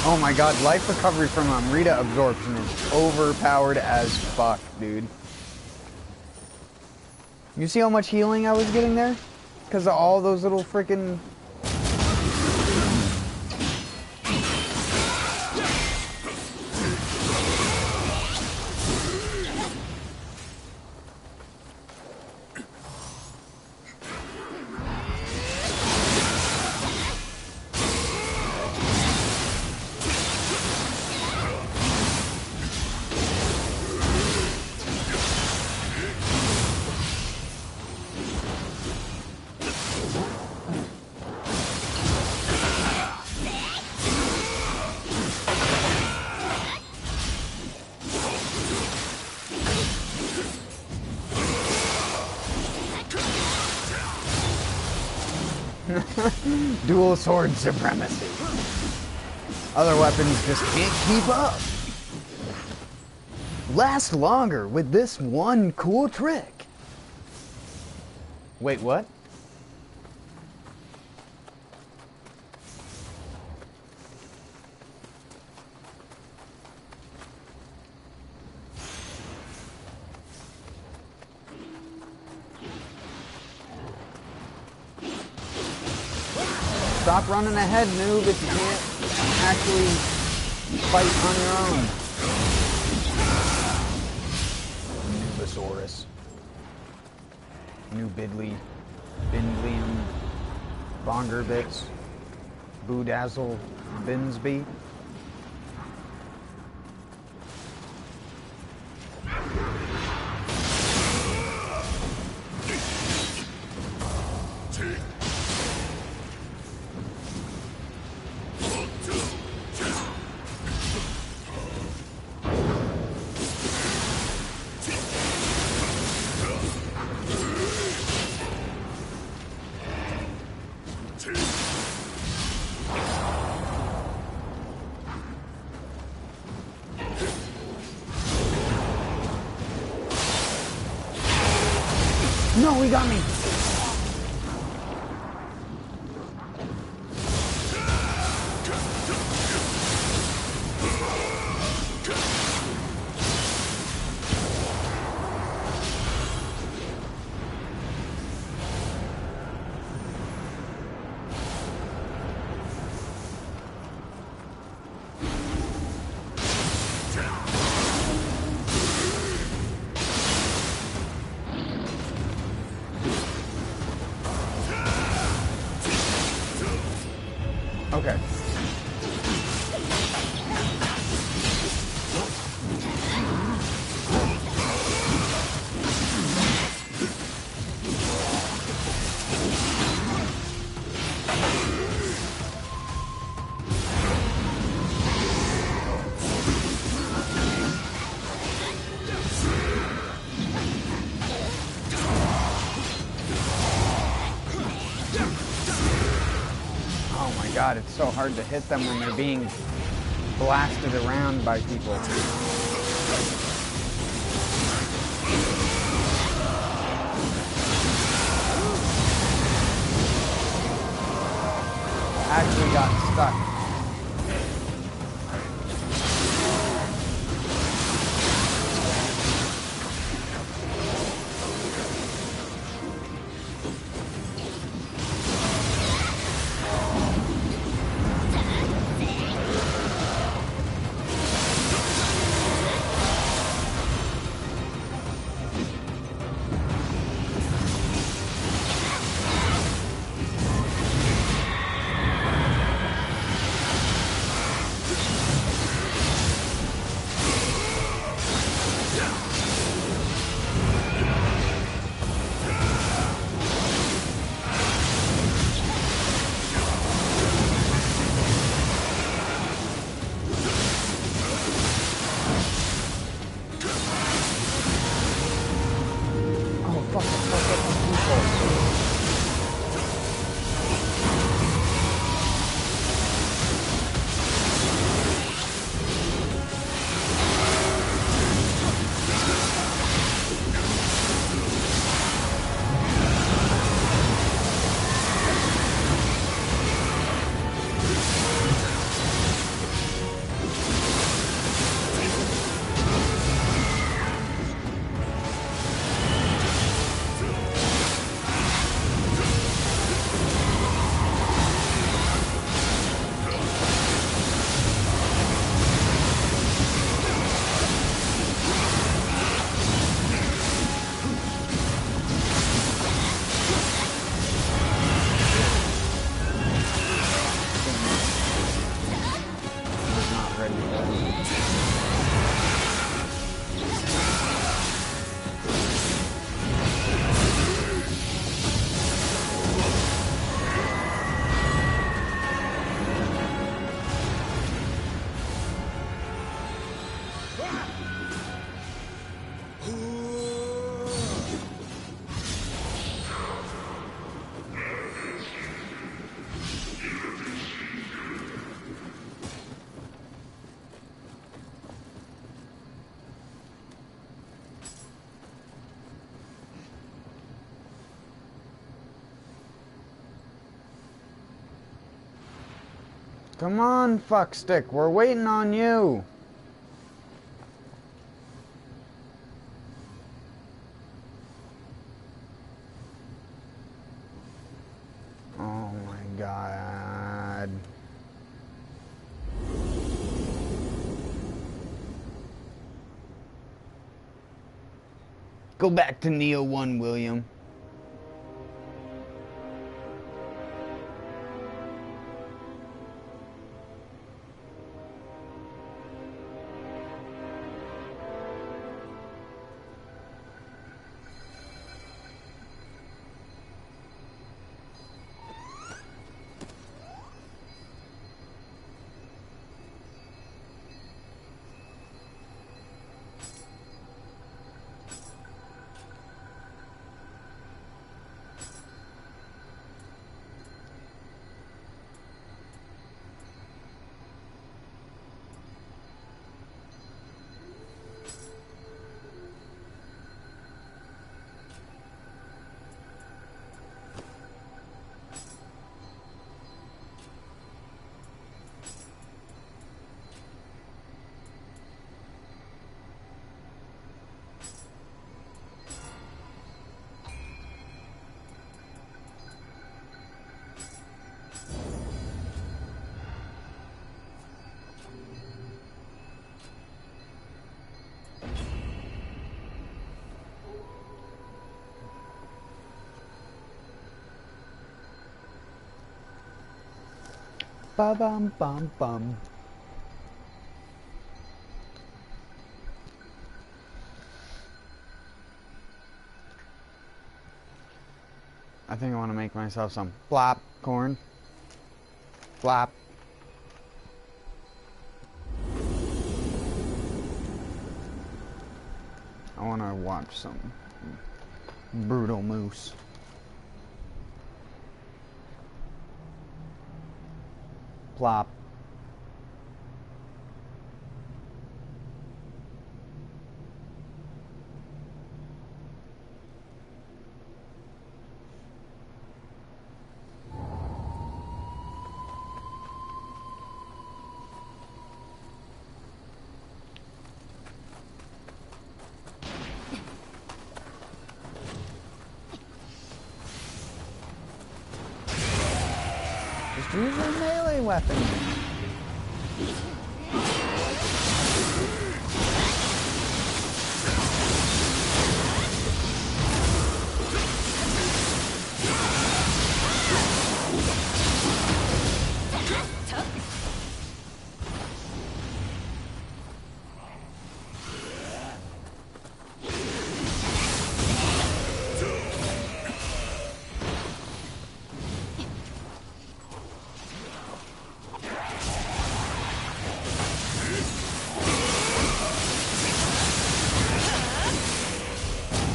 Oh my god, life recovery from Amrita absorption is overpowered as fuck, dude. You see how much healing I was getting there? Because of all those little freaking... Dual sword supremacy. Other weapons just can't keep up. Last longer with this one cool trick. Wait, what? Stop running ahead, noob, if you can't actually fight on your own. Nubosaurus. New Bidley. Bindlium. Bongerbits. Boodazzle. Binsby. No, he got me. Okay. Oh my god, it's so hard to hit them when they're being blasted around by people. Actually got stuck. Come on, fuckstick, we're waiting on you. Oh my god. Go back to Nioh 1, William. Ba-bum bum bum. I think I want to make myself some flop corn. Flop. I want to watch some brutal moose. Plop. Just use your melee weapon.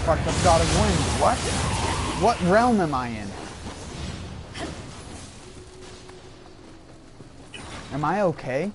Fuck the god of wind. What? What realm am I in? Am I okay?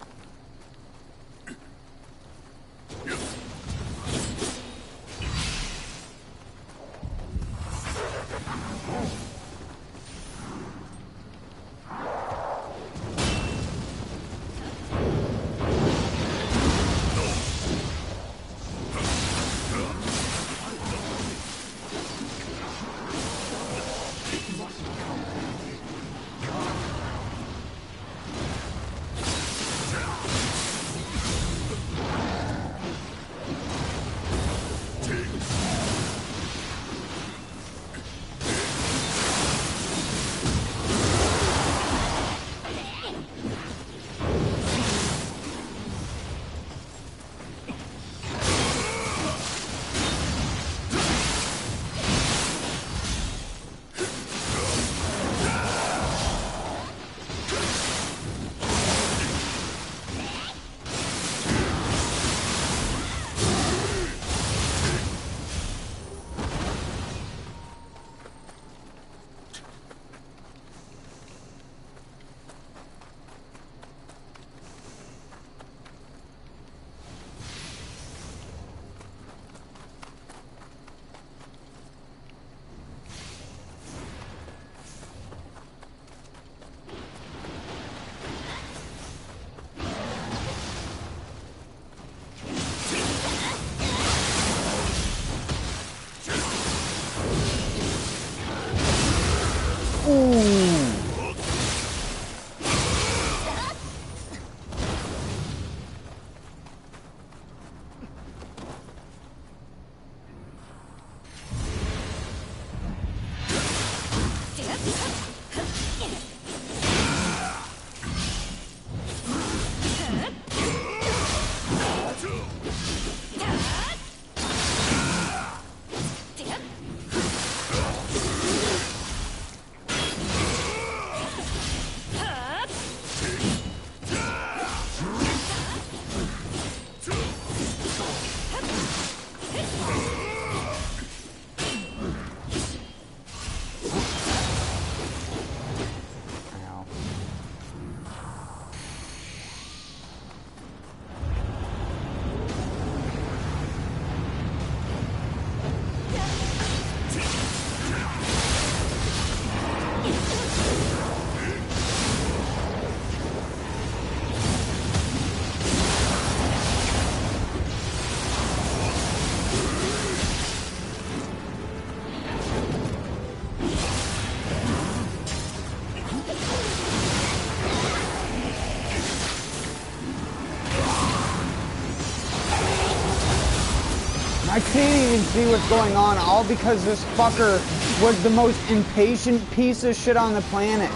I can't even see what's going on, all because this fucker was the most impatient piece of shit on the planet.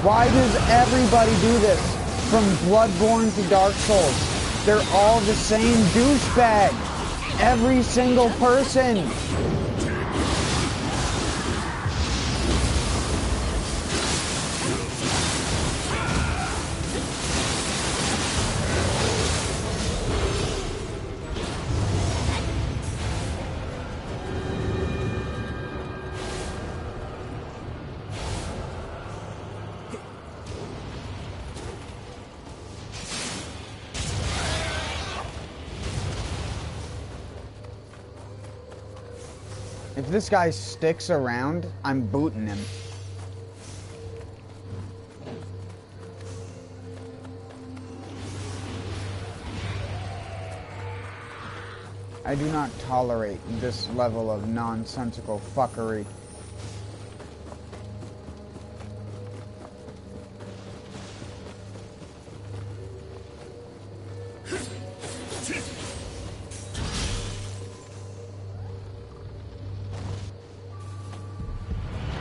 Why does everybody do this? From Bloodborne to Dark Souls. They're all the same douchebag. Every single person. If this guy sticks around, I'm booting him. I do not tolerate this level of nonsensical fuckery.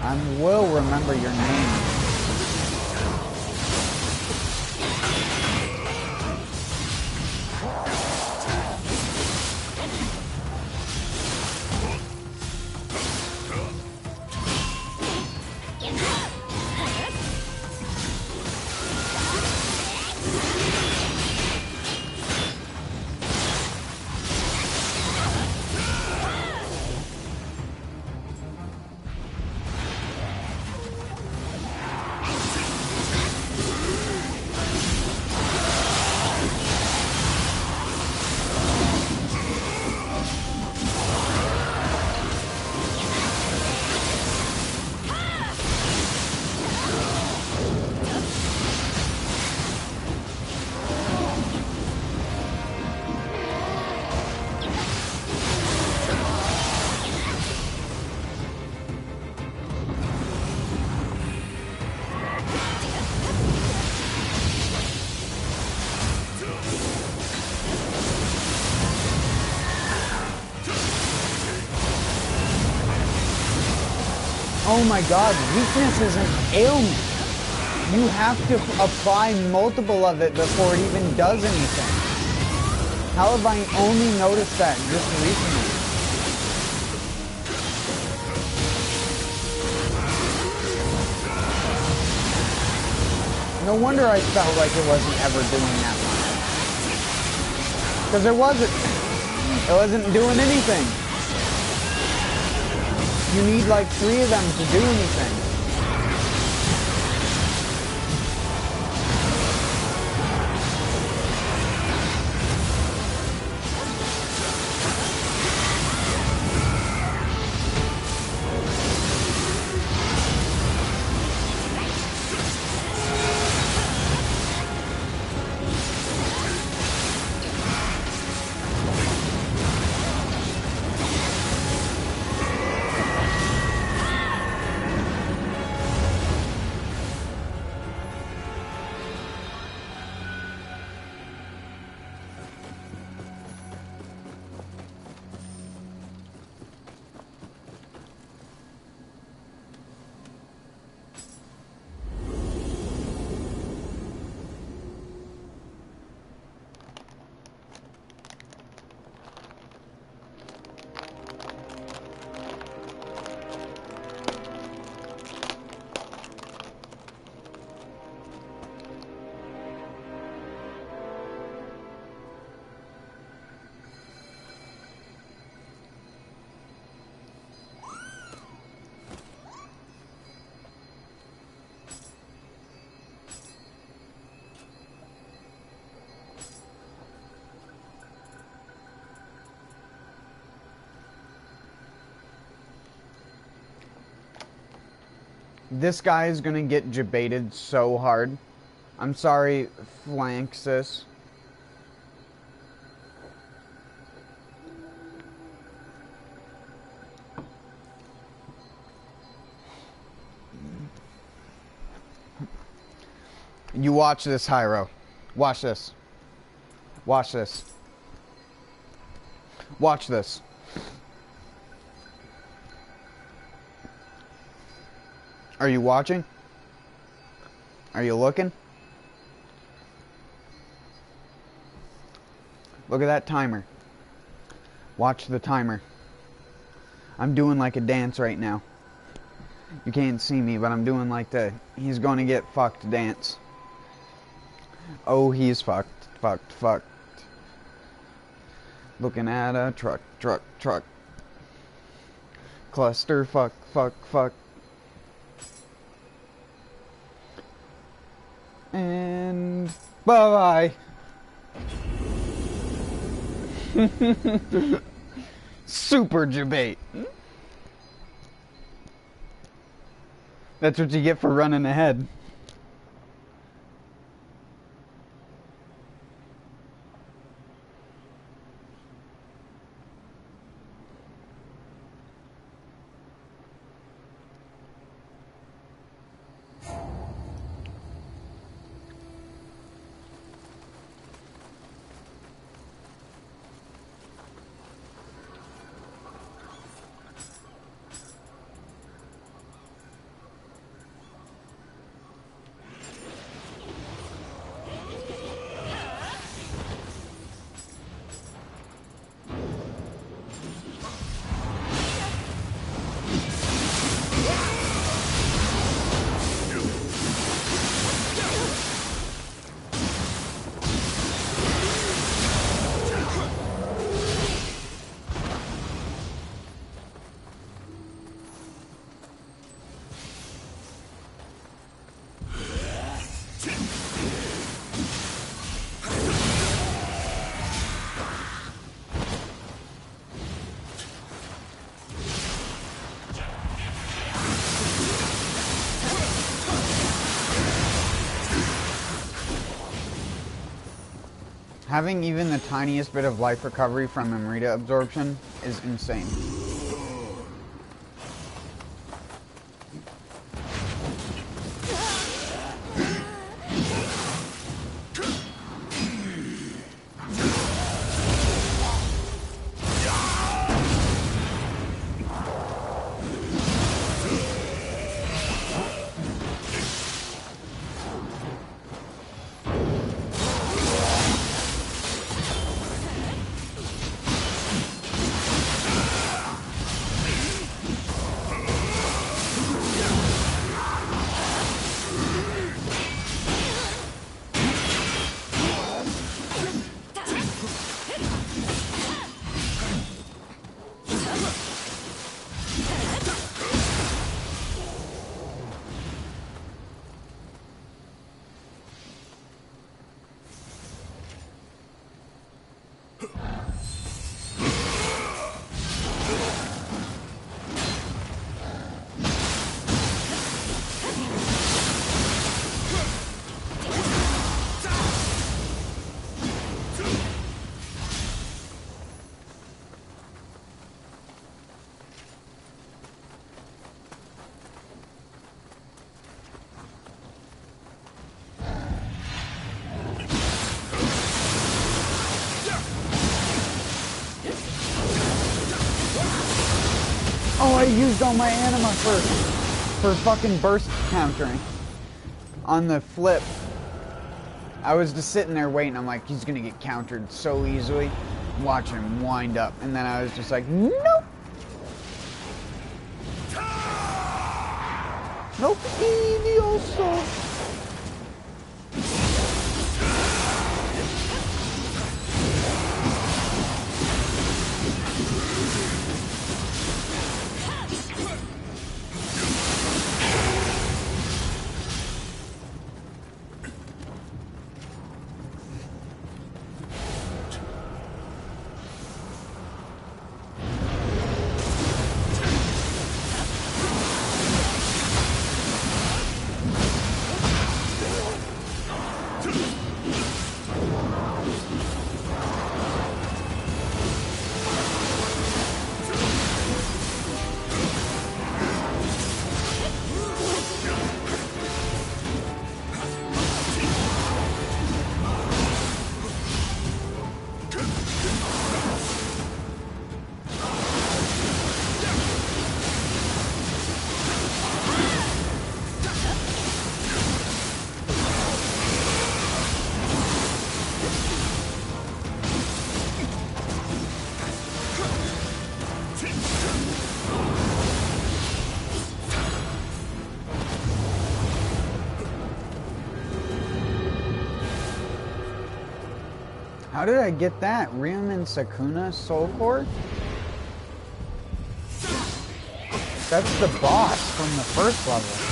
I will remember your name. Oh my god, weakness is an ailment. You have to apply multiple of it before it even does anything. How have I only noticed that just recently? No wonder I felt like it wasn't ever doing that much. Because it wasn't. It wasn't doing anything. You need like 3 of them to do anything. This guy is gonna get jebaited so hard. I'm sorry, Flanxus. You watch this, Hyro. Watch this. Watch this. Watch this. Are you watching? Are you looking? Look at that timer. Watch the timer. I'm doing like a dance right now. You can't see me, but I'm doing like the he's gonna get fucked dance. Oh, he's fucked, fucked, fucked. Looking at a truck. Cluster, fuck. And bye-bye. Super debate. That's what you get for running ahead. Having even the tiniest bit of life recovery from Amrita absorption is insane. Oh, I used all my anima for fucking burst countering. On the flip, I was just sitting there waiting. I'm like, he's gonna get countered so easily. Watch him wind up. And then I was just like, nope. Nope. Nioh soul. How did I get that? Rim and Sakuna Soul Core? That's the boss from the first level.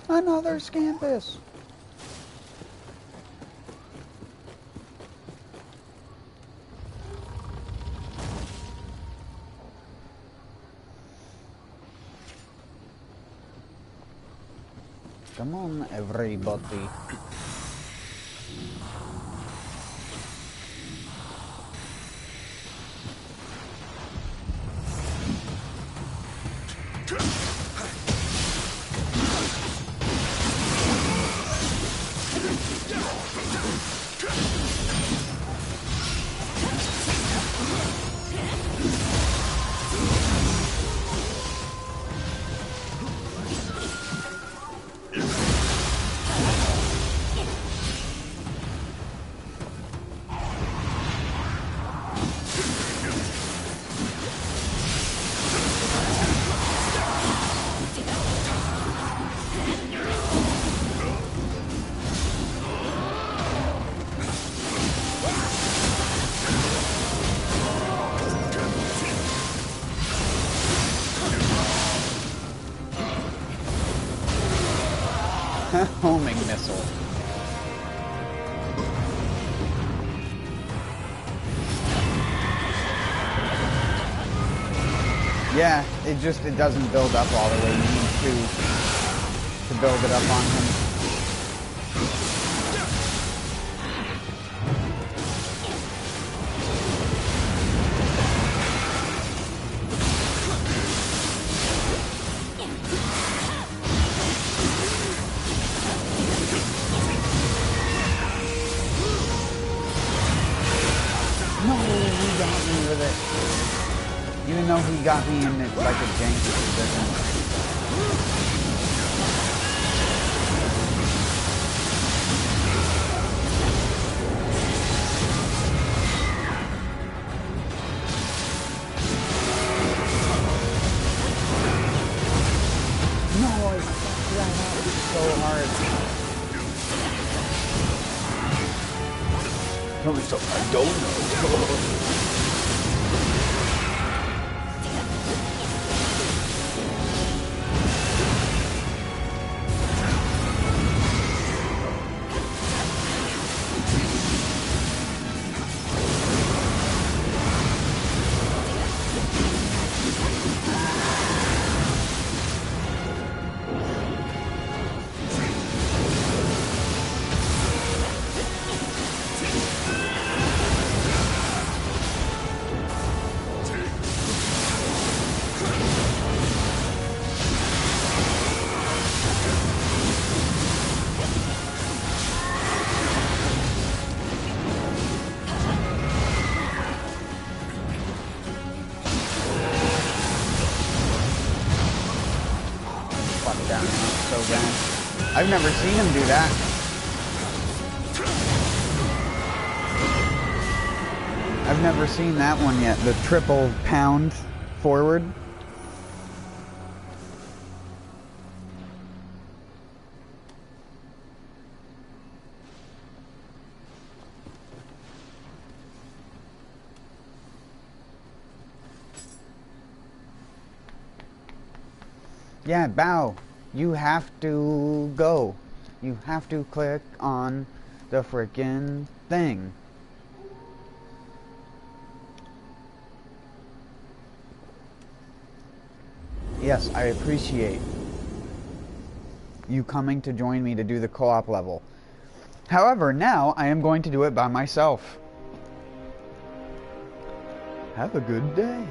Another Scampus. Come on, everybody. Homing missile. Yeah, it doesn't build up all the way. You need to build it up on him. Even though he got me in it like a janky position. No, I fucked that up so hard. Tell me something I don't know. fuck down so bad. I've never seen him do that. I've never seen that one yet. The triple pound forward. Yeah, Bao, you have to go. You have to click on the frickin' thing. Yes, I appreciate you coming to join me to do the co-op level. However, now I am going to do it by myself. Have a good day.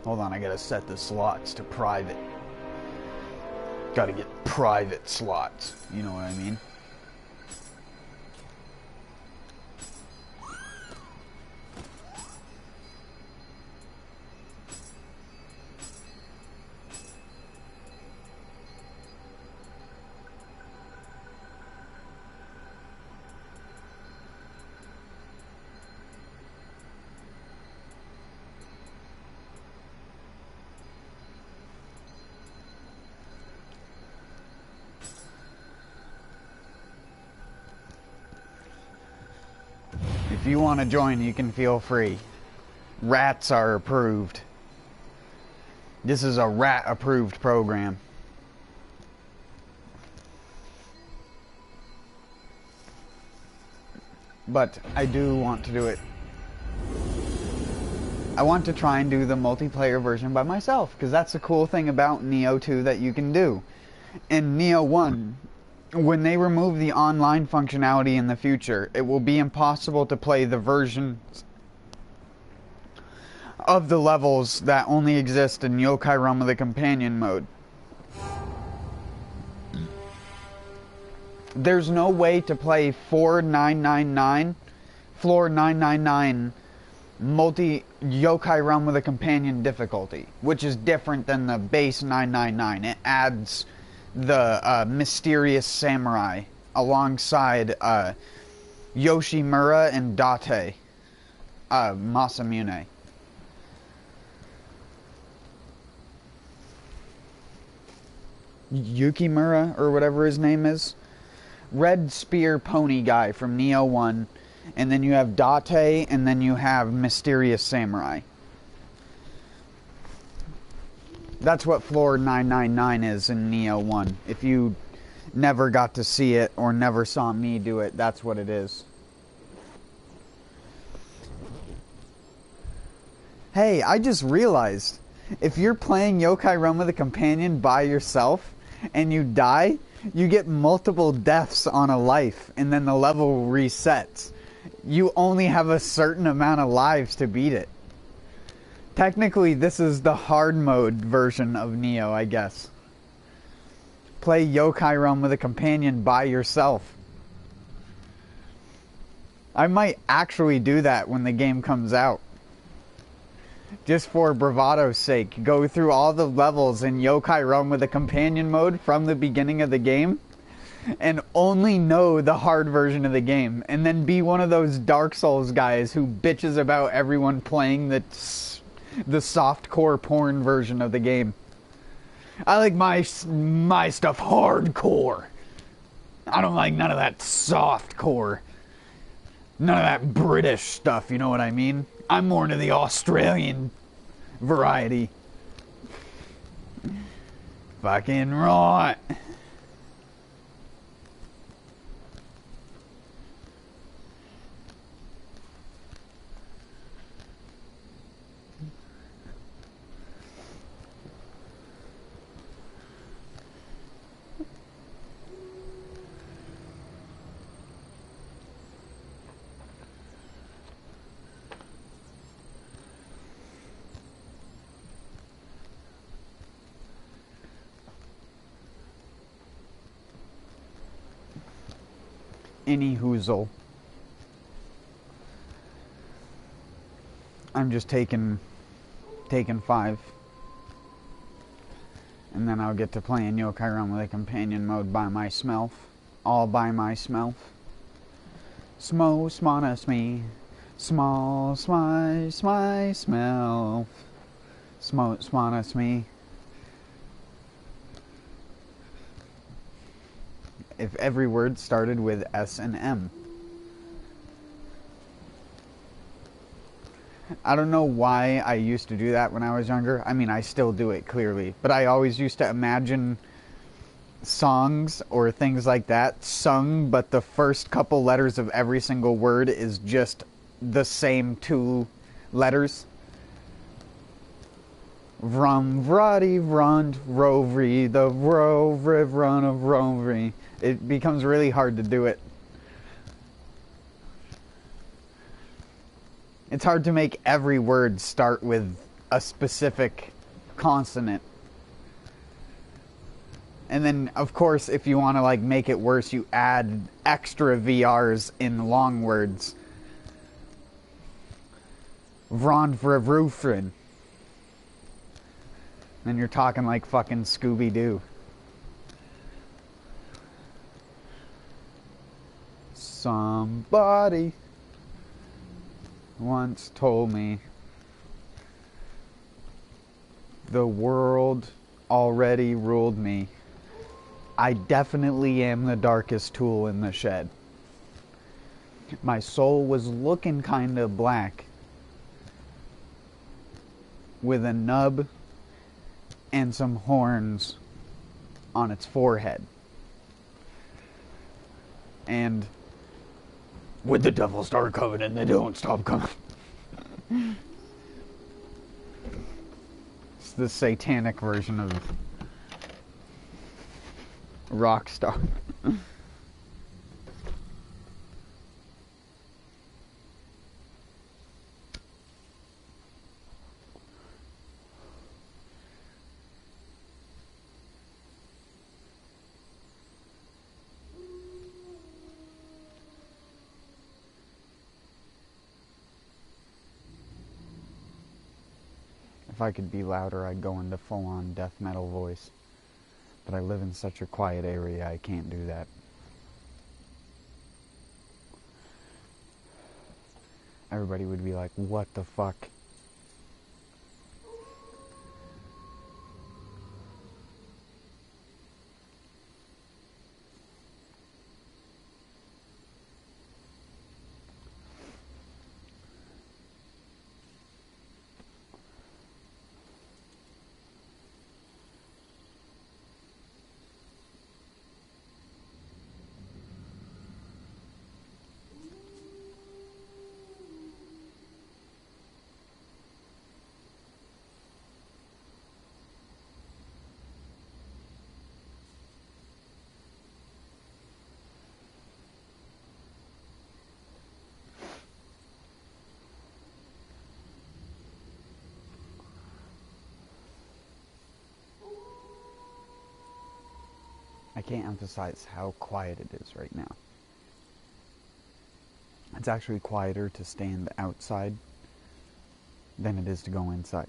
Hold on, I gotta set the slots to private. Gotta get private slots. You know what I mean? If you want to join, you can feel free. Rats are approved. This is a rat-approved program. But I do want to do it. I want to try and do the multiplayer version by myself, because that's the cool thing about Nioh 2 that you can do. In Nioh 1, when they remove the online functionality in the future, it will be impossible to play the versions of the levels that only exist in Yokai Realm of the Companion mode. There's no way to play Floor 999 multi Yokai Realm of the Companion difficulty, which is different than the base 999. It adds the mysterious samurai alongside Yoshimura and Date Masamune. Yukimura, or whatever his name is. Red Spear Pony guy from Nioh 1. And then you have Date, and then you have Mysterious Samurai. That's what Floor 999 is in Nioh 1. If you never got to see it or never saw me do it, that's what it is. Hey, I just realized, if you're playing Yokai Realm of the Companion by yourself and you die, you get multiple deaths on a life, and then the level resets. You only have a certain amount of lives to beat it. Technically, this is the hard mode version of Nioh, I guess. Play Yokai Realm with a Companion by yourself. I might actually do that when the game comes out. Just for bravado's sake, go through all the levels in Yokai Realm with a Companion mode from the beginning of the game, and only know the hard version of the game, and then be one of those Dark Souls guys who bitches about everyone playing the softcore porn version of the game. I like my stuff hardcore. I don't like none of that softcore. None of that British stuff, you know what I mean? I'm more into the Australian variety. Fucking right. Any hoozle. I'm just taking 5. And then I'll get to playing Yokai Realm with a companion mode by myself. All by myself. Smo smonas me. Small smy smell. Smo smonas me. If every word started with S and M. I don't know why I used to do that when I was younger. I mean, I still do it clearly. But I always used to imagine songs or things like that sung, but the first couple letters of every single word is just the same two letters. Vrum, vrati, vrund, rovri, the rovri, run of rovri. It becomes really hard to do it. It's hard to make every word start with a specific consonant. And then, of course, if you want to like make it worse, you add extra VRs in long words. Vrondvrvrufrin. Then you're talking like fucking Scooby-Doo. Somebody once told me the world already ruled me. I definitely am the darkest tool in the shed. My soul was looking kinda black with a nub and some horns on its forehead. And with the devil start coming and they don't stop coming. It's the satanic version of Rockstar. If I could be louder, I'd go into full-on death metal voice. But I live in such a quiet area, I can't do that. Everybody would be like, what the fuck? I can't emphasize how quiet it is right now. It's actually quieter to stand outside than it is to go inside.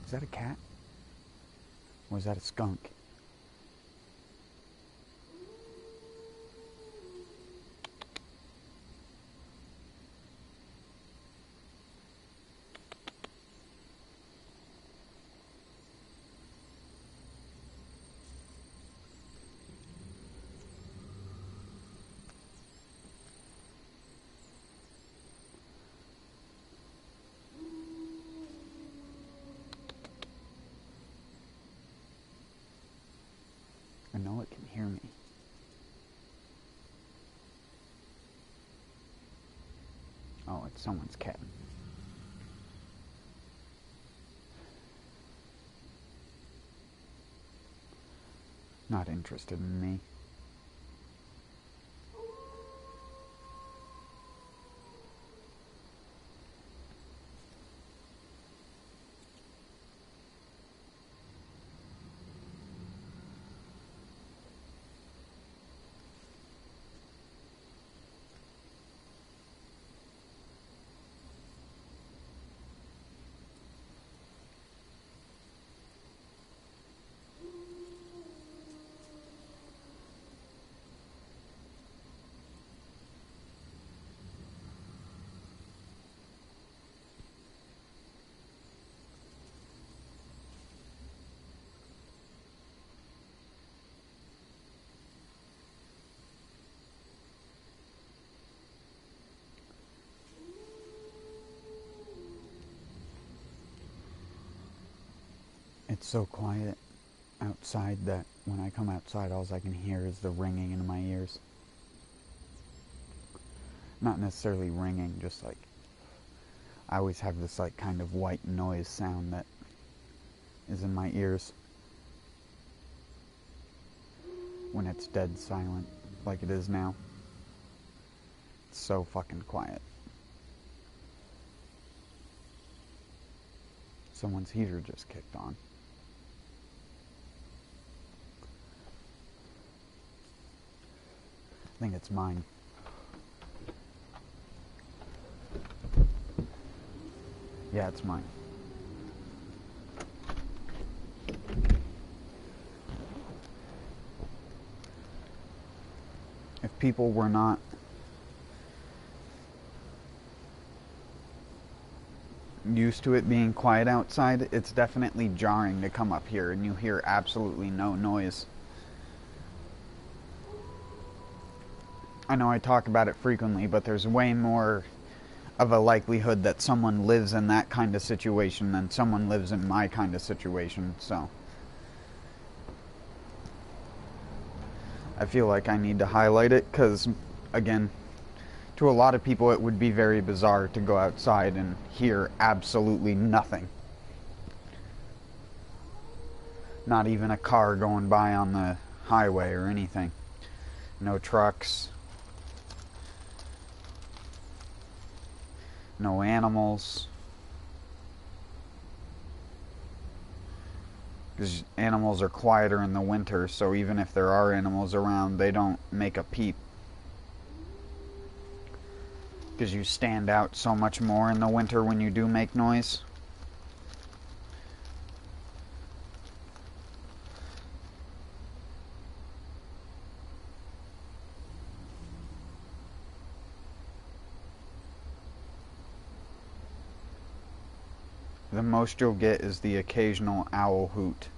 Is that a cat? Or is that a skunk? I know it can hear me. Oh, it's someone's cat. Not interested in me. It's so quiet outside that when I come outside, all I can hear is the ringing in my ears. Not necessarily ringing, just like, I always have this like kind of white noise sound that is in my ears when it's dead silent, like it is now. It's so fucking quiet. Someone's heater just kicked on. I think it's mine. Yeah, it's mine. If people were not used to it being quiet outside, it's definitely jarring to come up here and you hear absolutely no noise. I know I talk about it frequently, but there's way more of a likelihood that someone lives in that kind of situation than someone lives in my kind of situation, so I feel like I need to highlight it because, again, to a lot of people it would be very bizarre to go outside and hear absolutely nothing. Not even a car going by on the highway or anything. No trucks. No animals. Because animals are quieter in the winter, so even if there are animals around, they don't make a peep. Because you stand out so much more in the winter when you do make noise. The most you'll get is the occasional owl hoot.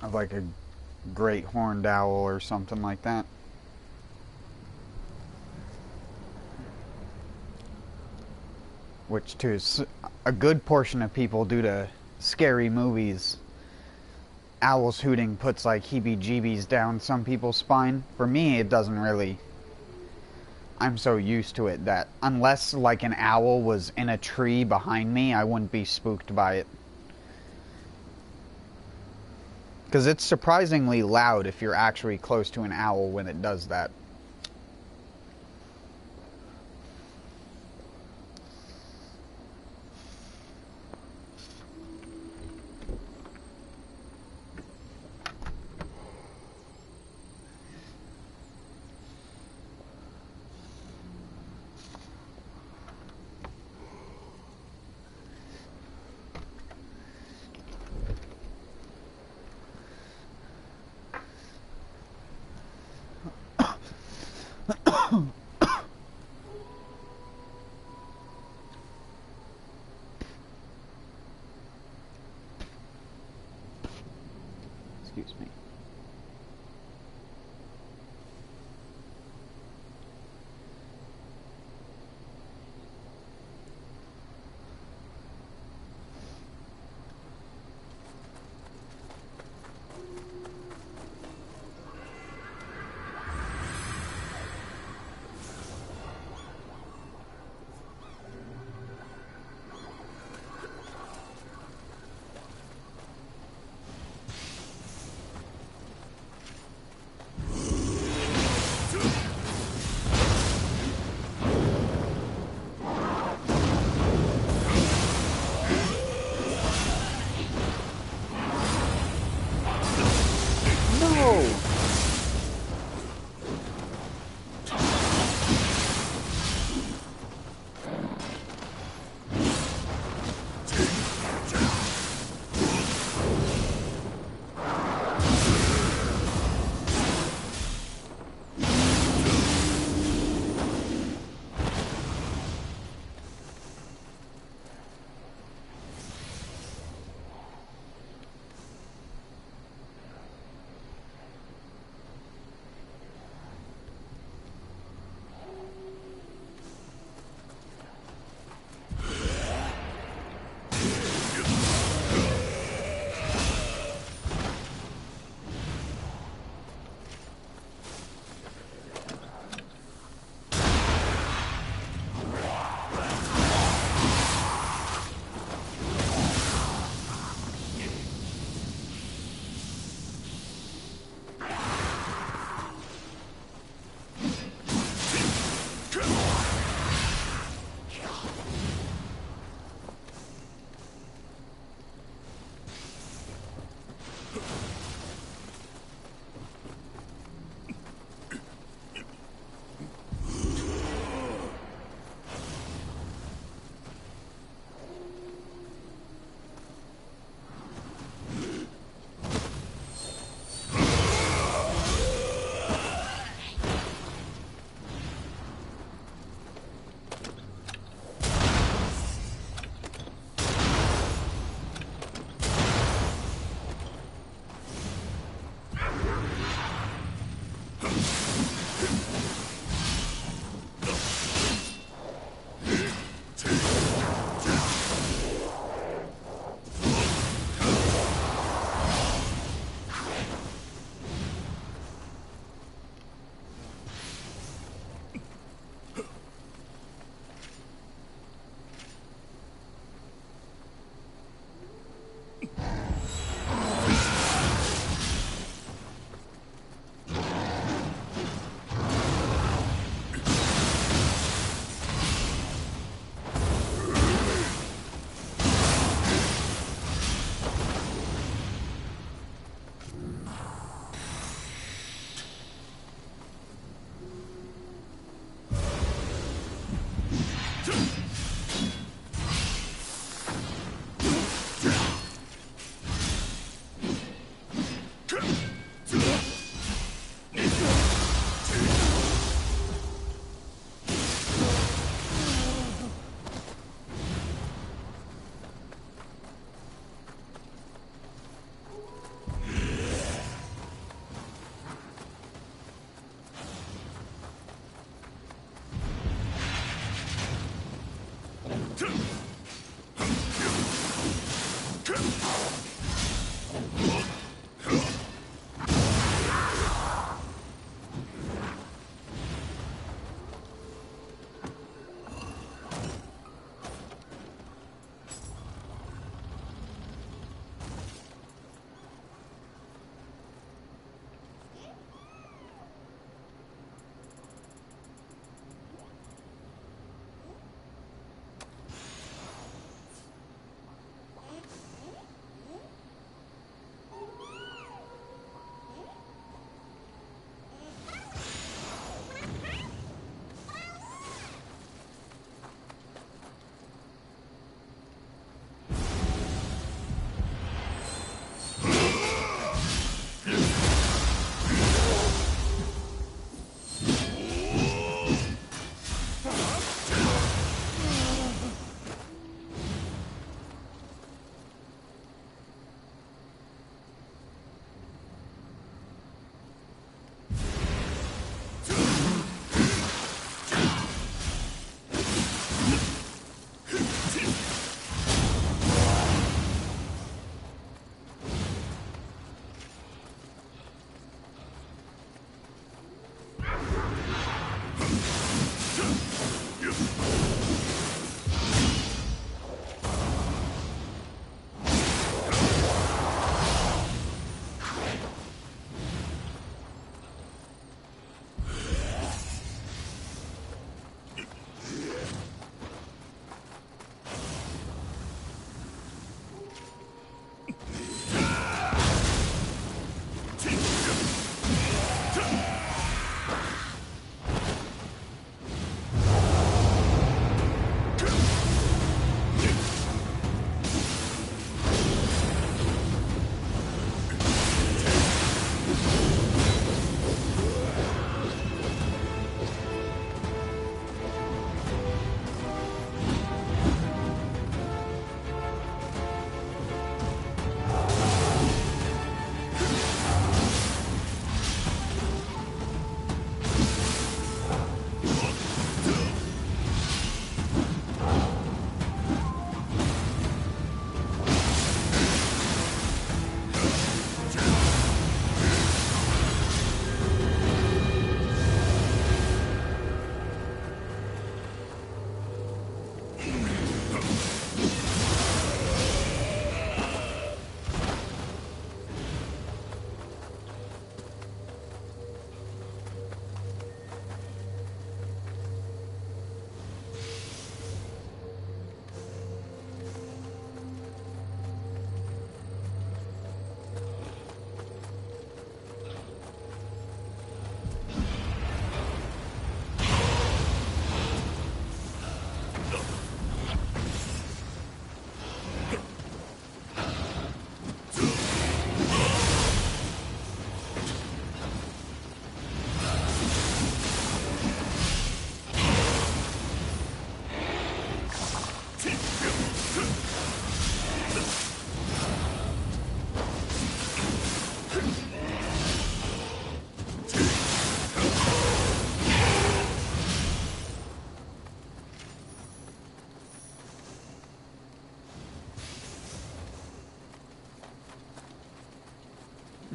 Of like a great horned owl or something like that. Which to a good portion of people, due to scary movies, owls hooting puts like heebie-jeebies down some people's spine. For me, it doesn't really. I'm so used to it that unless like an owl was in a tree behind me, I wouldn't be spooked by it. Because it's surprisingly loud if you're actually close to an owl when it does that.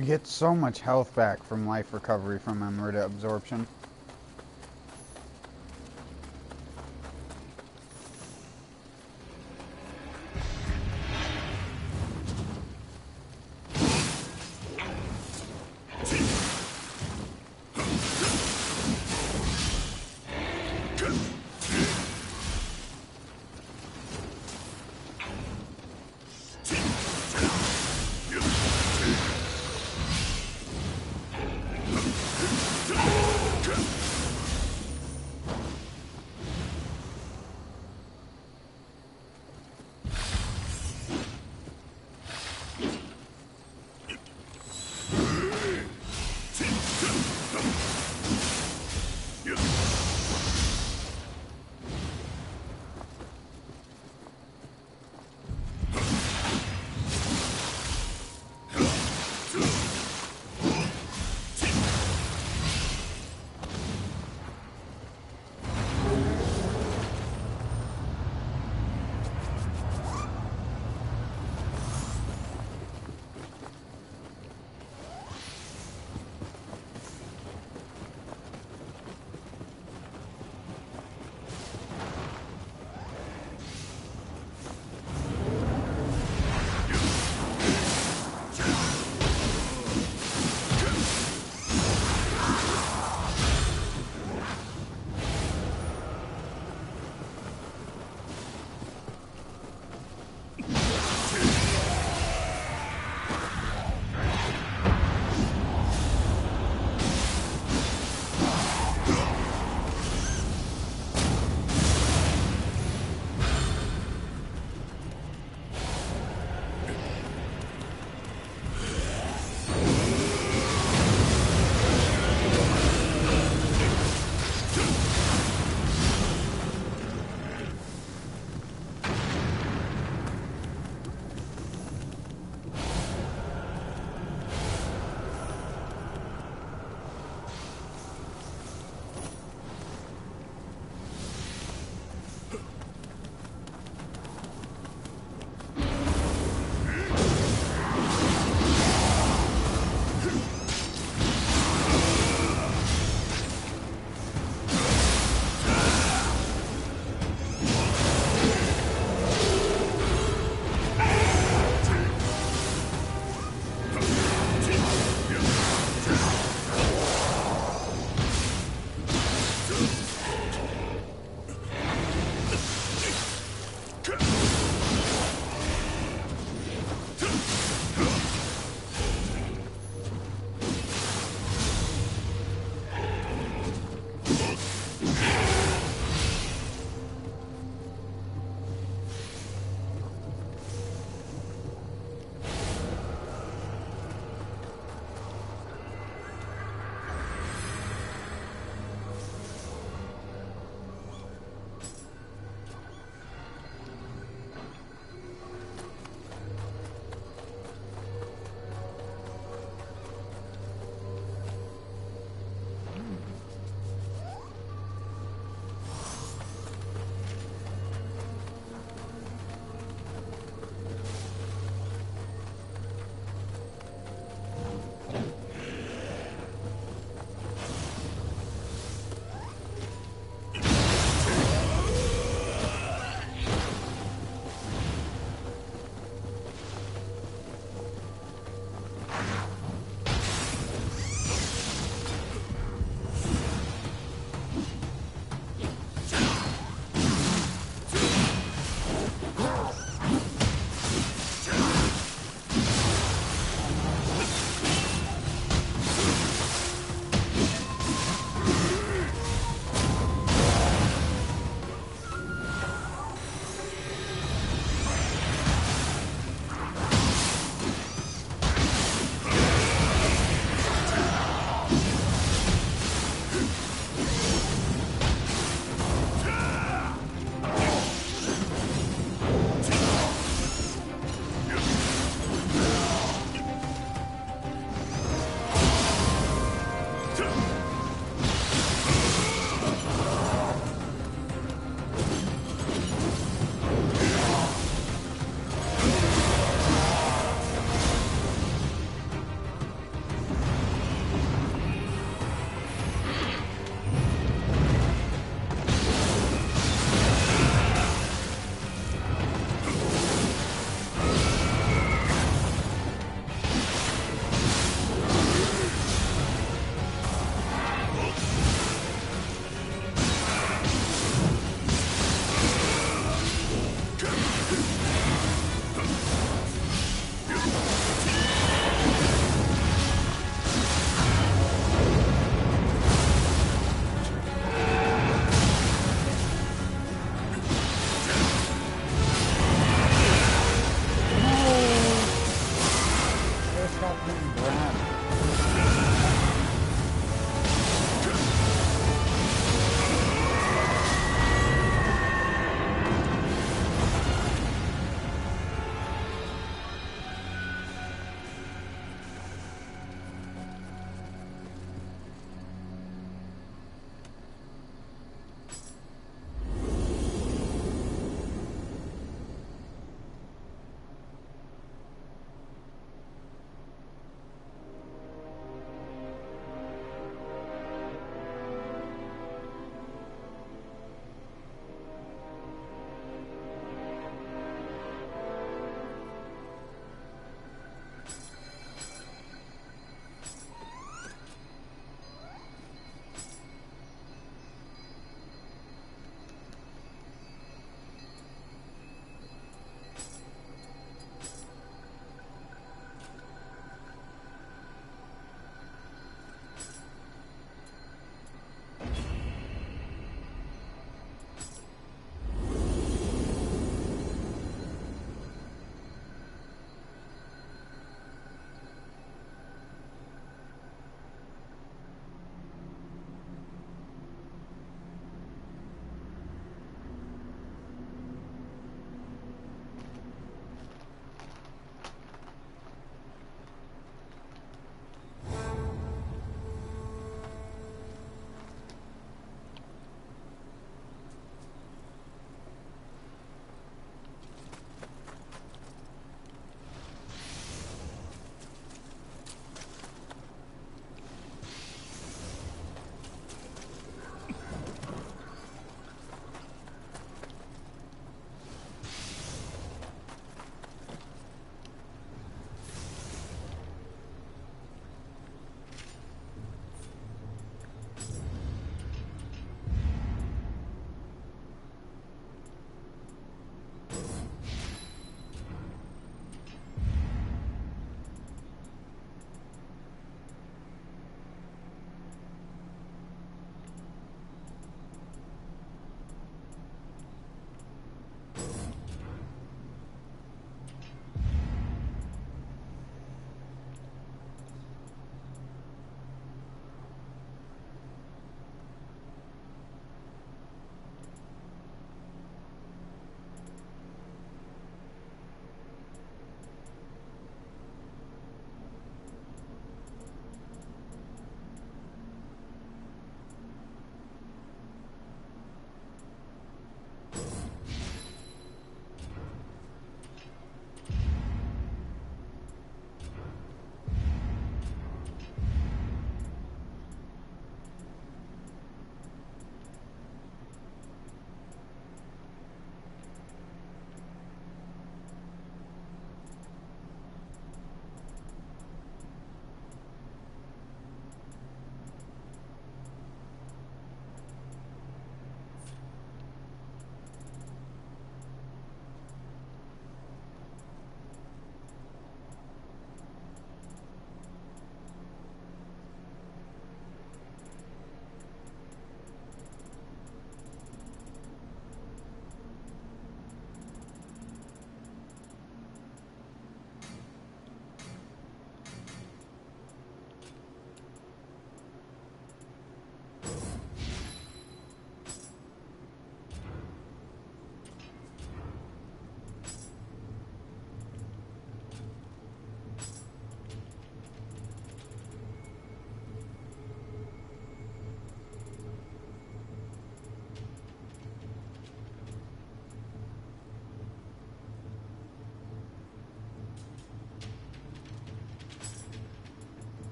You get so much health back from life recovery from Emerita absorption.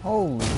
Holy.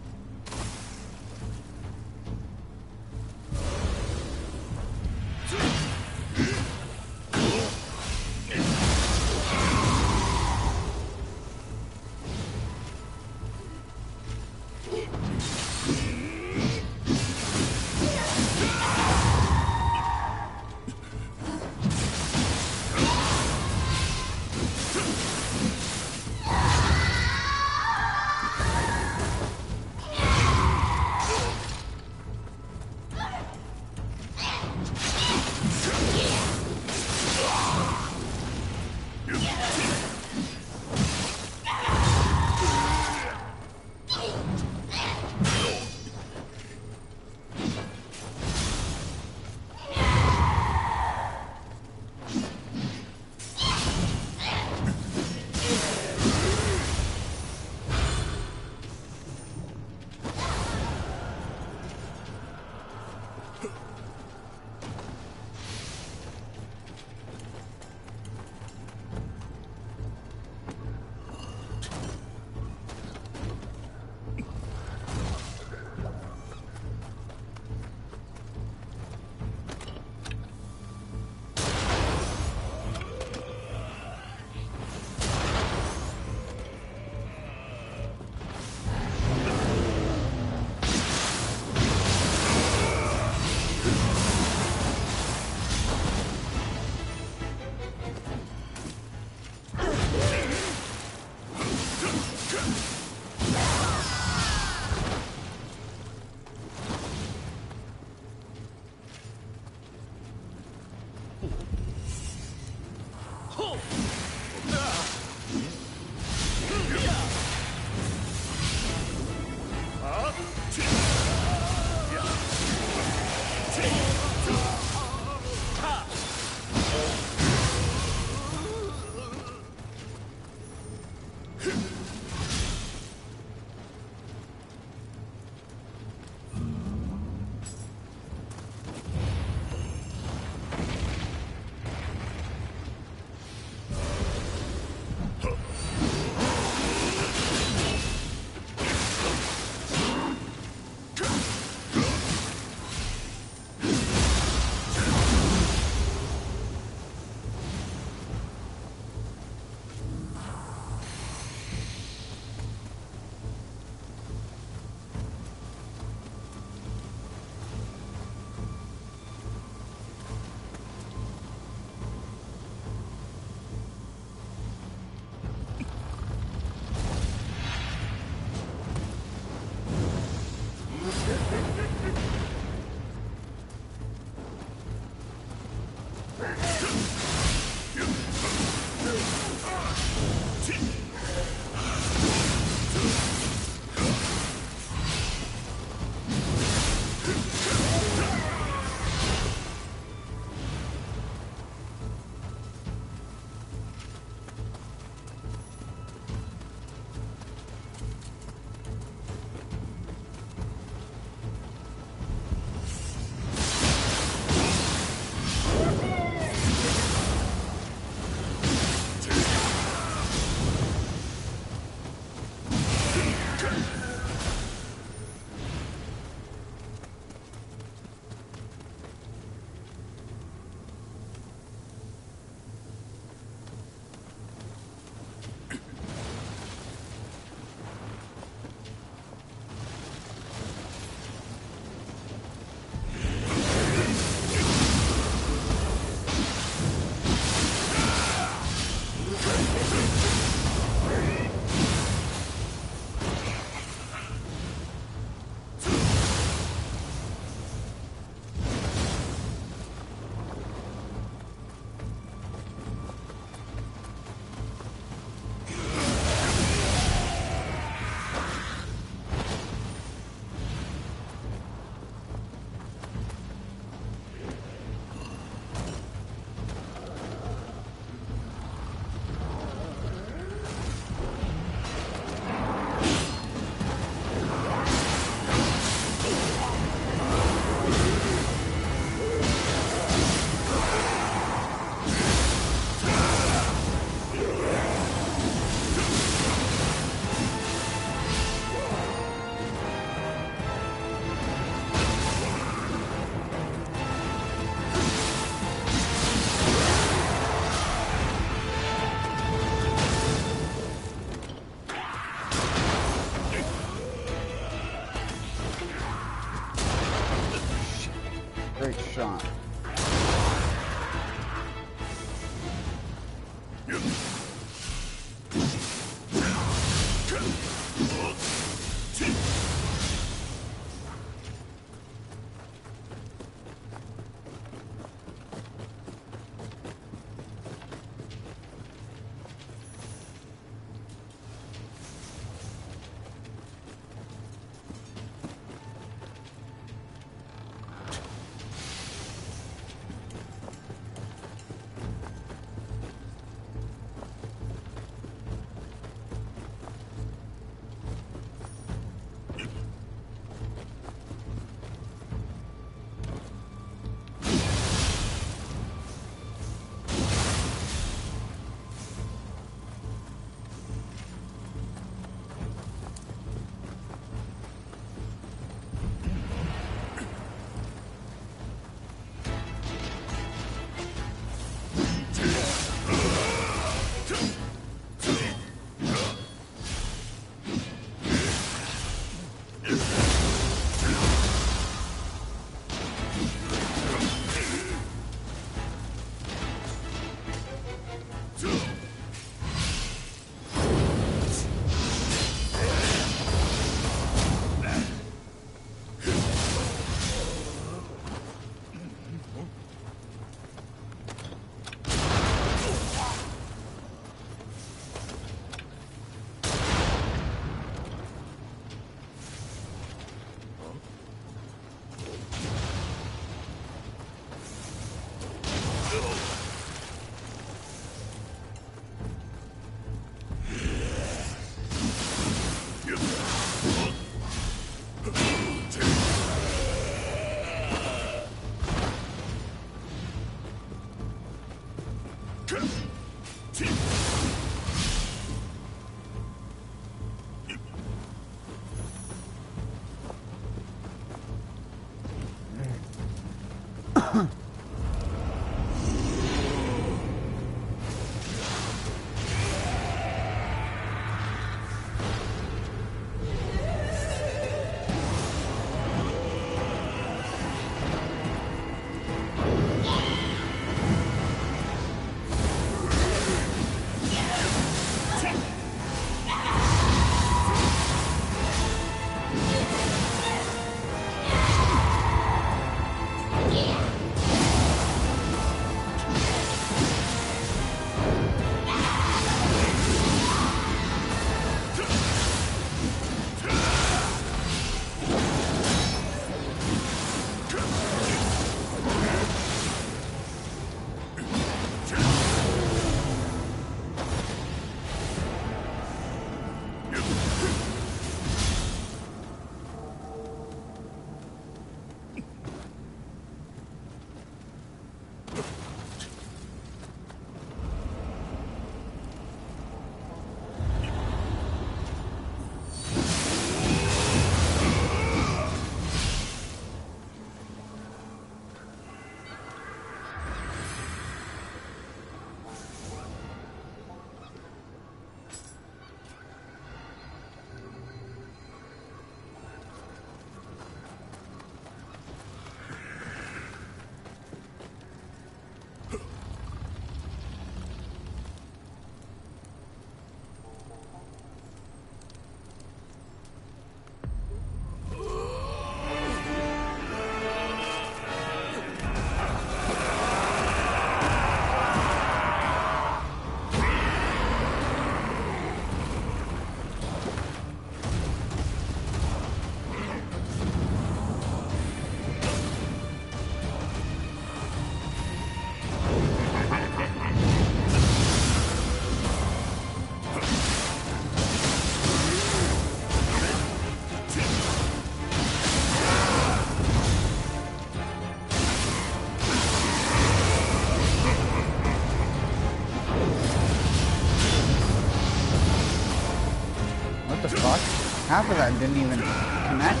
Half of that didn't even connect.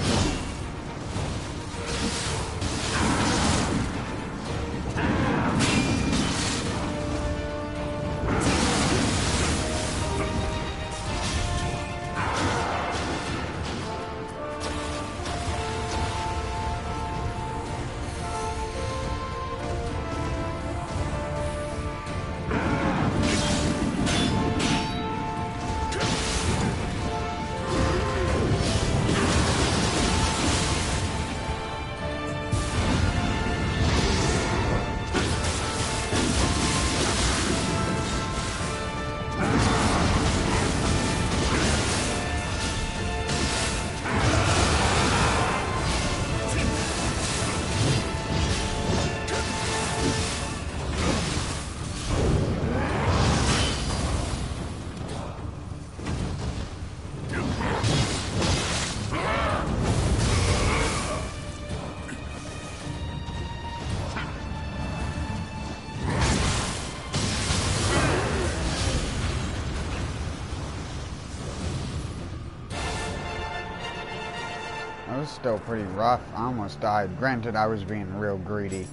That was still pretty rough. I almost died. Granted, I was being real greedy.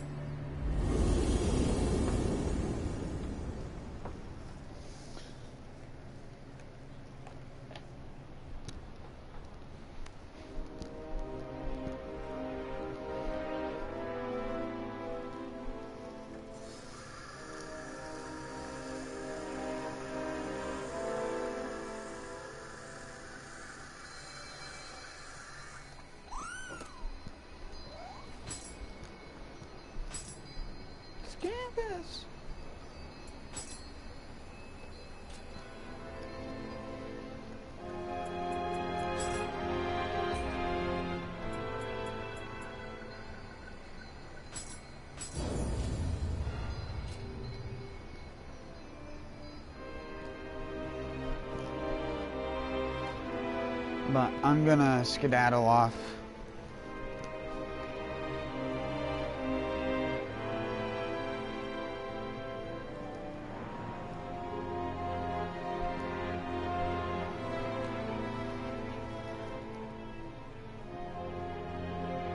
This. But I'm gonna skedaddle off.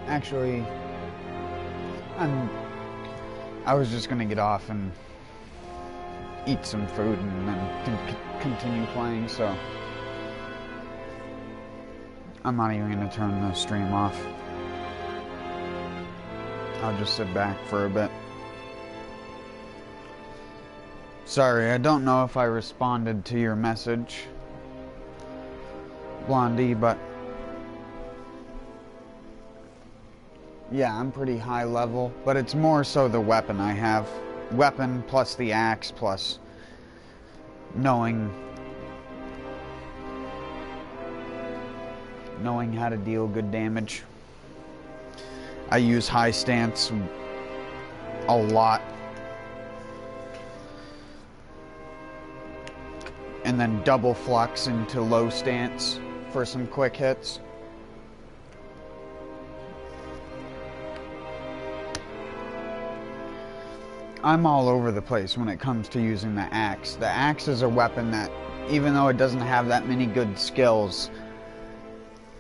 Actually, I was just gonna get off and eat some food and then continue playing, so I'm not even gonna turn the stream off. I'll just sit back for a bit. Sorry, I don't know if I responded to your message, Blondie, but yeah, I'm pretty high level, but it's more so the weapon I have. Weapon plus the axe plus knowing how to deal good damage. I use high stance a lot. And then double flux into low stance for some quick hits. I'm all over the place when it comes to using the axe. The axe is a weapon that, even though it doesn't have that many good skills,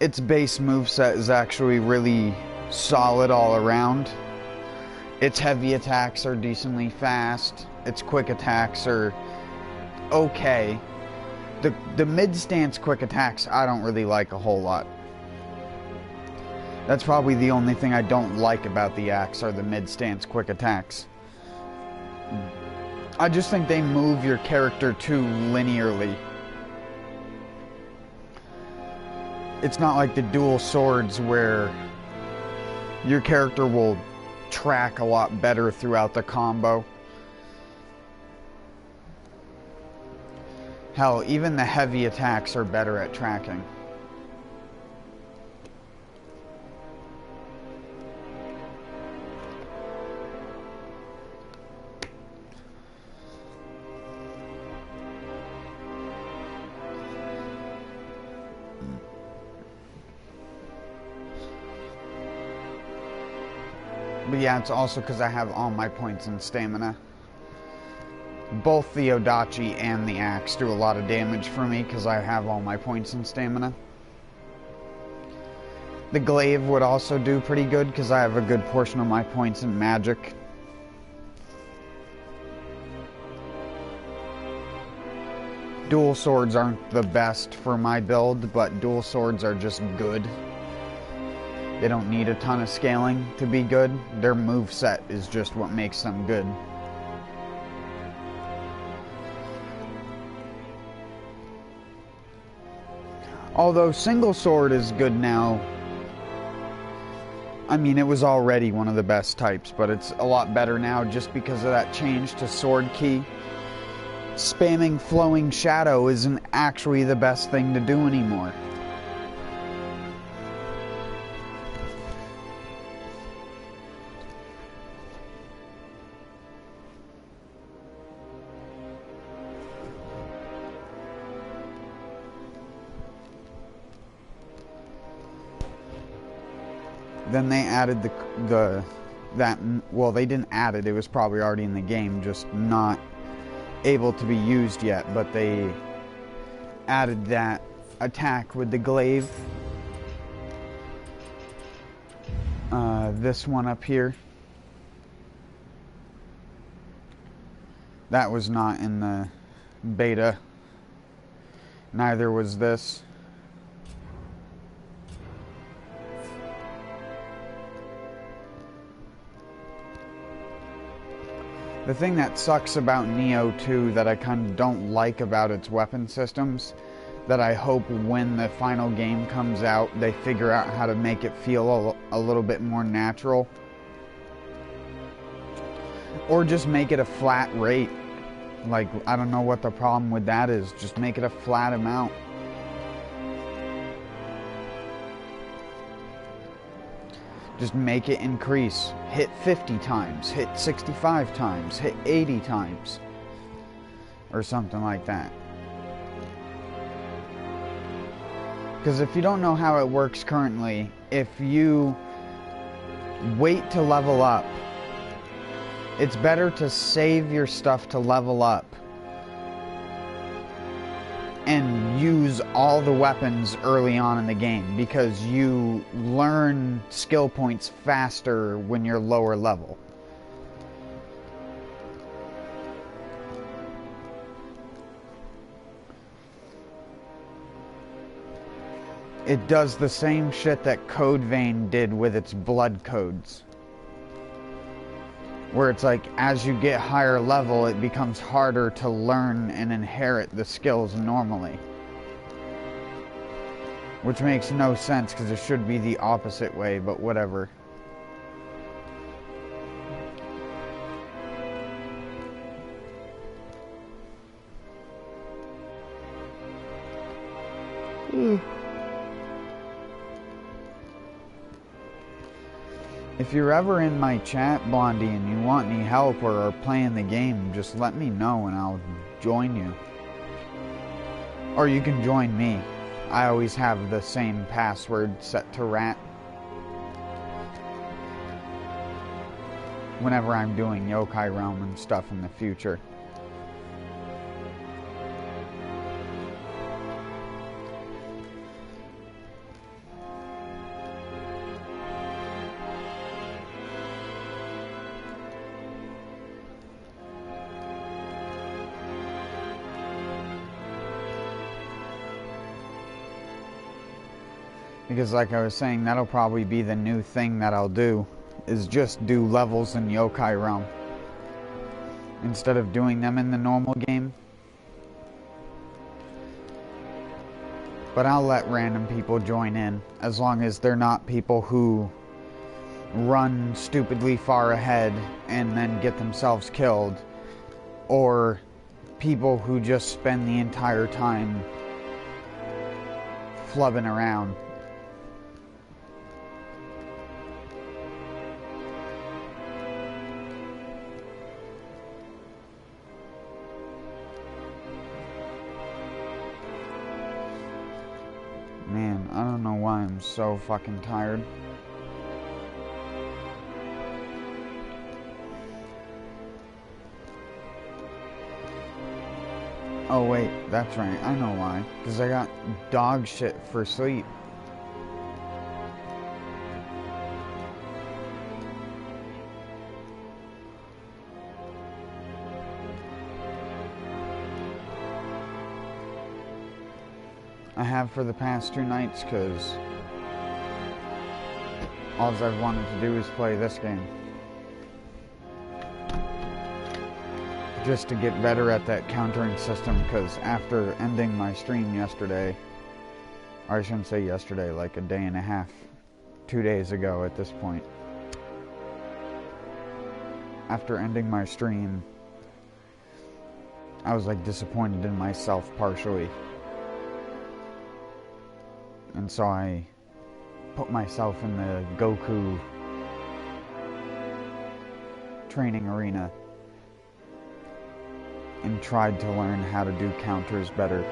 its base moveset is actually really solid all around. Its heavy attacks are decently fast. Its quick attacks are okay. The mid-stance quick attacks I don't really like a whole lot. That's probably the only thing I don't like about the axe are the mid-stance quick attacks. I just think they move your character too linearly. It's not like the dual swords where your character will track a lot better throughout the combo. Hell, even the heavy attacks are better at tracking. But yeah, it's also because I have all my points in stamina. Both the Odachi and the axe do a lot of damage for me because I have all my points in stamina. The glaive would also do pretty good because I have a good portion of my points in magic. Dual swords aren't the best for my build, but dual swords are just good. They don't need a ton of scaling to be good. Their moveset is just what makes them good. Although single sword is good now. I mean, it was already one of the best types, but it's a lot better now just because of that change to sword key. Spamming flowing shadow isn't actually the best thing to do anymore. Then they added well, they didn't add it, it was probably already in the game, just not able to be used yet, but they added that attack with the glaive. This one up here. That was not in the beta. Neither was this. The thing that sucks about Nioh 2 that I kind of don't like about its weapon systems, that I hope when the final game comes out, they figure out how to make it feel a little bit more natural. Or just make it a flat rate. Like, I don't know what the problem with that is. Just make it a flat amount. Just make it increase. Hit 50 times, hit 65 times, hit 80 times. Or something like that. Because if you don't know how it works currently, if you wait to level up, it's better to save your stuff to level up and use all the weapons early on in the game, because you learn skill points faster when you're lower level. It does the same shit that Code Vein did with its blood codes. Where it's like, as you get higher level, it becomes harder to learn and inherit the skills normally. Which makes no sense, because it should be the opposite way, but whatever. If you're ever in my chat, Blondie, and you want any help or are playing the game, just let me know and I'll join you. Or you can join me. I always have the same password set to rat. Whenever I'm doing Yokai Realm and stuff in the future. Because like I was saying, that'll probably be the new thing that I'll do, is just do levels in Yokai Realm. Instead of doing them in the normal game. But I'll let random people join in, as long as they're not people who run stupidly far ahead and then get themselves killed. Or people who just spend the entire time flubbing around. Man, I don't know why I'm so fucking tired. Oh wait, that's right, I know why. Because I got dog shit for sleep. I have for the past 2 nights, because all I've wanted to do is play this game. Just to get better at that countering system, because after ending my stream yesterday, or I shouldn't say yesterday, like a day and a half, 2 days ago at this point. After ending my stream, I was like disappointed in myself partially. And so I put myself in the Goku training arena and tried to learn how to do counters better.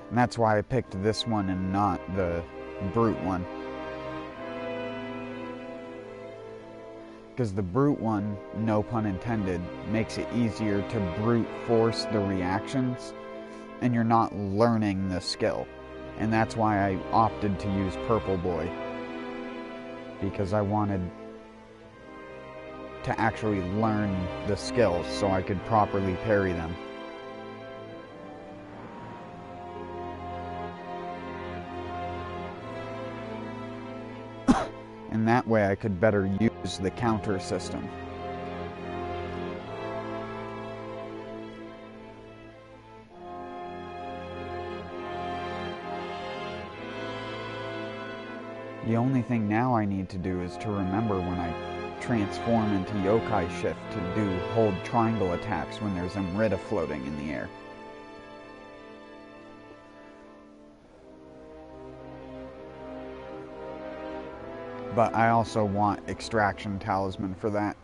And that's why I picked this one and not the brute one. Because the brute one, no pun intended, makes it easier to brute force the reactions, and you're not learning the skill. And that's why I opted to use Purple Boy, because I wanted to actually learn the skills so I could properly parry them. And that way I could better use the counter system. The only thing now I need to do is to remember when I transform into yokai shift to do hold triangle attacks when there's Amrita floating in the air. But I also want Extraction Talisman for that.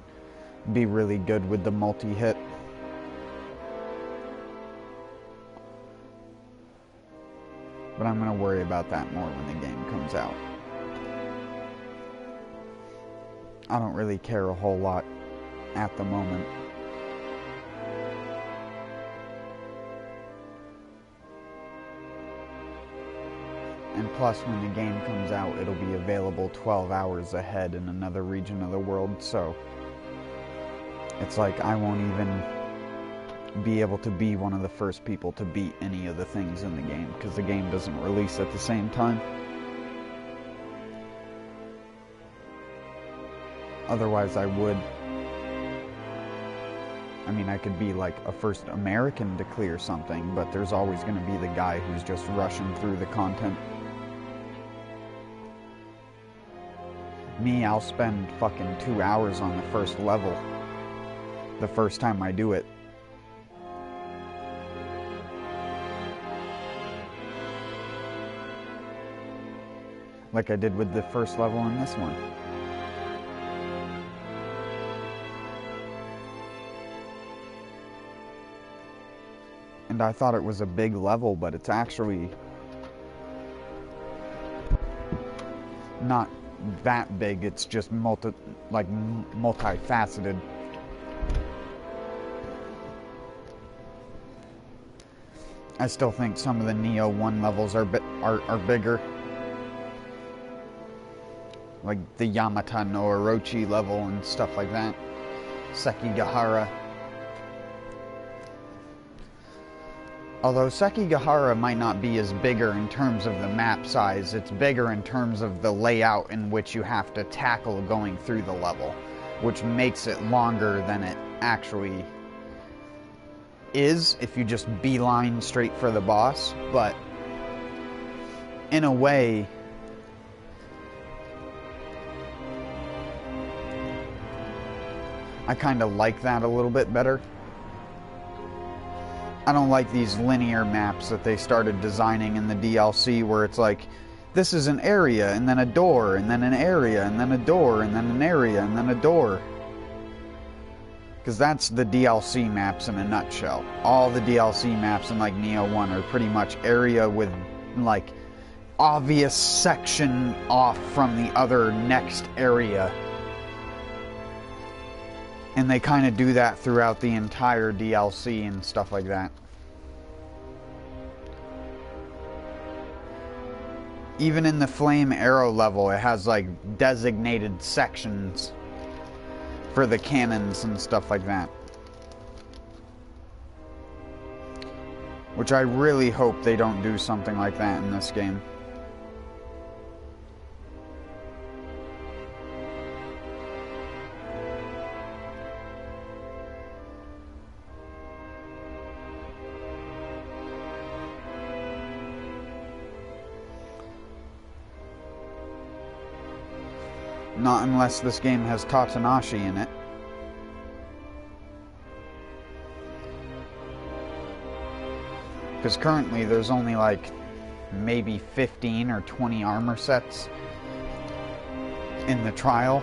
Be really good with the multi-hit. But I'm going to worry about that more when the game comes out. I don't really care a whole lot at the moment. And plus, when the game comes out, it'll be available 12 hours ahead in another region of the world, so it's like I won't even be able to be one of the first people to beat any of the things in the game, because the game doesn't release at the same time. Otherwise, I would. I mean, I could be like a first American to clear something, but there's always going to be the guy who's just rushing through the content. Me, I'll spend fucking 2 hours on the first level the first time I do it. Like I did with the first level in this one. And I thought it was a big level, but it's actually not that big. It's just multifaceted. I still think some of the Nioh 1 levels are bigger. Like the Yamata no Orochi level and stuff like that. Sekigahara. Although Sekigahara might not be as bigger in terms of the map size, it's bigger in terms of the layout in which you have to tackle going through the level, which makes it longer than it actually is if you just beeline straight for the boss. But in a way, I kind of like that a little bit better. I don't like these linear maps that they started designing in the DLC where it's like, this is an area, and then a door, and then an area, and then a door, and then an area, and then a door. Because that's the DLC maps in a nutshell. All the DLC maps in like Nioh 1 are pretty much area with like obvious section off from the other next area. And they kind of do that throughout the entire DLC and stuff like that. Even in the Flame Arrow level, it has like designated sections for the cannons and stuff like that. Which I really hope they don't do something like that in this game. Not unless this game has Tatanashi in it. Because currently there's only like maybe 15 or 20 armor sets in the trial.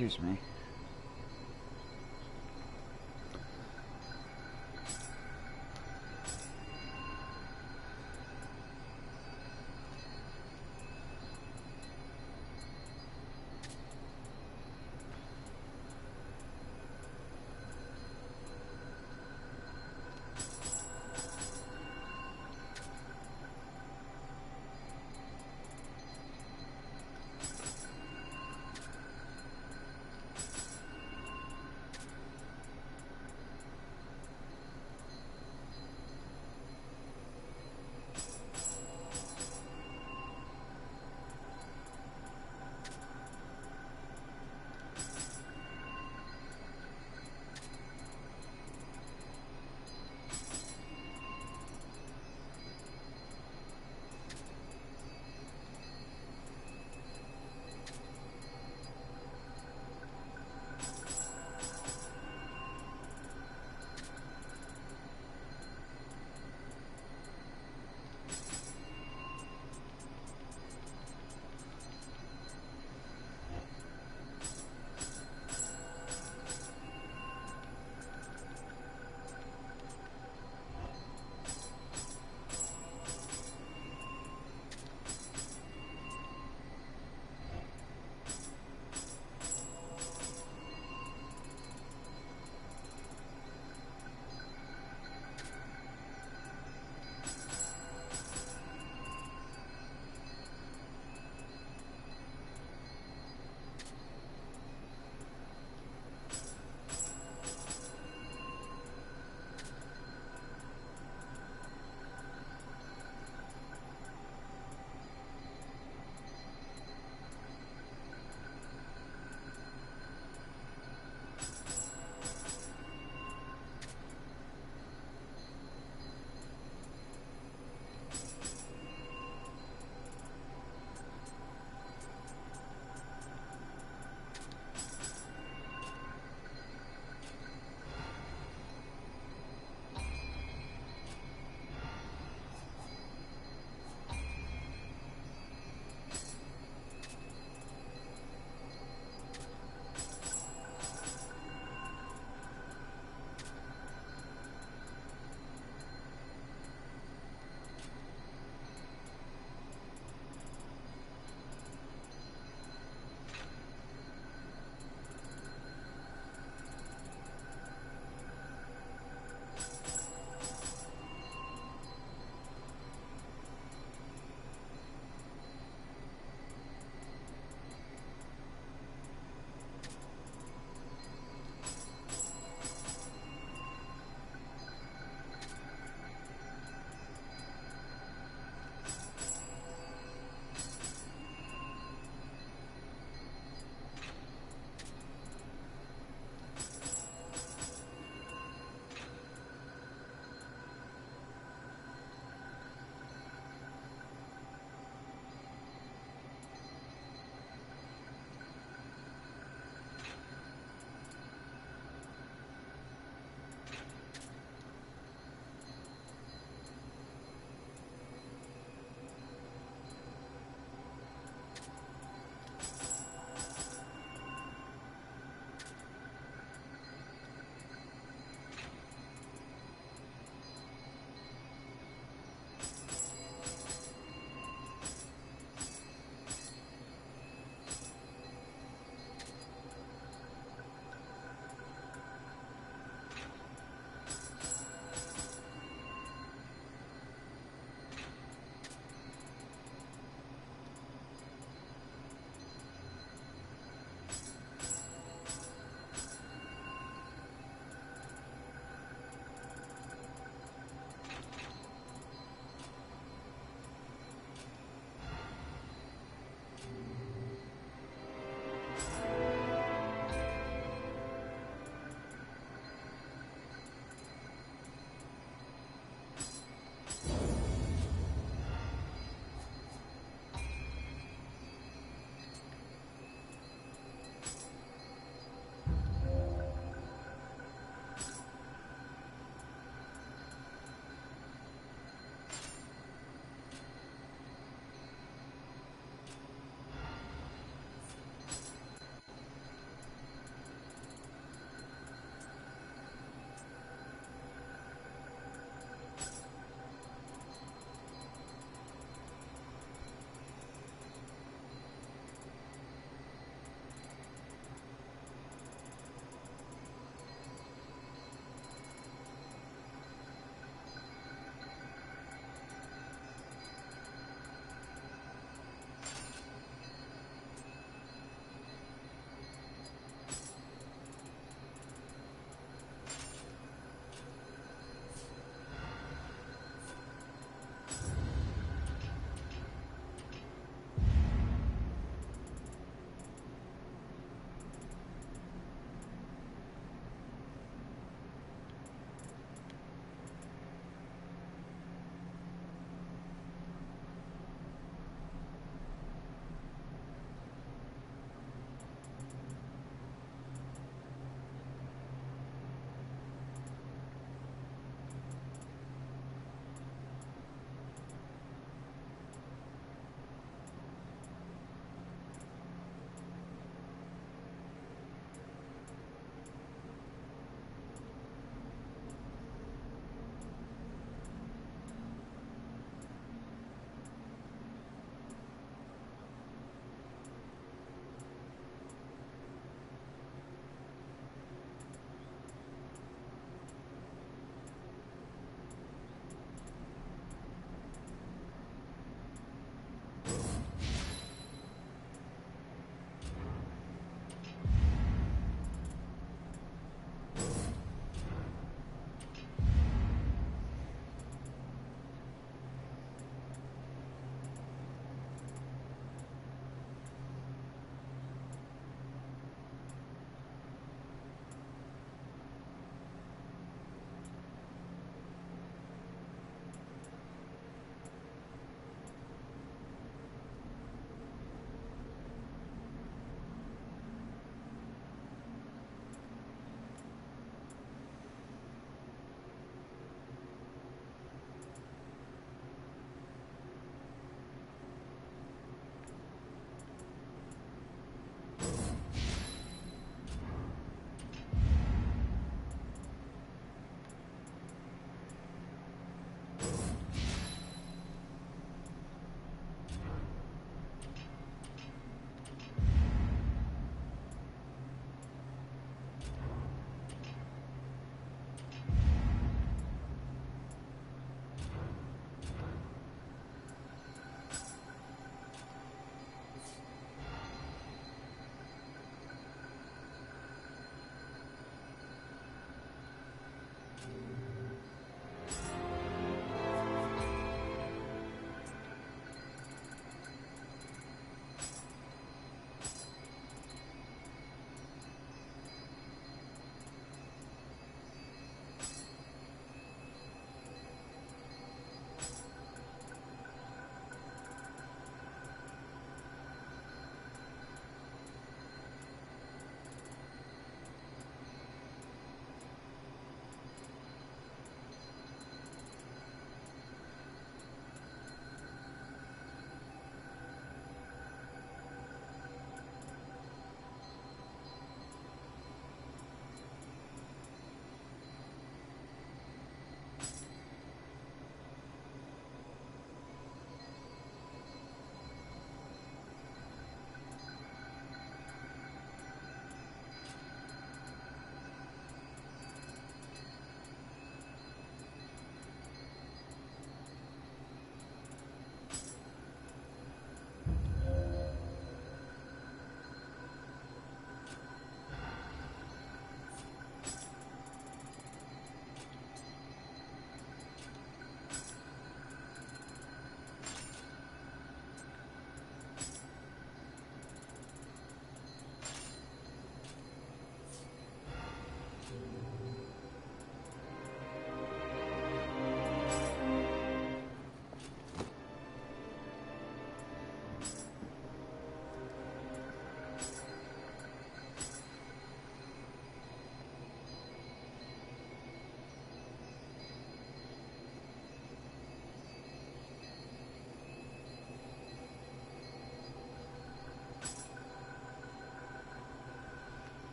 Excuse me.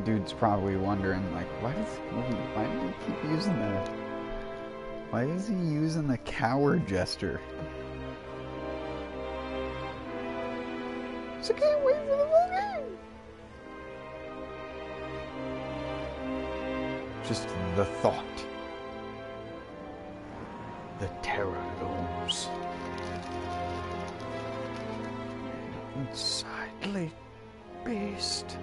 Dude's probably wondering, like, why did he keep using that? Why is he using the coward gesture? So I can't wait for the full game. Just the thought. The terror looms. Unsightly beast.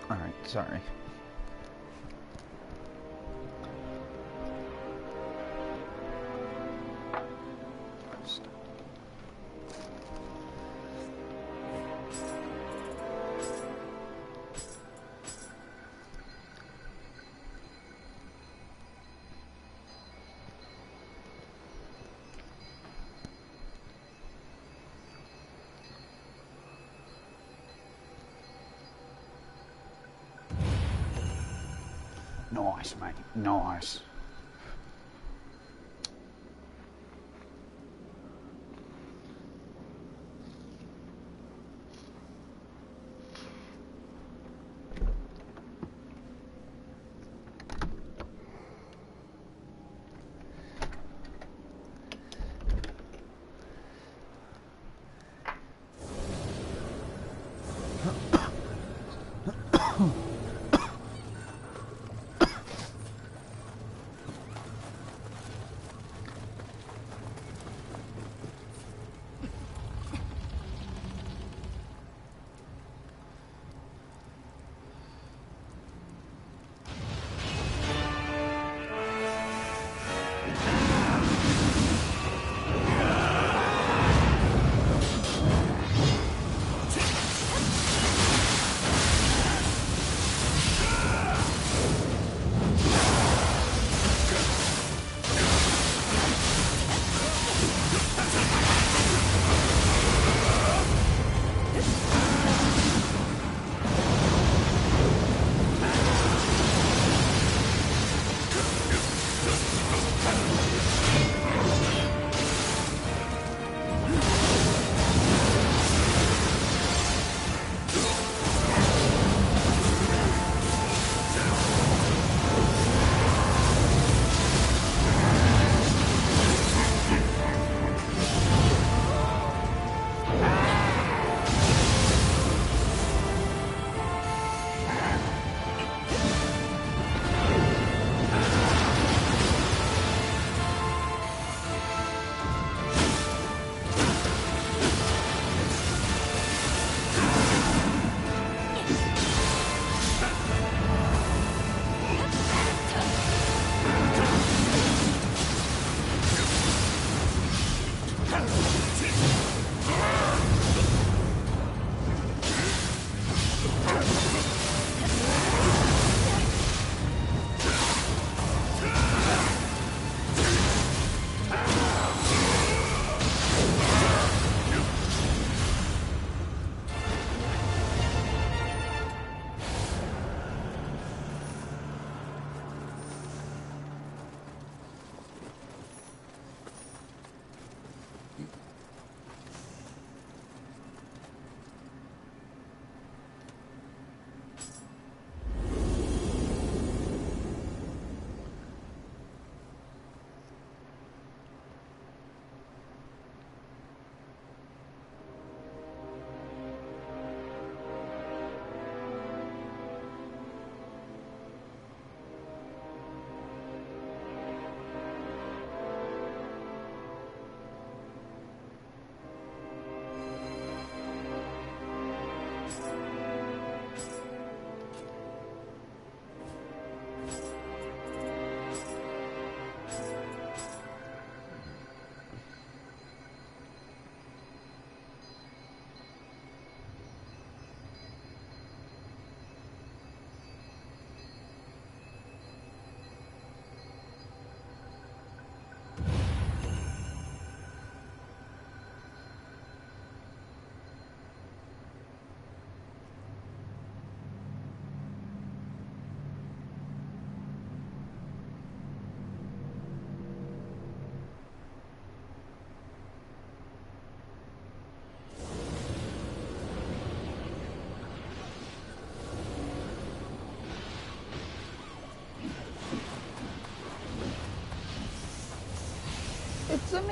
Alright, sorry. Nice, mate. Nice.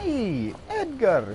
Hey, Edgar.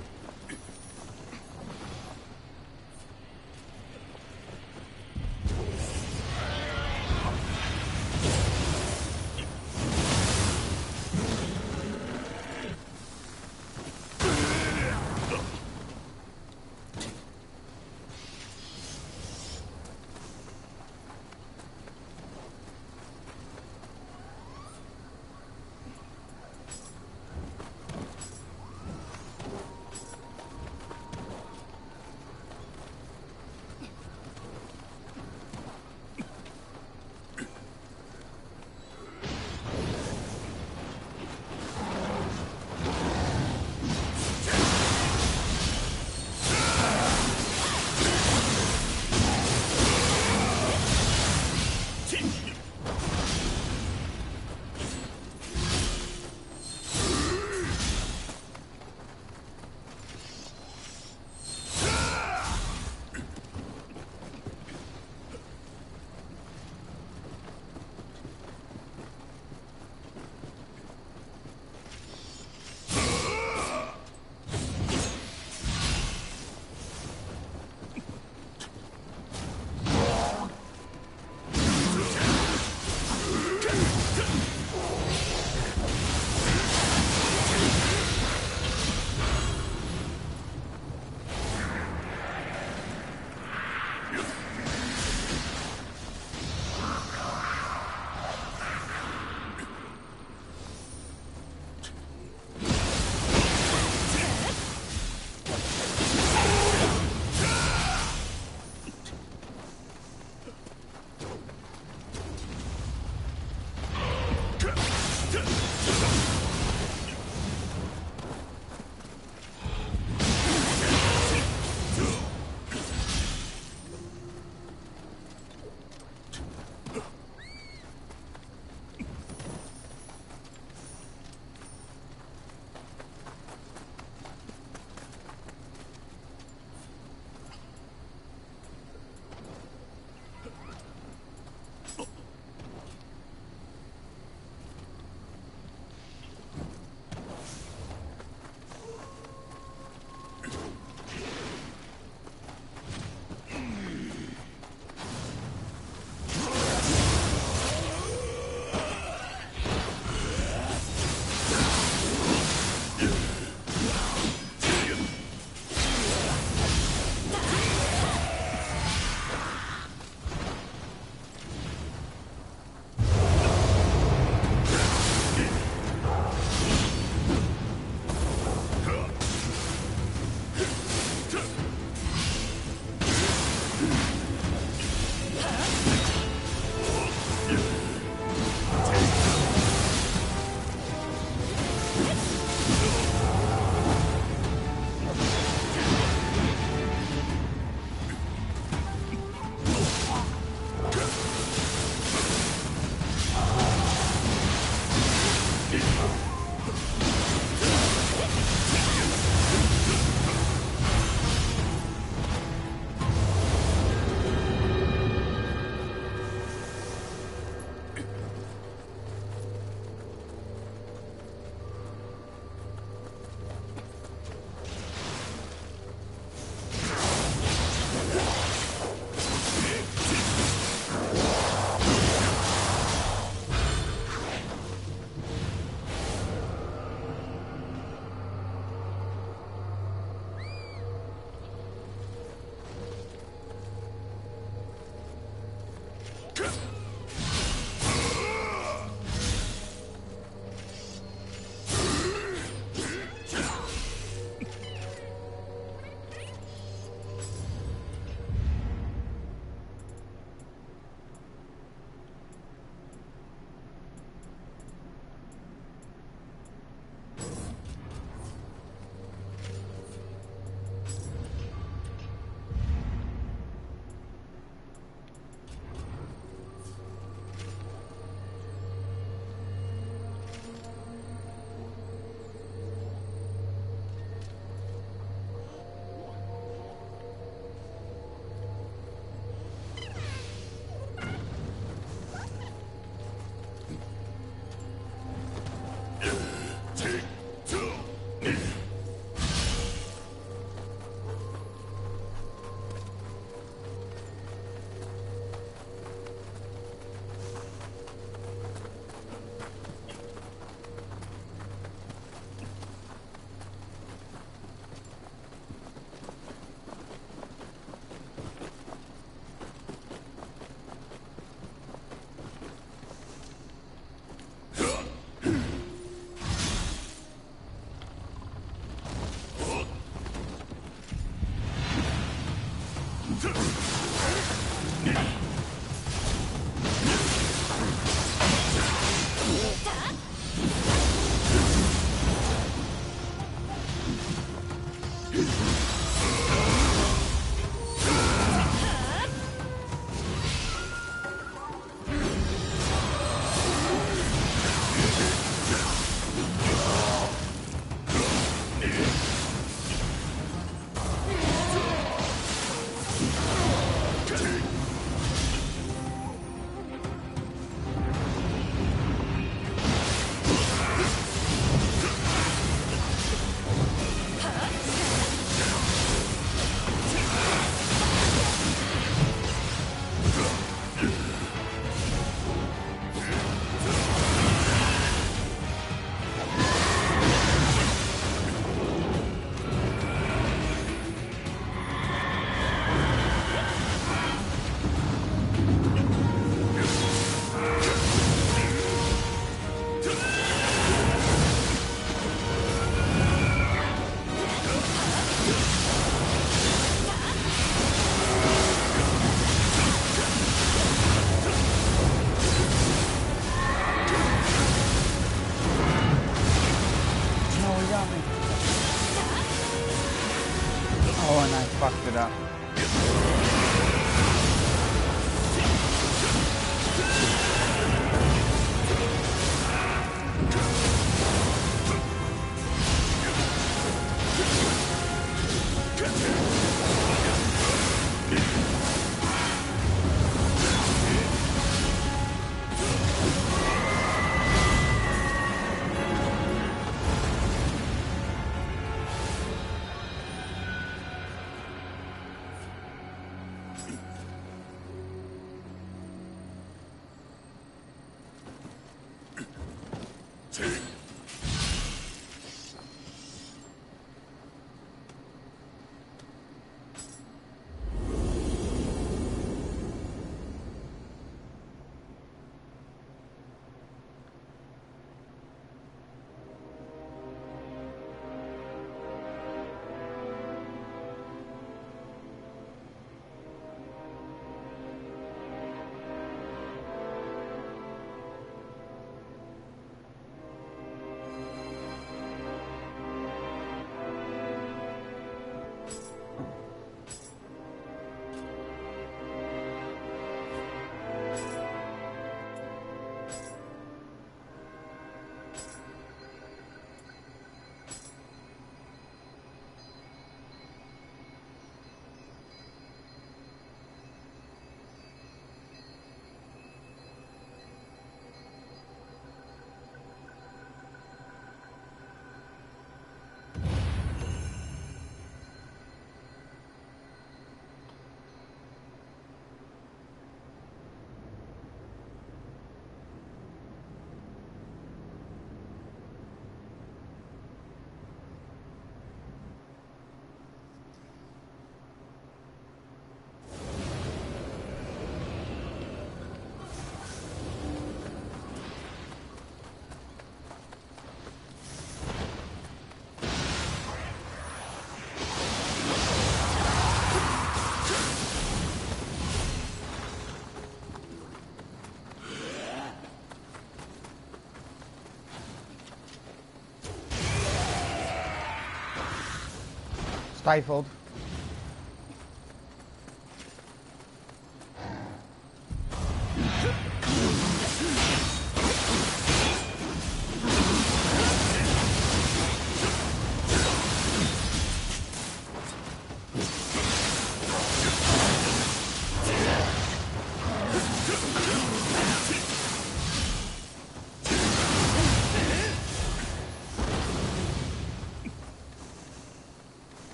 Stifled.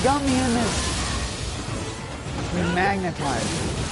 He got me in this. He's magnetized.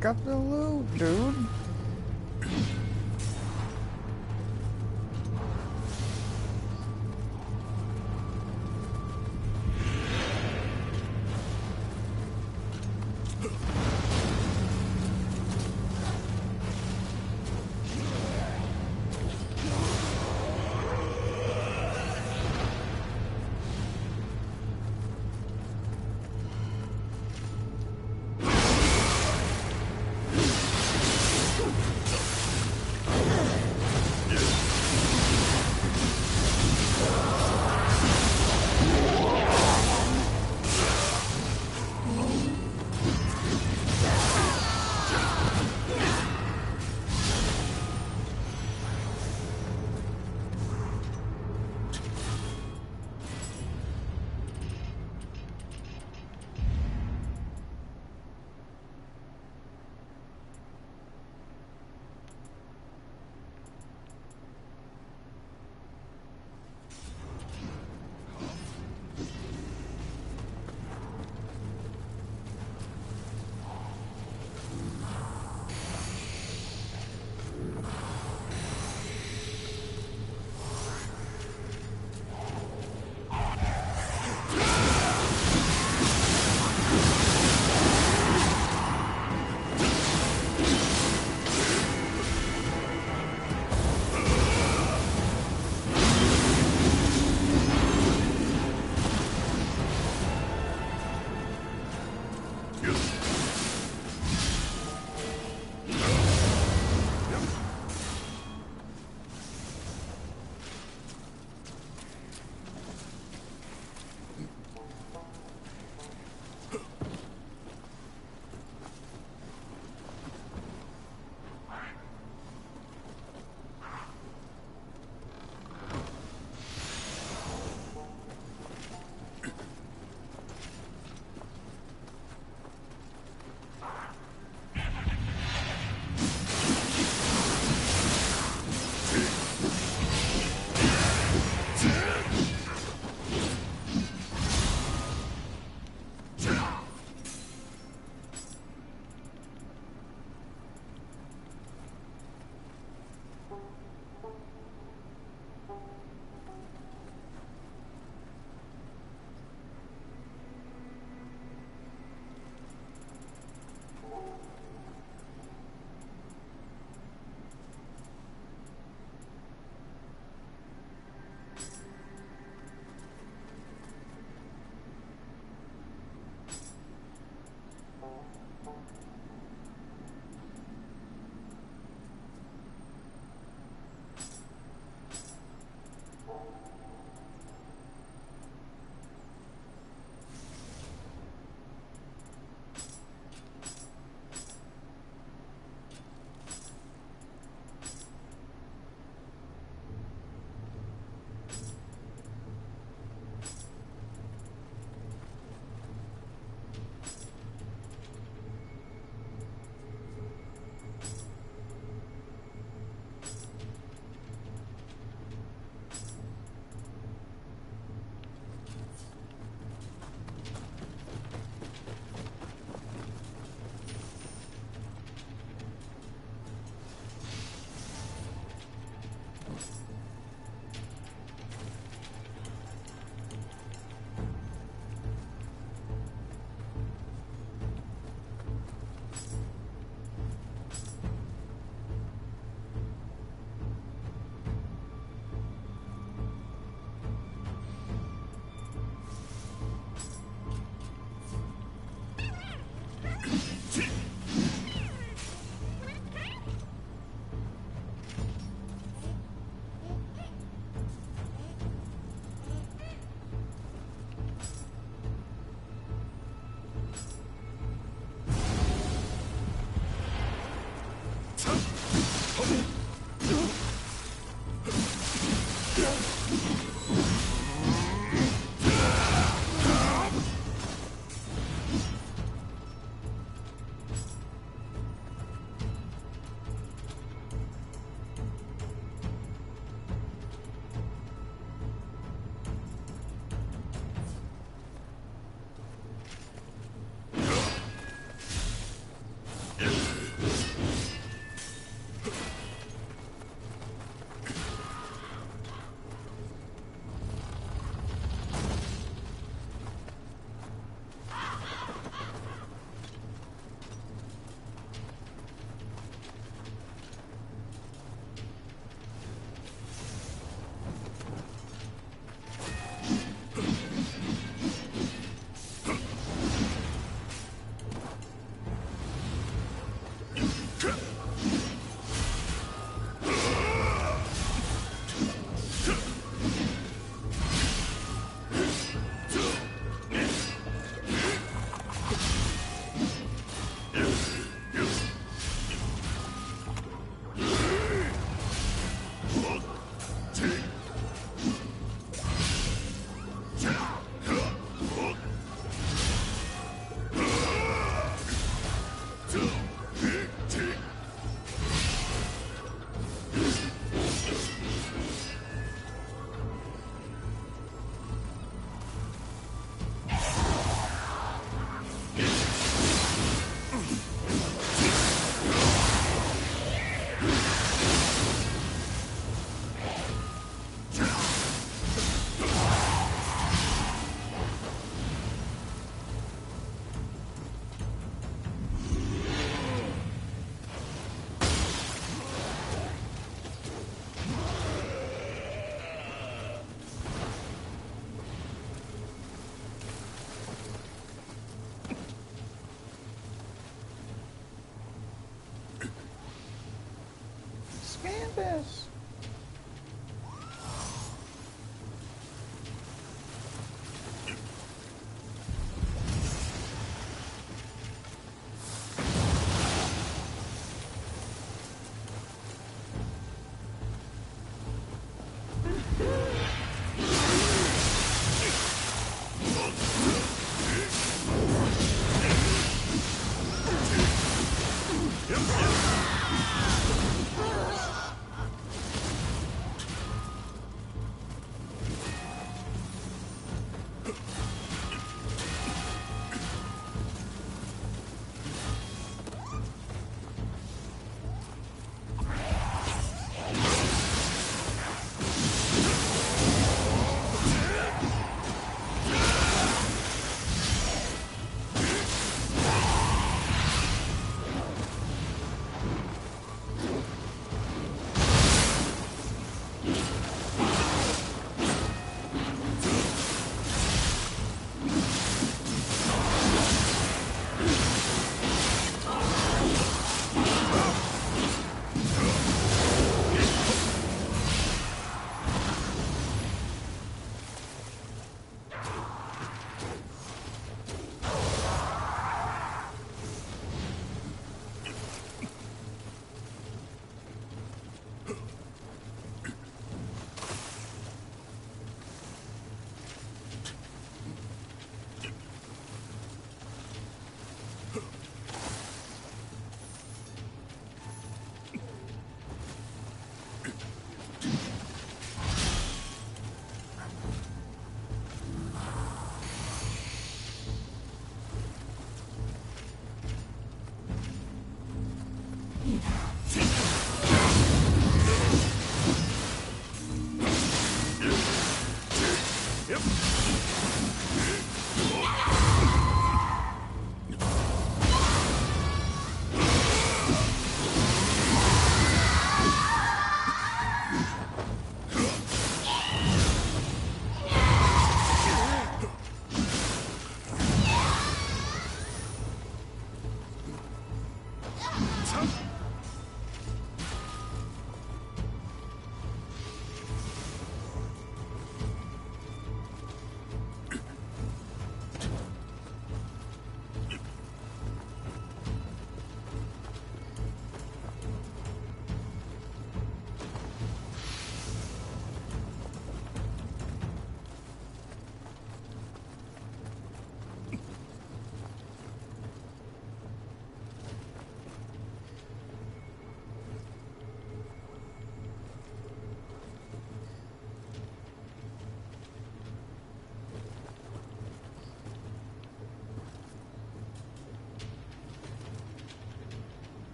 Pick up the loot, dude.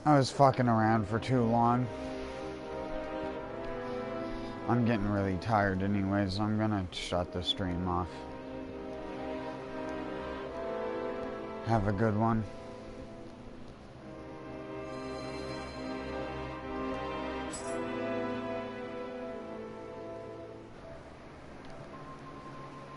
I was fucking around for too long. I'm getting really tired anyways. I'm gonna shut the stream off. Have a good one.